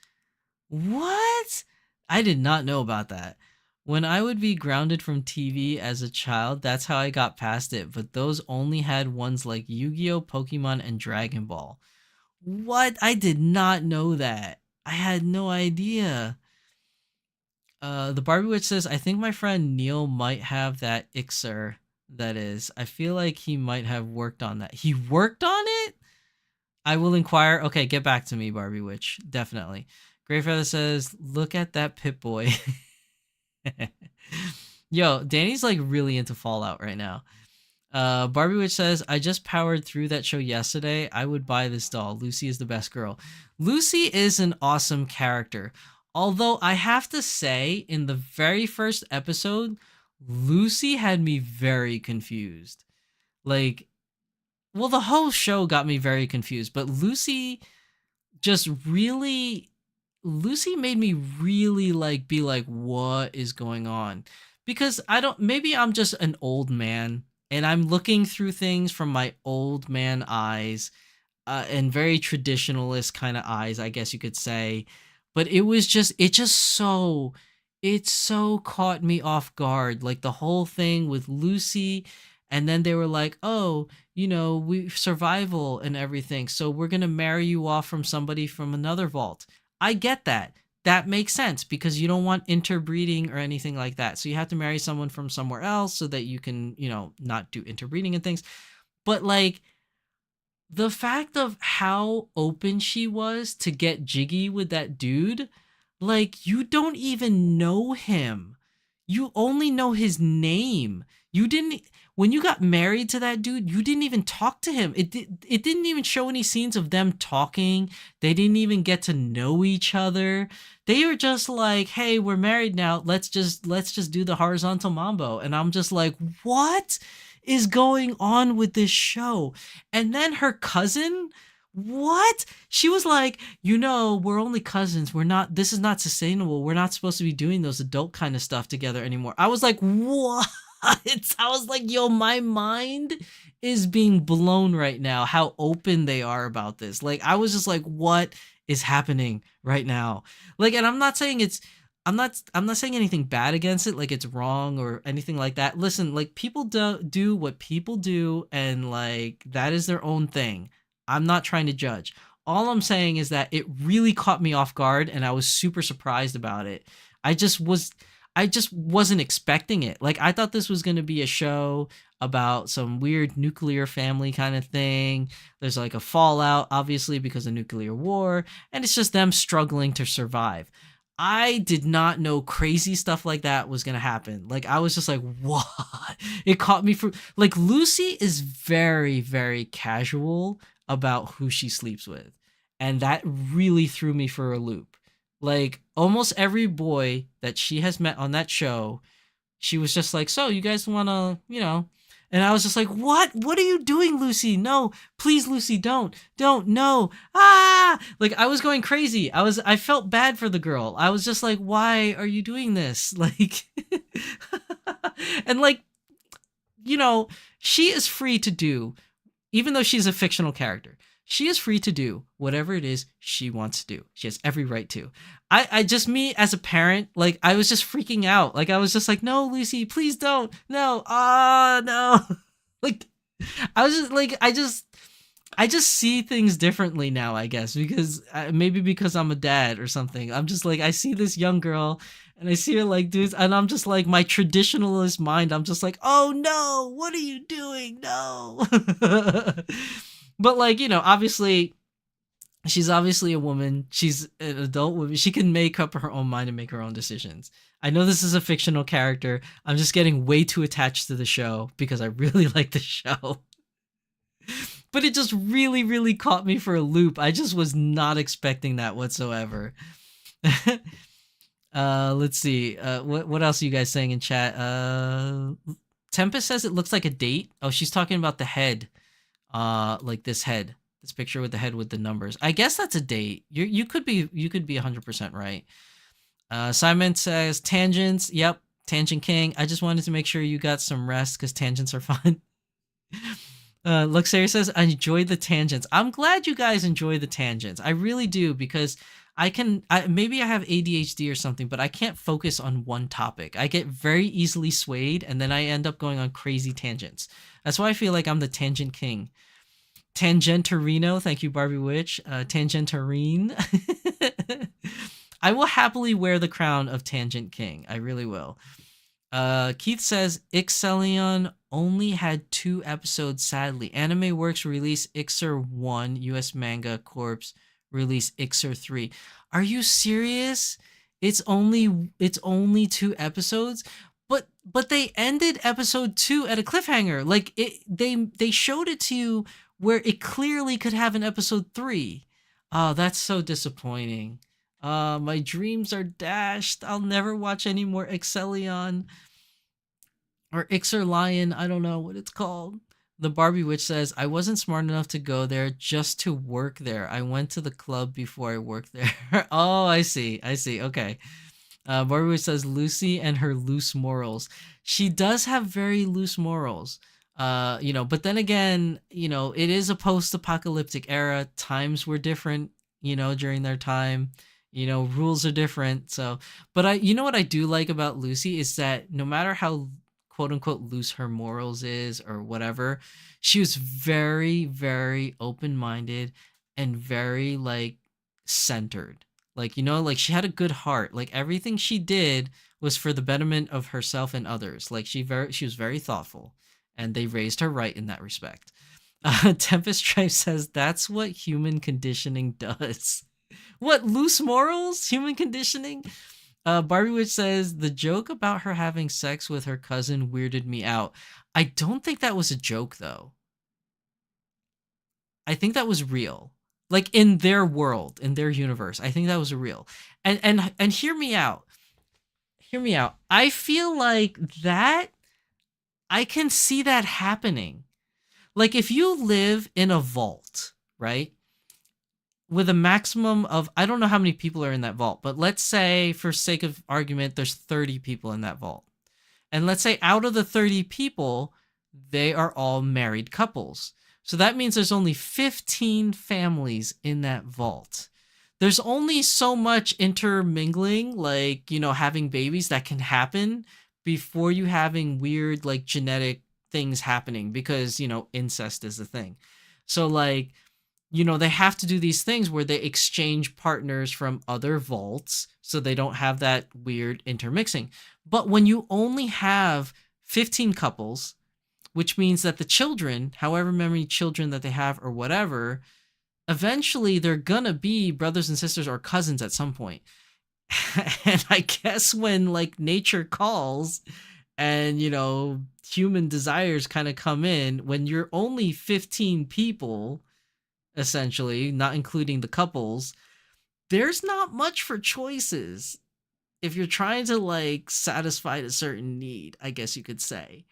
What? I did not know about that. When I would be grounded from TV as a child, that's how I got past it. But those only had ones like Yu-Gi-Oh, Pokemon, and Dragon Ball. What? I did not know that. I had no idea. The Barbie Witch says, I think my friend Neil might have that Ixer. That is. I feel like he might have worked on that. He worked on it? I will inquire. Okay, get back to me, Barbie Witch. Definitely. Greyfeather says, look at that Pip-Boy. Yo, Danny's like really into Fallout right now. Barbie Witch says, I just powered through that show yesterday. I would buy this doll. Lucy is the best girl. Lucy is an awesome character. Although I have to say, in the very first episode, Lucy had me very confused. The whole show got me very confused, but Lucy made me really be like, what is going on? Because maybe I'm just an old man and I'm looking through things from my old man eyes, and very traditionalist kind of eyes, I guess you could say. But it so caught me off guard. Like the whole thing with Lucy, and then they were like, oh, we survival and everything. So we're going to marry you off from somebody from another vault. I get that. That makes sense because you don't want interbreeding or anything like that. So you have to marry someone from somewhere else so that you can, not do interbreeding and things. But the fact of how open she was to get jiggy with that dude, you don't even know him. You only know his name. When you got married to that dude, you didn't even talk to him. It didn't even show any scenes of them talking. They didn't even get to know each other. They were just like, hey, we're married now. Let's just do the horizontal mambo. And I'm just like, what is going on with this show? And then her cousin, what? She was like, we're only cousins. This is not sustainable. We're not supposed to be doing those adult kind of stuff together anymore. I was like, what? I was like, yo, my mind is being blown right now, how open they are about this. I was just like, what is happening right now? And I'm not saying I'm not saying anything bad against it, it's wrong or anything like that. Listen, people do what people do, and that is their own thing. I'm not trying to judge. All I'm saying is that it really caught me off guard, and I was super surprised about it. I just wasn't expecting it. I thought this was going to be a show about some weird nuclear family kind of thing. There's a fallout, obviously, because of nuclear war, and it's just them struggling to survive. I did not know crazy stuff like that was gonna happen. Like, I was just like, what? It caught me for like, Lucy is very, very casual about who she sleeps with. And that really threw me for a loop. Like, almost every boy that she has met on that show, she was just like, so you guys wanna, and I was just like, what are you doing, Lucy? No, please, Lucy, don't, no. Ah, like, I was going crazy. I felt bad for the girl. I was just like, why are you doing this? Like, and like, she is free to do, even though she's a fictional character, she is free to do whatever it is she wants to do. She has every right to. I just, me as a parent, like, I was just freaking out. Like, I was just like, no, Lucy, please don't. No. No. Like, I was just like, I just see things differently now, I guess, because maybe because I'm a dad or something. I'm just like, I see this young girl and I see her like, dudes, and I'm just like, my traditionalist mind, I'm just like, oh no, what are you doing? No. But like, obviously, she's obviously a woman. She's an adult woman. She can make up her own mind and make her own decisions. I know this is a fictional character. I'm just getting way too attached to the show because I really like the show. But it just really, really caught me for a loop. I just was not expecting that whatsoever. Let's see. What else are you guys saying in chat? Tempest says it looks like a date. Oh, she's talking about the head. Like this head. This picture with the head with the numbers. I guess that's a date. You could be 100% right. Simon says tangents. Yep, Tangent King. I just wanted to make sure you got some rest because tangents are fun. Luxair says I enjoyed the tangents. I'm glad you guys enjoy the tangents. I really do, because maybe I have ADHD or something, but I can't focus on one topic. I get very easily swayed, and then I end up going on crazy tangents. That's why I feel like I'm the Tangent King. Tangentarino, thank you, Barbie Witch. Tangentarine. I will happily wear the crown of Tangent King. I really will. Keith says Ixelion only had 2 episodes, sadly. Anime Works released Ixer 1, US Manga Corps released Ixer 3. Are you serious? It's only 2 episodes? But they ended episode 2 at a cliffhanger. Like, they showed it to you where it clearly could have an episode 3. Oh, that's so disappointing. My dreams are dashed. I'll never watch any more Ixelion or Ixer Lion. I don't know what it's called. The Barbie Witch says, I wasn't smart enough to go there just to work there. I went to the club before I worked there. Oh, I see. Okay. Barbie Witch says, Lucy and her loose morals. She does have very loose morals. But then again, it is a post-apocalyptic era. Times were different, during their time. Rules are different. So, but what I do like about Lucy is that no matter how quote unquote loose her morals is or whatever, she was very, very open-minded and very like centered. Like, like she had a good heart. Like everything she did was for the betterment of herself and others. Like she was very thoughtful, and they raised her right in that respect. Tempest Stripe says that's what human conditioning does. What, loose morals? Human conditioning? Barbie Witch says the joke about her having sex with her cousin weirded me out. I don't think that was a joke, though. I think that was real. Like in their world, in their universe, I think that was real. And hear me out. Hear me out. I feel like that, I can see that happening. Like if you live in a vault, right? With a maximum of, I don't know how many people are in that vault, but let's say for sake of argument, there's 30 people in that vault. And let's say out of the 30 people, they are all married couples. So that means there's only 15 families in that vault. There's only so much intermingling, like, having babies that can happen before you having weird, like, genetic things happening because, incest is a thing. So, like, they have to do these things where they exchange partners from other vaults so they don't have that weird intermixing. But when you only have 15 couples, which means that the children, however many children that they have or whatever, eventually they're gonna be brothers and sisters or cousins at some point. And I guess when like nature calls and human desires kind of come in, when you're only 15 people essentially, not including the couples, there's not much for choices if you're trying to like satisfy a certain need, I guess you could say.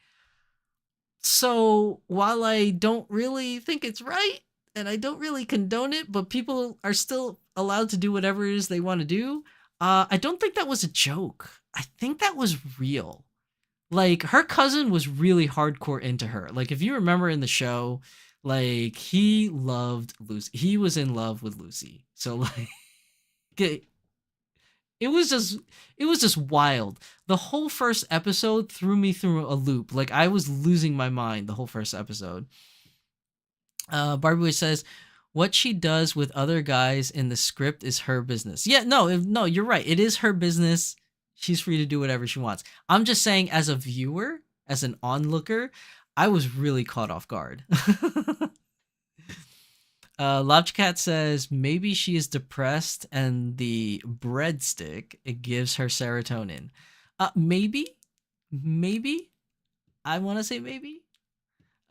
So while I don't really think it's right and I don't really condone it, but people are still allowed to do whatever it is they want to do, I don't think that was a joke. I think that was real. Like her cousin was really hardcore into her. Like if you remember in the show, like he loved Lucy. He was in love with Lucy. So like it, it was just wild. The whole first episode threw me through a loop. Like I was losing my mind the whole first episode. Barbie Witch says, "What she does with other guys in the script is her business." Yeah, no, you're right. It is her business. She's free to do whatever she wants. I'm just saying, as a viewer, as an onlooker, I was really caught off guard. Lobcat says maybe she is depressed and the breadstick it gives her serotonin. Maybe. I want to say maybe.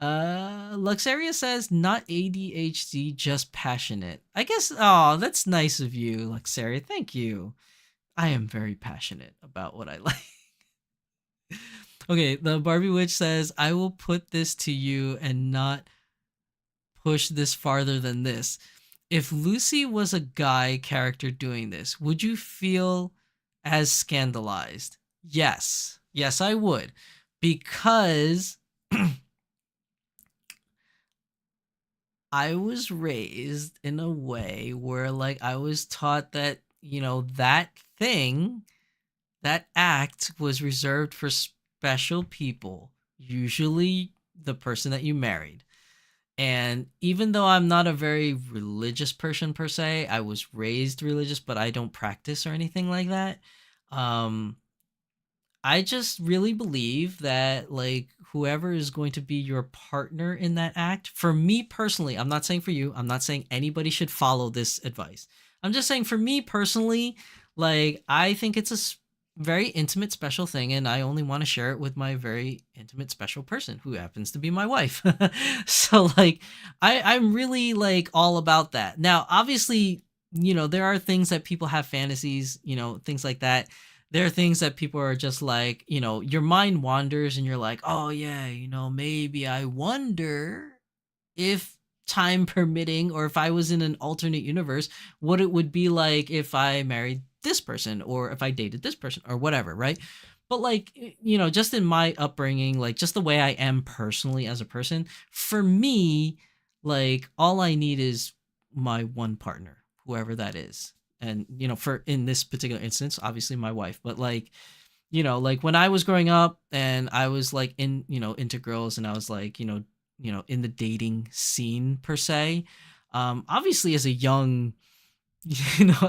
Luxaria says not ADHD, just passionate. I guess. Oh, that's nice of you, Luxaria. Thank you. I am very passionate about what I like. Okay, the Barbie Witch says, I will put this to you and not push this farther than this. If Lucy was a guy character doing this, would you feel as scandalized? Yes. Yes, I would. Because I was raised in a way where like I was taught that, that thing, that act was reserved for special people, usually the person that you married. And even though I'm not a very religious person per se, I was raised religious, but I don't practice or anything like that. Um, I just really believe that like whoever is going to be your partner in that act, for me personally, I'm not saying for you, I'm not saying anybody should follow this advice. I'm just saying for me personally, like I think it's a very intimate, special thing, and I only want to share it with my very intimate, special person who happens to be my wife. So like I'm really like all about that. Now, obviously, there are things that people have fantasies, things like that. There are things that people are just like, your mind wanders and you're like, oh yeah, maybe I wonder if time permitting or if I was in an alternate universe, what it would be like if I married this person or if I dated this person or whatever, right? But like, just in my upbringing, like just the way I am personally as a person, for me, like all I need is my one partner, whoever that is. And, for in this particular instance, obviously my wife, but like, like when I was growing up and I was like into girls and I was like, in the dating scene per se, obviously as a young,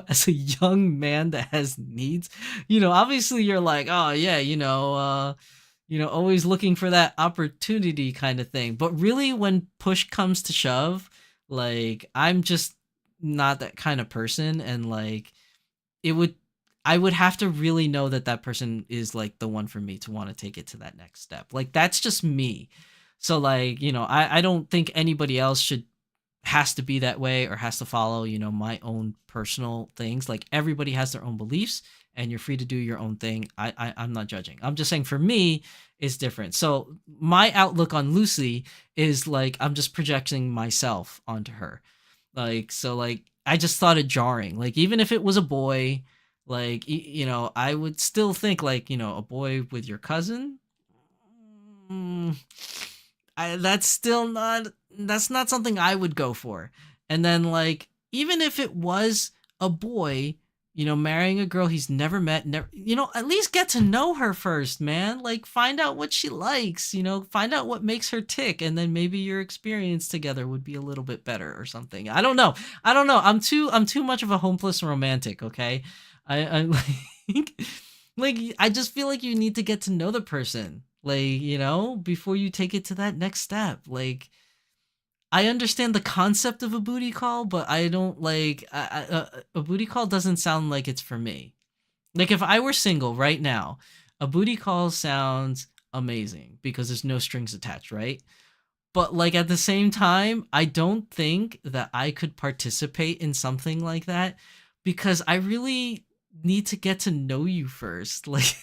as a young man that has needs, obviously you're like, oh yeah, always looking for that opportunity kind of thing. But really when push comes to shove, like I'm just not that kind of person. And like, I would have to really know that that person is like the one for me to want to take it to that next step. Like that's just me. So like, I don't think anybody else has to be that way or has to follow, my own personal things. Like everybody has their own beliefs and you're free to do your own thing. I'm not judging. I'm just saying for me, it's different. So my outlook on Lucy is like, I'm just projecting myself onto her. Like, so like, I just thought it jarring. Like, even if it was a boy, like, I would still think like, a boy with your cousin. That's not something I would go for. And then like, even if it was a boy, marrying a girl he's never met, at least get to know her first, man. Like find out what she likes, find out what makes her tick. And then maybe your experience together would be a little bit better or something. I don't know. I'm too much of a hopeless romantic. Okay. I'm like, I just feel like you need to get to know the person, like, before you take it to that next step. Like, I understand the concept of a booty call, but I don't like a booty call doesn't sound like it's for me. Like if I were single right now, a booty call sounds amazing because there's no strings attached, right? But like at the same time, I don't think that I could participate in something like that because I really need to get to know you first. Like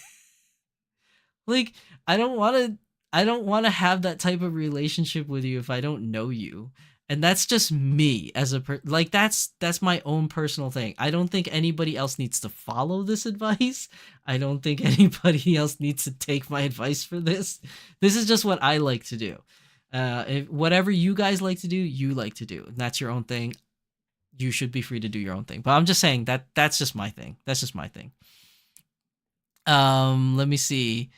I don't want to have that type of relationship with you if I don't know you. And that's just me as like that's my own personal thing. I don't think anybody else needs to follow this advice. I don't think anybody else needs to take my advice for this. This is just what I like to do. If whatever you guys like to do, you like to do. And that's your own thing. You should be free to do your own thing. But I'm just saying that that's just my thing. That's just my thing. Let me see.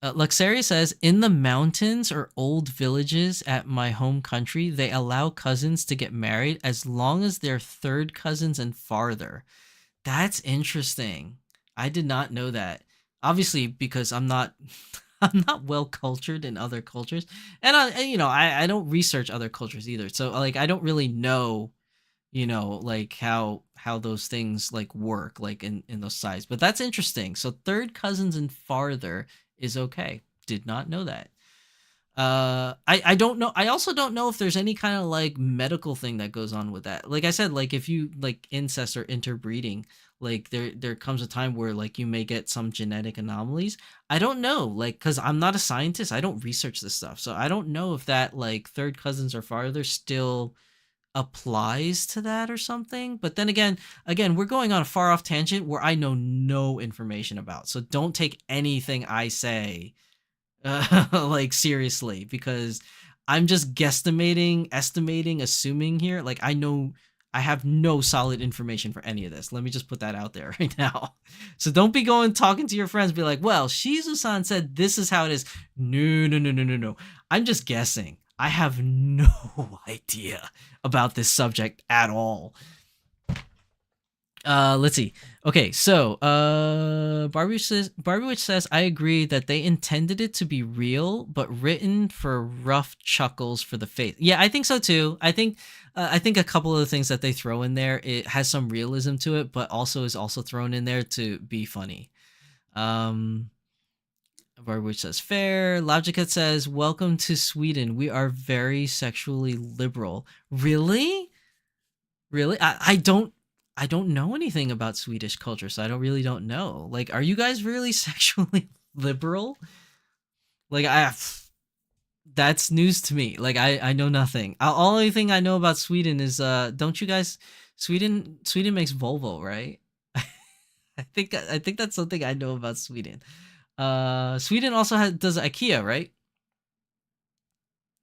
Luxaria says, in the mountains or old villages at my home country, they allow cousins to get married as long as they're third cousins and farther. That's interesting. I did not know that. Obviously, because I'm not I'm not well cultured in other cultures. And I don't research other cultures either. So like I don't really know, like how those things like work like in those sides. But that's interesting. So third cousins and farther is okay. Did not know that. I don't know. I also don't know if there's any kind of like medical thing that goes on with that. Like I said, like if you like incest or interbreeding, like there comes a time where like you may get some genetic anomalies. I don't know, like because I'm not a scientist. I don't research this stuff, so I don't know if that like third cousins or farther still applies to that or something. But then again, we're going on a far off tangent where I know no information about. So don't take anything I say like seriously, because I'm just guesstimating, estimating, assuming here. Like I have no solid information for any of this. Let me just put that out there right now. So don't be talking to your friends, be like, well, Shizusan said this is how it is. No, no, no, no, no, no. I'm just guessing. I have no idea about this subject at all. Let's see. Okay, so Barbie Witch says I agree that they intended it to be real, but written for rough chuckles for the faith. Yeah, I think so too. I think a couple of the things that they throw in there, it has some realism to it, but also is also thrown in there to be funny. Barbie Witch says fair. Logicat says welcome to Sweden. We are very sexually liberal. Really? Really? I don't know anything about Swedish culture, so I don't know. Like, are you guys really sexually liberal? Like, that's news to me. Like, I know nothing. Only thing I know about Sweden is, don't you guys, Sweden makes Volvo, right? I think that's something I know about Sweden. Sweden also does IKEA, right?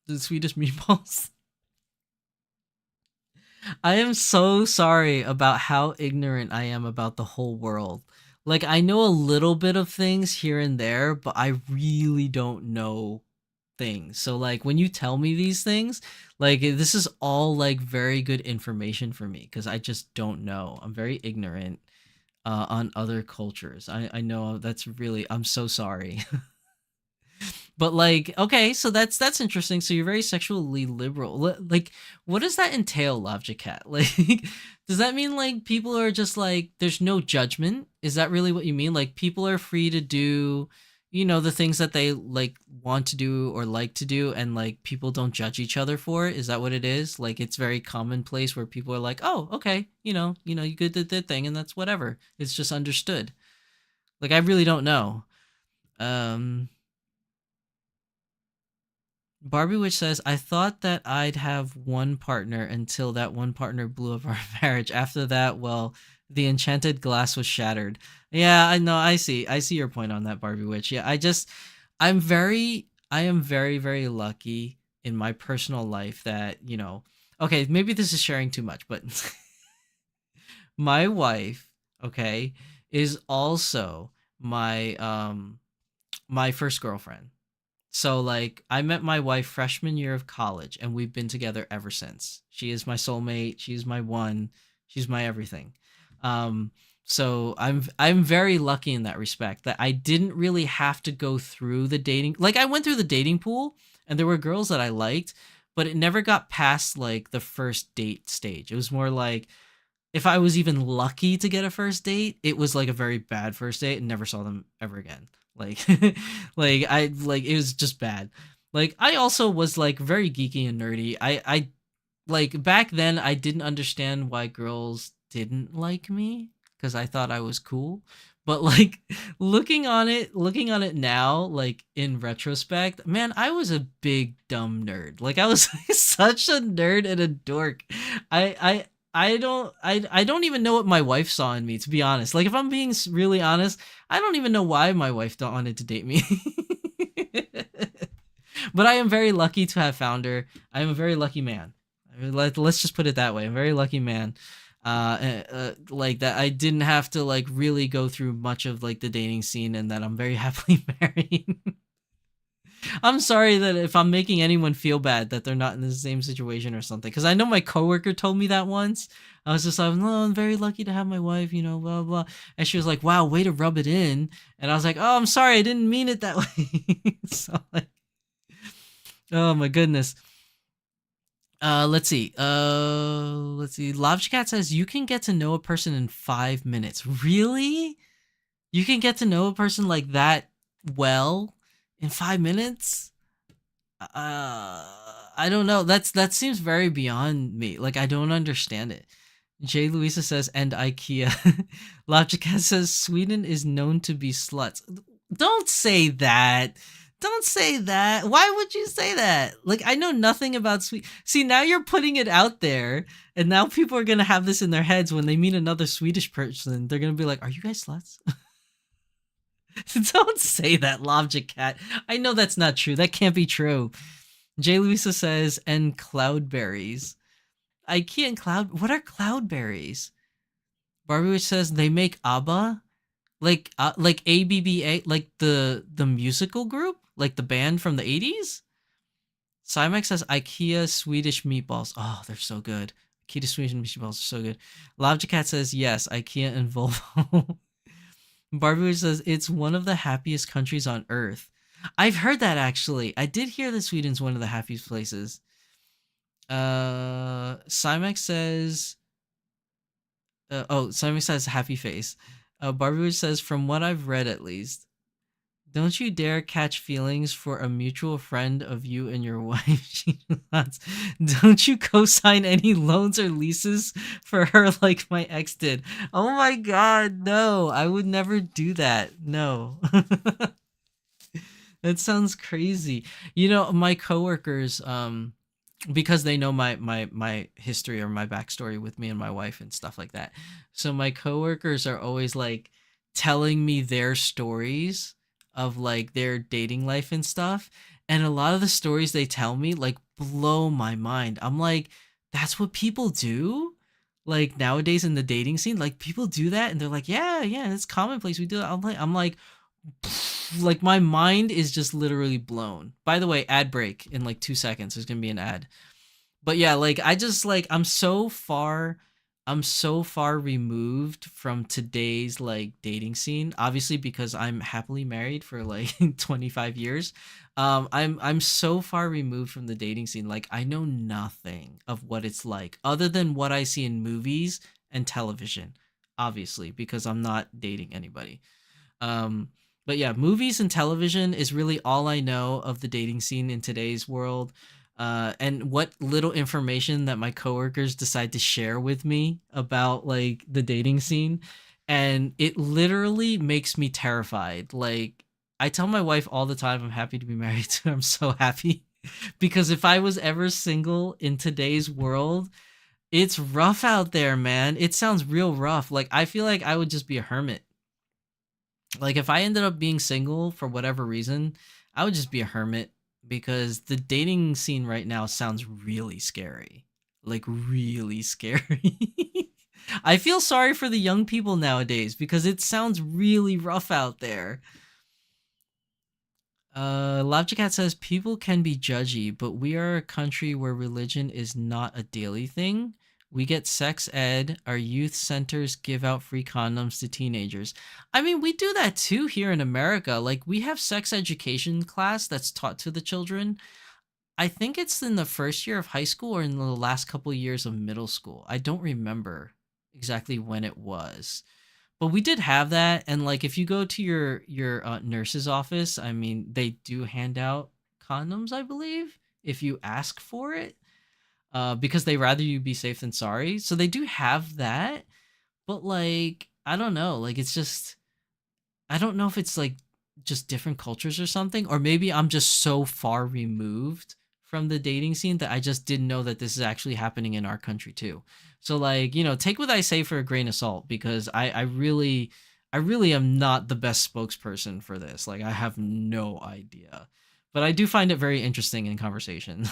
The Swedish meatballs. I am so sorry about how ignorant I am about the whole world. Like, I know a little bit of things here and there, but I really don't know things. So, like, when you tell me these things, like, this is all, like, very good information for me because I just don't know. I'm very ignorant on other cultures. I know that's really, I'm so sorry. But like, okay, so that's interesting. So you're very sexually liberal. Like, what does that entail, Logicat? Like, does that mean like people are just like there's no judgment? Is that really what you mean? Like people are free to do, the things that they like want to do or like to do, and like people don't judge each other for it? Is that what it is? Like it's very commonplace where people are like, oh, okay, you did the thing, and that's whatever. It's just understood. Like I really don't know. Barbie Witch says, I thought that I'd have one partner until that one partner blew up our marriage. After that, well, the enchanted glass was shattered. Yeah, I know. I see your point on that, Barbie Witch. Yeah, I am very, very lucky in my personal life that, okay, maybe this is sharing too much, but my wife, okay, is also my first girlfriend. So like I met my wife freshman year of college and we've been together ever since. She is my soulmate, she's my one, she's my everything. So I'm very lucky in that respect that I didn't really have to go through the dating. Like I went through the dating pool and there were girls that I liked, but it never got past like the first date stage. It was more like if I was even lucky to get a first date, it was like a very bad first date and never saw them ever again. Like like it was just bad. Like I also was like very geeky and nerdy. I like back then I didn't understand why girls didn't like me because I thought I was cool. But like looking on it now, like in retrospect, man, I was a big dumb nerd. Like I was such a nerd and a dork. I I don't even know what my wife saw in me, to be honest. Like if I'm being really honest, I don't even know why my wife don't wanted to date me. But I am very lucky to have found her. I am a very lucky man. Let's just put it that way. I'm a very lucky man. Like that I didn't have to like really go through much of like the dating scene, and that I'm very happily married. I'm sorry that if I'm making anyone feel bad that they're not in the same situation or something, because I know my coworker told me that once. I was just like, no, I'm very lucky to have my wife, you know, blah blah. And she was like, wow, way to rub it in. And I was like, oh, I'm sorry, I didn't mean it that way. So like, oh my goodness. Let's see. Let's see. Lobstercat says you can get to know a person in 5 minutes. Really? You can get to know a person like that well in 5 minutes? I don't know. That seems very beyond me. Like I don't understand it. Jay Louisa says, and IKEA. Lobstercat says Sweden is known to be sluts. Don't say that. Don't say that. Why would you say that? Like, I know nothing about Sweden. See, now you're putting it out there, and now people are going to have this in their heads when they meet another Swedish person. They're going to be like, are you guys sluts? Don't say that, Logic Cat. I know that's not true. That can't be true. Jay Louisa says, and cloudberries. IKEA and cloud. What are cloudberries? Barbie Witch says they make ABBA, like ABBA, like the musical group, like the band from the 80s. Cymex says IKEA Swedish meatballs. Oh, they're so good. IKEA Swedish meatballs are so good. Logic Cat says yes. IKEA and Volvo. Barbie says it's one of the happiest countries on earth. I've heard that actually. I did hear that Sweden's one of the happiest places. Cymex says Cymex says happy face. Barbie says from what I've read at least, don't you dare catch feelings for a mutual friend of you and your wife. Don't you co-sign any loans or leases for her like my ex did. Oh my god, no. I would never do that. No. That sounds crazy. You know, my coworkers, because they know my history or my backstory with me and my wife and stuff like that. So my coworkers are always like telling me their stories of like their dating life and stuff, and a lot of the stories they tell me like blow my mind. I'm like, that's what people do like nowadays in the dating scene. Like people do that, and they're like, yeah, it's commonplace, we do that. I'm like like my mind is just literally blown. By the way, ad break in like 2 seconds. There's gonna be an ad. But yeah, like I just like I'm so far removed from today's like dating scene, obviously because I'm happily married for like 25 years. I'm so far removed from the dating scene. Like I know nothing of what it's like other than what I see in movies and television, obviously, because I'm not dating anybody. But yeah, movies and television is really all I know of the dating scene in today's world. And what little information that my coworkers decide to share with me about like the dating scene, and it literally makes me terrified. Like I tell my wife all the time, I'm happy to be married to her. I'm so happy because if I was ever single in today's world, it's rough out there, man. It sounds real rough. Like I feel like I would just be a hermit. Like if I ended up being single for whatever reason, I would just be a hermit because the dating scene right now sounds really scary. Like really scary. I feel sorry for the young people nowadays because it sounds really rough out there. Logicat says people can be judgy, but we are a country where religion is not a daily thing. We get sex ed. Our youth centers give out free condoms to teenagers. I mean, we do that too here in America. Like, we have sex education class that's taught to the children. I think it's in the first year of high school or in the last couple of years of middle school. I don't remember. exactly when it was. But we did have that, and like if you go to your nurse's office, I mean, they do hand out condoms, I believe, if you ask for it, because they rather you be safe than sorry. So they do have that, but like I don't know, like it's just I don't know if it's like just different cultures or something, or maybe I'm just so far removed from the dating scene that I just didn't know that this is actually happening in our country too. So like, take what I say for a grain of salt because I really am not the best spokesperson for this. Like I have no idea. But I do find it very interesting in conversation.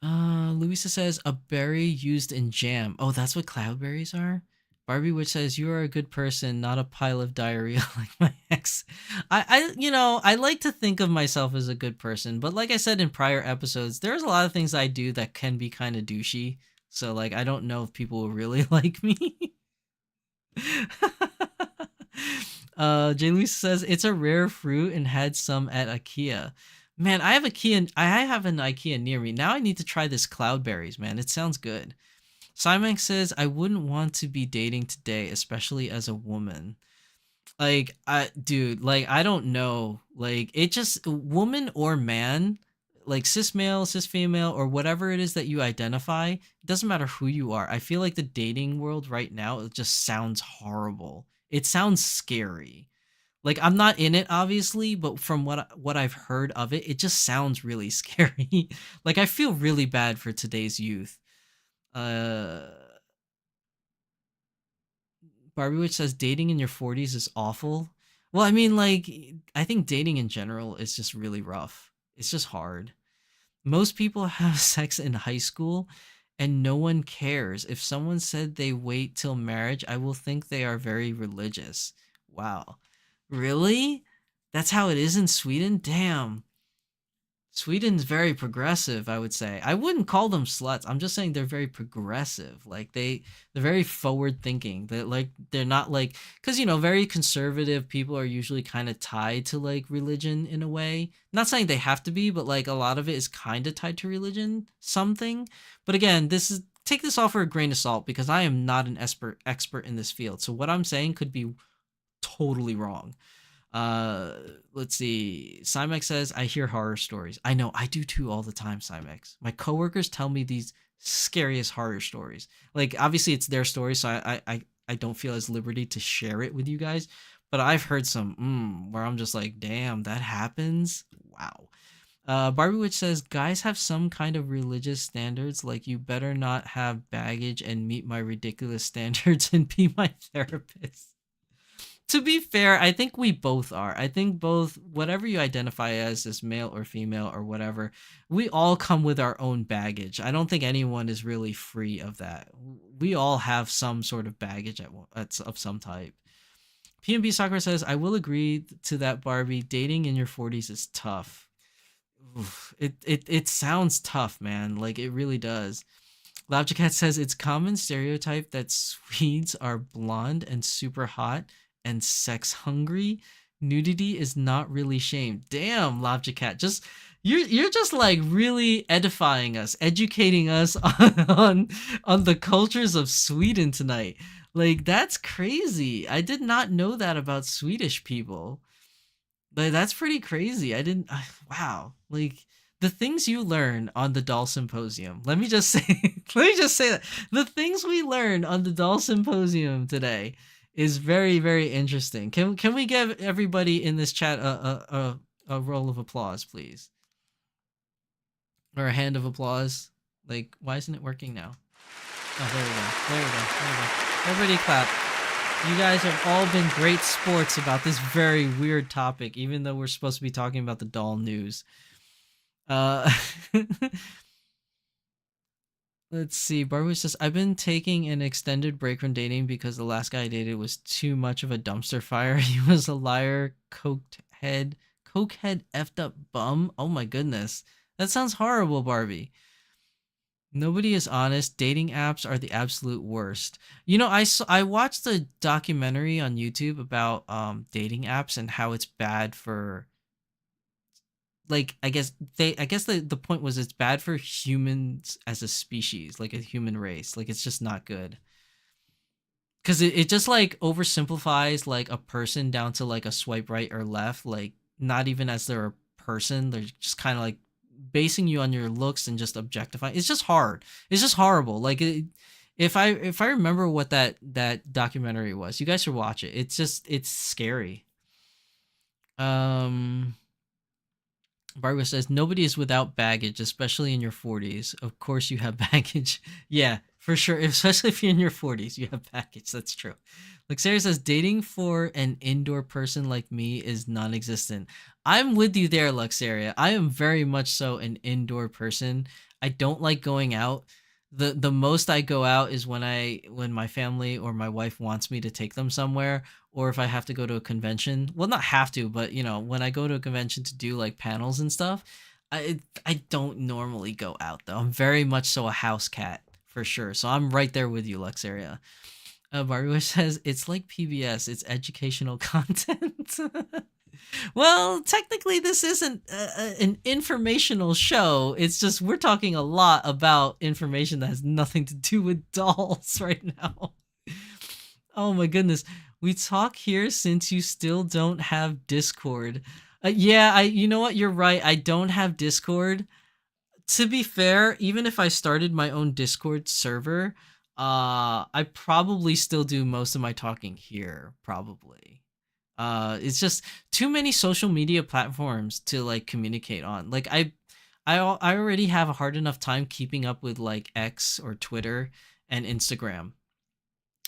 Louisa says a berry used in jam. Oh, that's what cloudberries are? Barbie Witch says you are a good person, not a pile of diarrhea like my ex. I like to think of myself as a good person, but like I said in prior episodes, there's a lot of things I do that can be kind of douchey. So like I don't know if people will really like me. Jay Luis says it's a rare fruit and had some at IKEA. Man, I have an IKEA near me. Now I need to try this cloudberries, man. It sounds good. Simon says I wouldn't want to be dating today, especially as a woman. Like, dude, like I don't know. Like it just woman or man, like cis male, cis female, or whatever it is that you identify, it doesn't matter who you are. I feel like the dating world right now, it just sounds horrible. It sounds scary. Like I'm not in it obviously, but from what I've heard of it, it just sounds really scary. Like I feel really bad for today's youth. Uh Barbie Witch says dating in your 40s is awful. Well, I mean like I think dating in general is just really rough. It's just hard. Most people have sex in high school and no one cares. If someone said they wait till marriage, I will think they are very religious. Wow. Really? That's how it is in Sweden? Damn. Sweden's very progressive, I would say. I wouldn't call them sluts. I'm just saying they're very progressive. Like they're very forward thinking. They're not like cuz very conservative people are usually kind of tied to like religion in a way. Not saying they have to be, but like a lot of it is kind of tied to religion, something. But again, this is take this all for a grain of salt because I am not an expert in this field. So what I'm saying could be totally wrong. Uh, let's see. Cymex says, I hear horror stories. I know, I do too all the time, Cymex. My coworkers tell me these scariest horror stories. Like, obviously, it's their story, so I don't feel as liberty to share it with you guys. But I've heard some where I'm just like, damn, that happens? Wow. Barbie Witch says, guys have some kind of religious standards, like you better not have baggage and meet my ridiculous standards and be my therapist. To be fair, I think we both are. I think both, whatever you identify as male or female or whatever, we all come with our own baggage. I don't think anyone is really free of that. We all have some sort of baggage of some type. PNB Sakura says, I will agree to that, Barbie. Dating in your 40s is tough. Oof, it sounds tough, man. Like, it really does. Cat says, it's common stereotype that Swedes are blonde and super hot and sex hungry. Nudity is not really shame. Damn, Cat, just you're just like really edifying us, educating us on the cultures of Sweden tonight. Like that's crazy. I did not know that about Swedish people. Like that's pretty crazy. I didn't. Wow. Like the things you learn on the Doll Symposium. Let me just say. Let me just say that the things we learned on the Doll Symposium today is very very interesting. Can we give everybody in this chat a roll of applause, please, or a hand of applause? Like, why isn't it working now? Oh, there we go. There we go. There we go. Everybody clap. You guys have all been great sports about this very weird topic, even though we're supposed to be talking about the doll news. Let's see. Barbara says, I've been taking an extended break from dating because the last guy I dated was too much of a dumpster fire. He was a liar, cokehead, effed up bum. Oh my goodness. That sounds horrible, Barbie. Nobody is honest. Dating apps are the absolute worst. I watched a documentary on YouTube about dating apps and how it's bad for like I guess the point was it's bad for humans as a species, like a human race. Like it's just not good. Cause it just like oversimplifies like a person down to like a swipe right or left, like not even as they're a person. They're just kind of like basing you on your looks and just objectifying. It's just hard. It's just horrible. Like if I remember what that documentary was, you guys should watch it. It's scary. Um Barbara says nobody is without baggage, especially in your 40s. Of course you have baggage. Yeah, for sure. Especially if you're in your 40s, you have baggage. That's true. Like Sarah says, dating for an indoor person like me is non-existent. I'm with you there, Luxaria. I am very much so an indoor person. I don't like going out. The most I go out is when my family or my wife wants me to take them somewhere, or if I have to go to a convention. Well, not have to, but when I go to a convention to do like panels and stuff, I don't normally go out though. I'm very much so a house cat for sure. So I'm right there with you, Luxaria. Mario says it's like PBS. It's educational content. Well, technically, this isn't an informational show. It's just we're talking a lot about information that has nothing to do with dolls right now. Oh my goodness. We talk here since you still don't have Discord. Yeah, you know what? You're right. I don't have Discord. To be fair, even if I started my own Discord server, I probably still do most of my talking here, probably. It's just too many social media platforms to like communicate on. Like I already have a hard enough time keeping up with like X or Twitter and Instagram.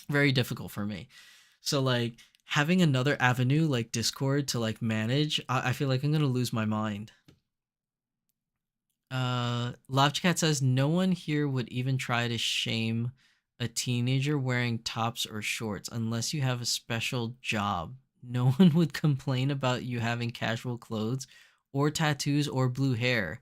Very difficult for me. So like having another avenue like Discord to like manage, I feel like I'm gonna lose my mind. Lobcat says no one here would even try to shame a teenager wearing tops or shorts unless you have a special job. No one would complain about you having casual clothes or tattoos or blue hair.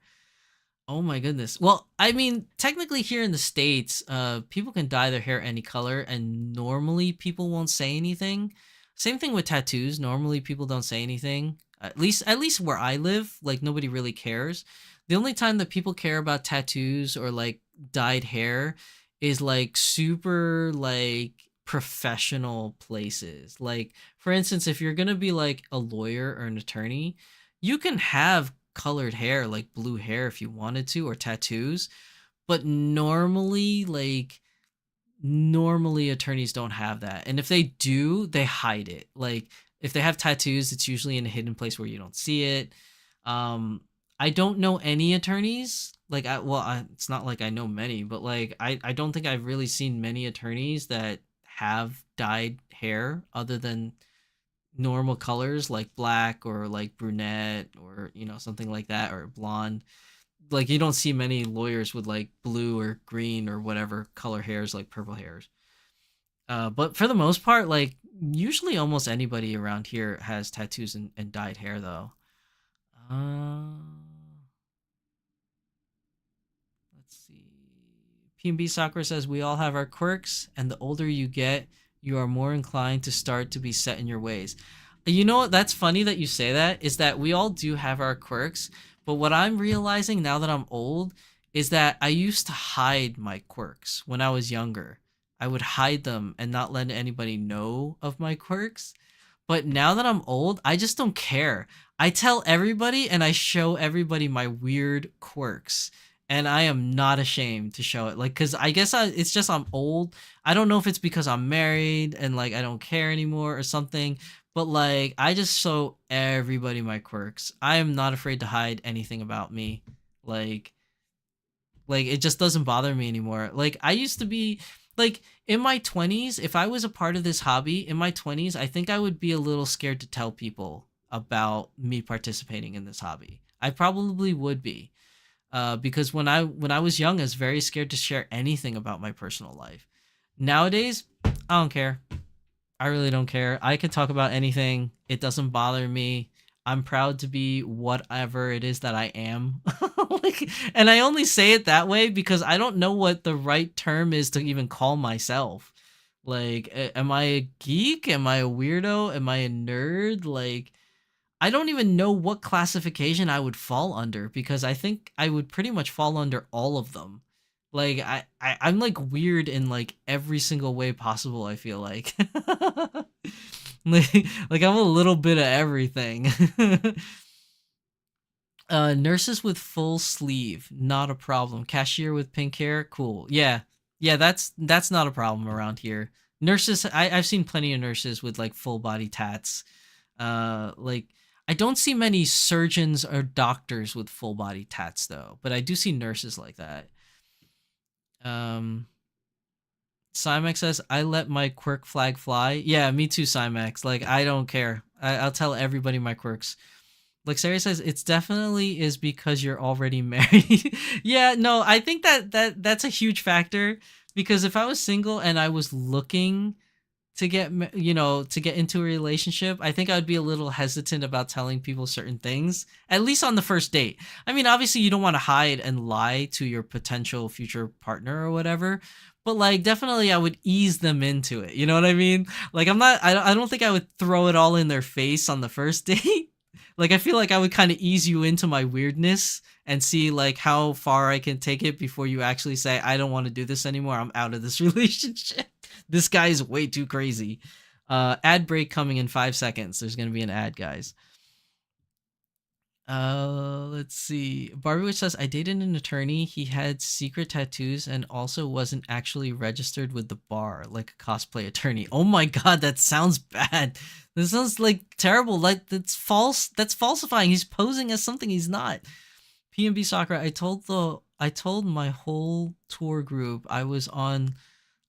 Oh my goodness. Well, I mean, technically here in the States, people can dye their hair any color and normally people won't say anything. Same thing with tattoos. Normally people don't say anything. At least where I live, like nobody really cares. The only time that people care about tattoos or like dyed hair is like super like professional places. Like for instance, if you're going to be like a lawyer or an attorney, you can have colored hair, like blue hair if you wanted to, or tattoos, but normally attorneys don't have that. And if they do, they hide it. Like if they have tattoos, it's usually in a hidden place where you don't see it. I don't know any attorneys. Like it's not like I know many, but like I don't think I've really seen many attorneys that have dyed hair other than normal colors like black or like brunette or something like that, or blonde. Like you don't see many lawyers with like blue or green or whatever color hairs, like purple hairs. But for the most part, like usually almost anybody around here has tattoos and dyed hair though. Let's see. PNB Sakura says we all have our quirks, and the older you get, you are more inclined to start to be set in your ways. You know what? That's funny that you say that, is that we all do have our quirks, but what I'm realizing now that I'm old is that I used to hide my quirks when I was younger. I would hide them and not let anybody know of my quirks. But now that I'm old, I just don't care. I tell everybody and I show everybody my weird quirks. And I am not ashamed to show it. Like, cause I guess it's just I'm old. I don't know if it's because I'm married and like I don't care anymore or something. But like I just show everybody my quirks. I am not afraid to hide anything about me. Like it just doesn't bother me anymore. Like I used to be like in my 20s, if I was a part of this hobby in my 20s, I think I would be a little scared to tell people about me participating in this hobby. I probably would be. Because when I was young, I was very scared to share anything about my personal life. Nowadays, I don't care. I really don't care. I can talk about anything. It doesn't bother me. I'm proud to be whatever it is that I am. And I only say it that way because I don't know what the right term is to even call myself. Like, am I a geek? Am I a weirdo? Am I a nerd? Like, I don't even know what classification I would fall under because I think I would pretty much fall under all of them. Like I'm like weird in like every single way possible, I feel like. like I'm a little bit of everything. Nurses with full sleeve, not a problem. Cashier with pink hair, cool. Yeah. Yeah, that's not a problem around here. Nurses, I've seen plenty of nurses with like full body tats. Like I don't see many surgeons or doctors with full body tats though, but I do see nurses like that. Um Cymex says, I let my quirk flag fly. Yeah, me too, Cymex. Like, I don't care. I'll tell everybody my quirks. Like Sarah says, it's definitely is because you're already married. Yeah, no, I think that's a huge factor because if I was single and I was looking to get to get into a relationship, I think I'd be a little hesitant about telling people certain things, at least on the first date. I mean, obviously you don't want to hide and lie to your potential future partner or whatever, but like definitely I would ease them into it, you know what I mean? Like I don't think I would throw it all in their face on the first date. Like I feel like I would kind of ease you into my weirdness and see like how far I can take it before you actually say I don't want to do this anymore. I'm out of this relationship. This guy is way too crazy. Ad break coming in 5 seconds. There's gonna be an ad, guys. Let's see. Barbie Witch says, I dated an attorney. He had secret tattoos and also wasn't actually registered with the bar, like a cosplay attorney. Oh my god, that sounds bad. This sounds like terrible. Like that's false. That's falsifying. He's posing as something he's not. PNB Sakura, I told my whole tour group I was on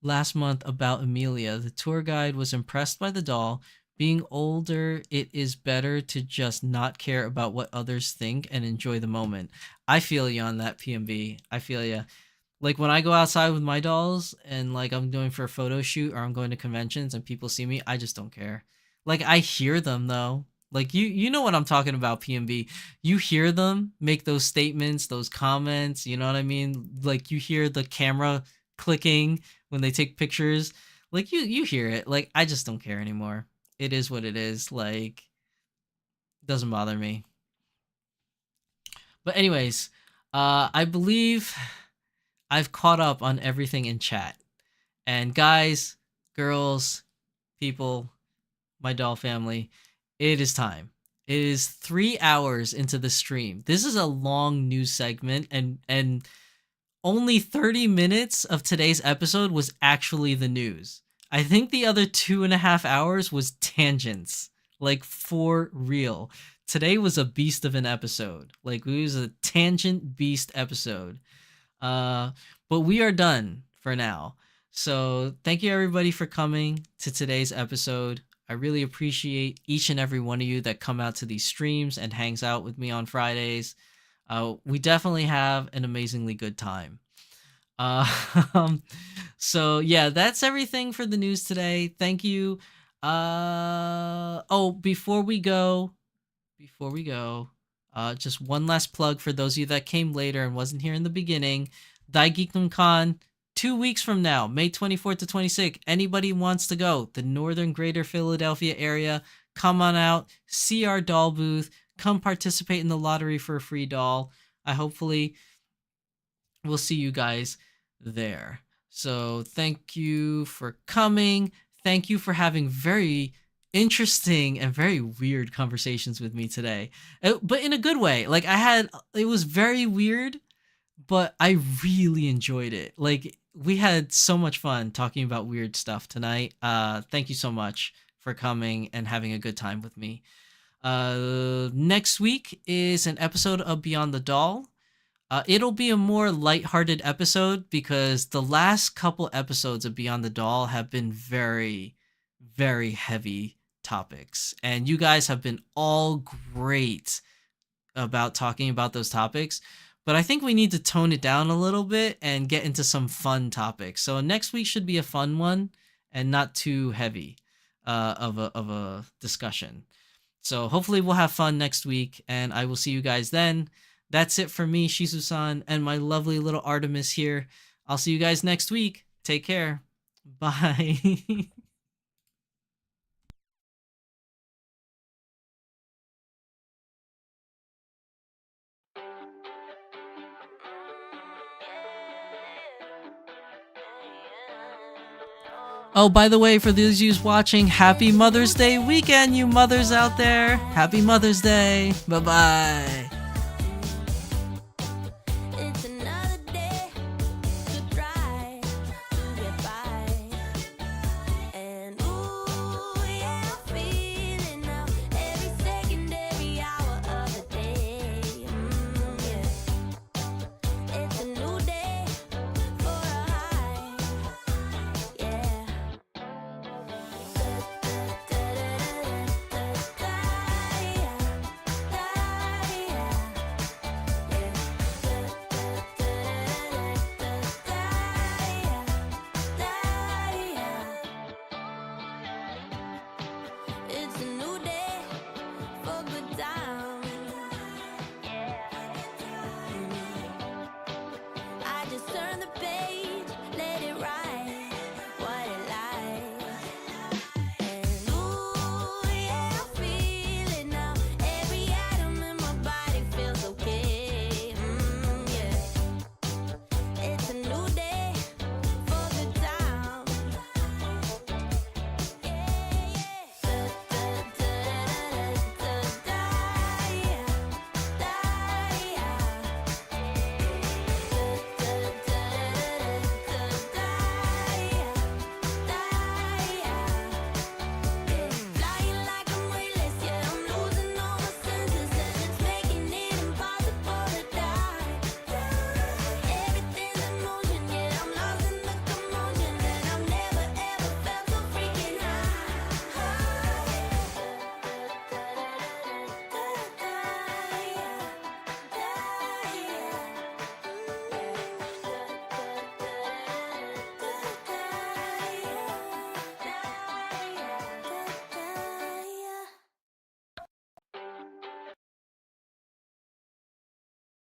last month about Amelia. The tour guide was impressed by the doll. Being older, it is better to just not care about what others think and enjoy the moment. I feel you on that, PMB. I feel you. Like when I go outside with my dolls and like I'm going for a photo shoot or I'm going to conventions and people see me, I just don't care. Like I hear them though. Like you know what I'm talking about, PMB. You hear them make those statements, those comments, you know what I mean? Like you hear the camera clicking when they take pictures. Like you hear it. Like I just don't care anymore. It is what it is. Like doesn't bother me. But anyways, I believe I've caught up on everything in chat. And guys, girls, people, my doll family, it is time. It is 3 hours into the stream. This is a long news segment and only 30 minutes of today's episode was actually the news. I think the other 2.5 hours was tangents. Like for real. Today was a beast of an episode. Like it was a tangent beast episode. Uh, but we are done for now. So thank you everybody for coming to today's episode. I really appreciate each and every one of you that come out to these streams and hangs out with me on Fridays. We definitely have an amazingly good time. Uh, so yeah, that's everything for the news today. Thank you. Oh, before we go, just one last plug for those of you that came later and wasn't here in the beginning. Geekdom Con, 2 weeks from now, May 24th to 26th. Anybody wants to go, the northern greater Philadelphia area, come on out, see our doll booth, come participate in the lottery for a free doll. I hopefully will see you guys there. So thank you for coming. Thank you for having very interesting and very weird conversations with me today, but in a good way. Like it was very weird, but I really enjoyed it. Like we had so much fun talking about weird stuff tonight. Thank you so much for coming and having a good time with me. Next week is an episode of Beyond the Doll. It'll be a more lighthearted episode because the last couple episodes of Beyond the Doll have been very, very heavy topics. And you guys have been all great about talking about those topics. But I think we need to tone it down a little bit and get into some fun topics. So next week should be a fun one and not too heavy of a discussion. So hopefully we'll have fun next week, and I will see you guys then. That's it for me, Shizusan, and my lovely little Artemis here. I'll see you guys next week. Take care. Bye. Oh, by the way, for those of you watching, happy Mother's Day weekend, you mothers out there. Happy Mother's Day. Bye-bye.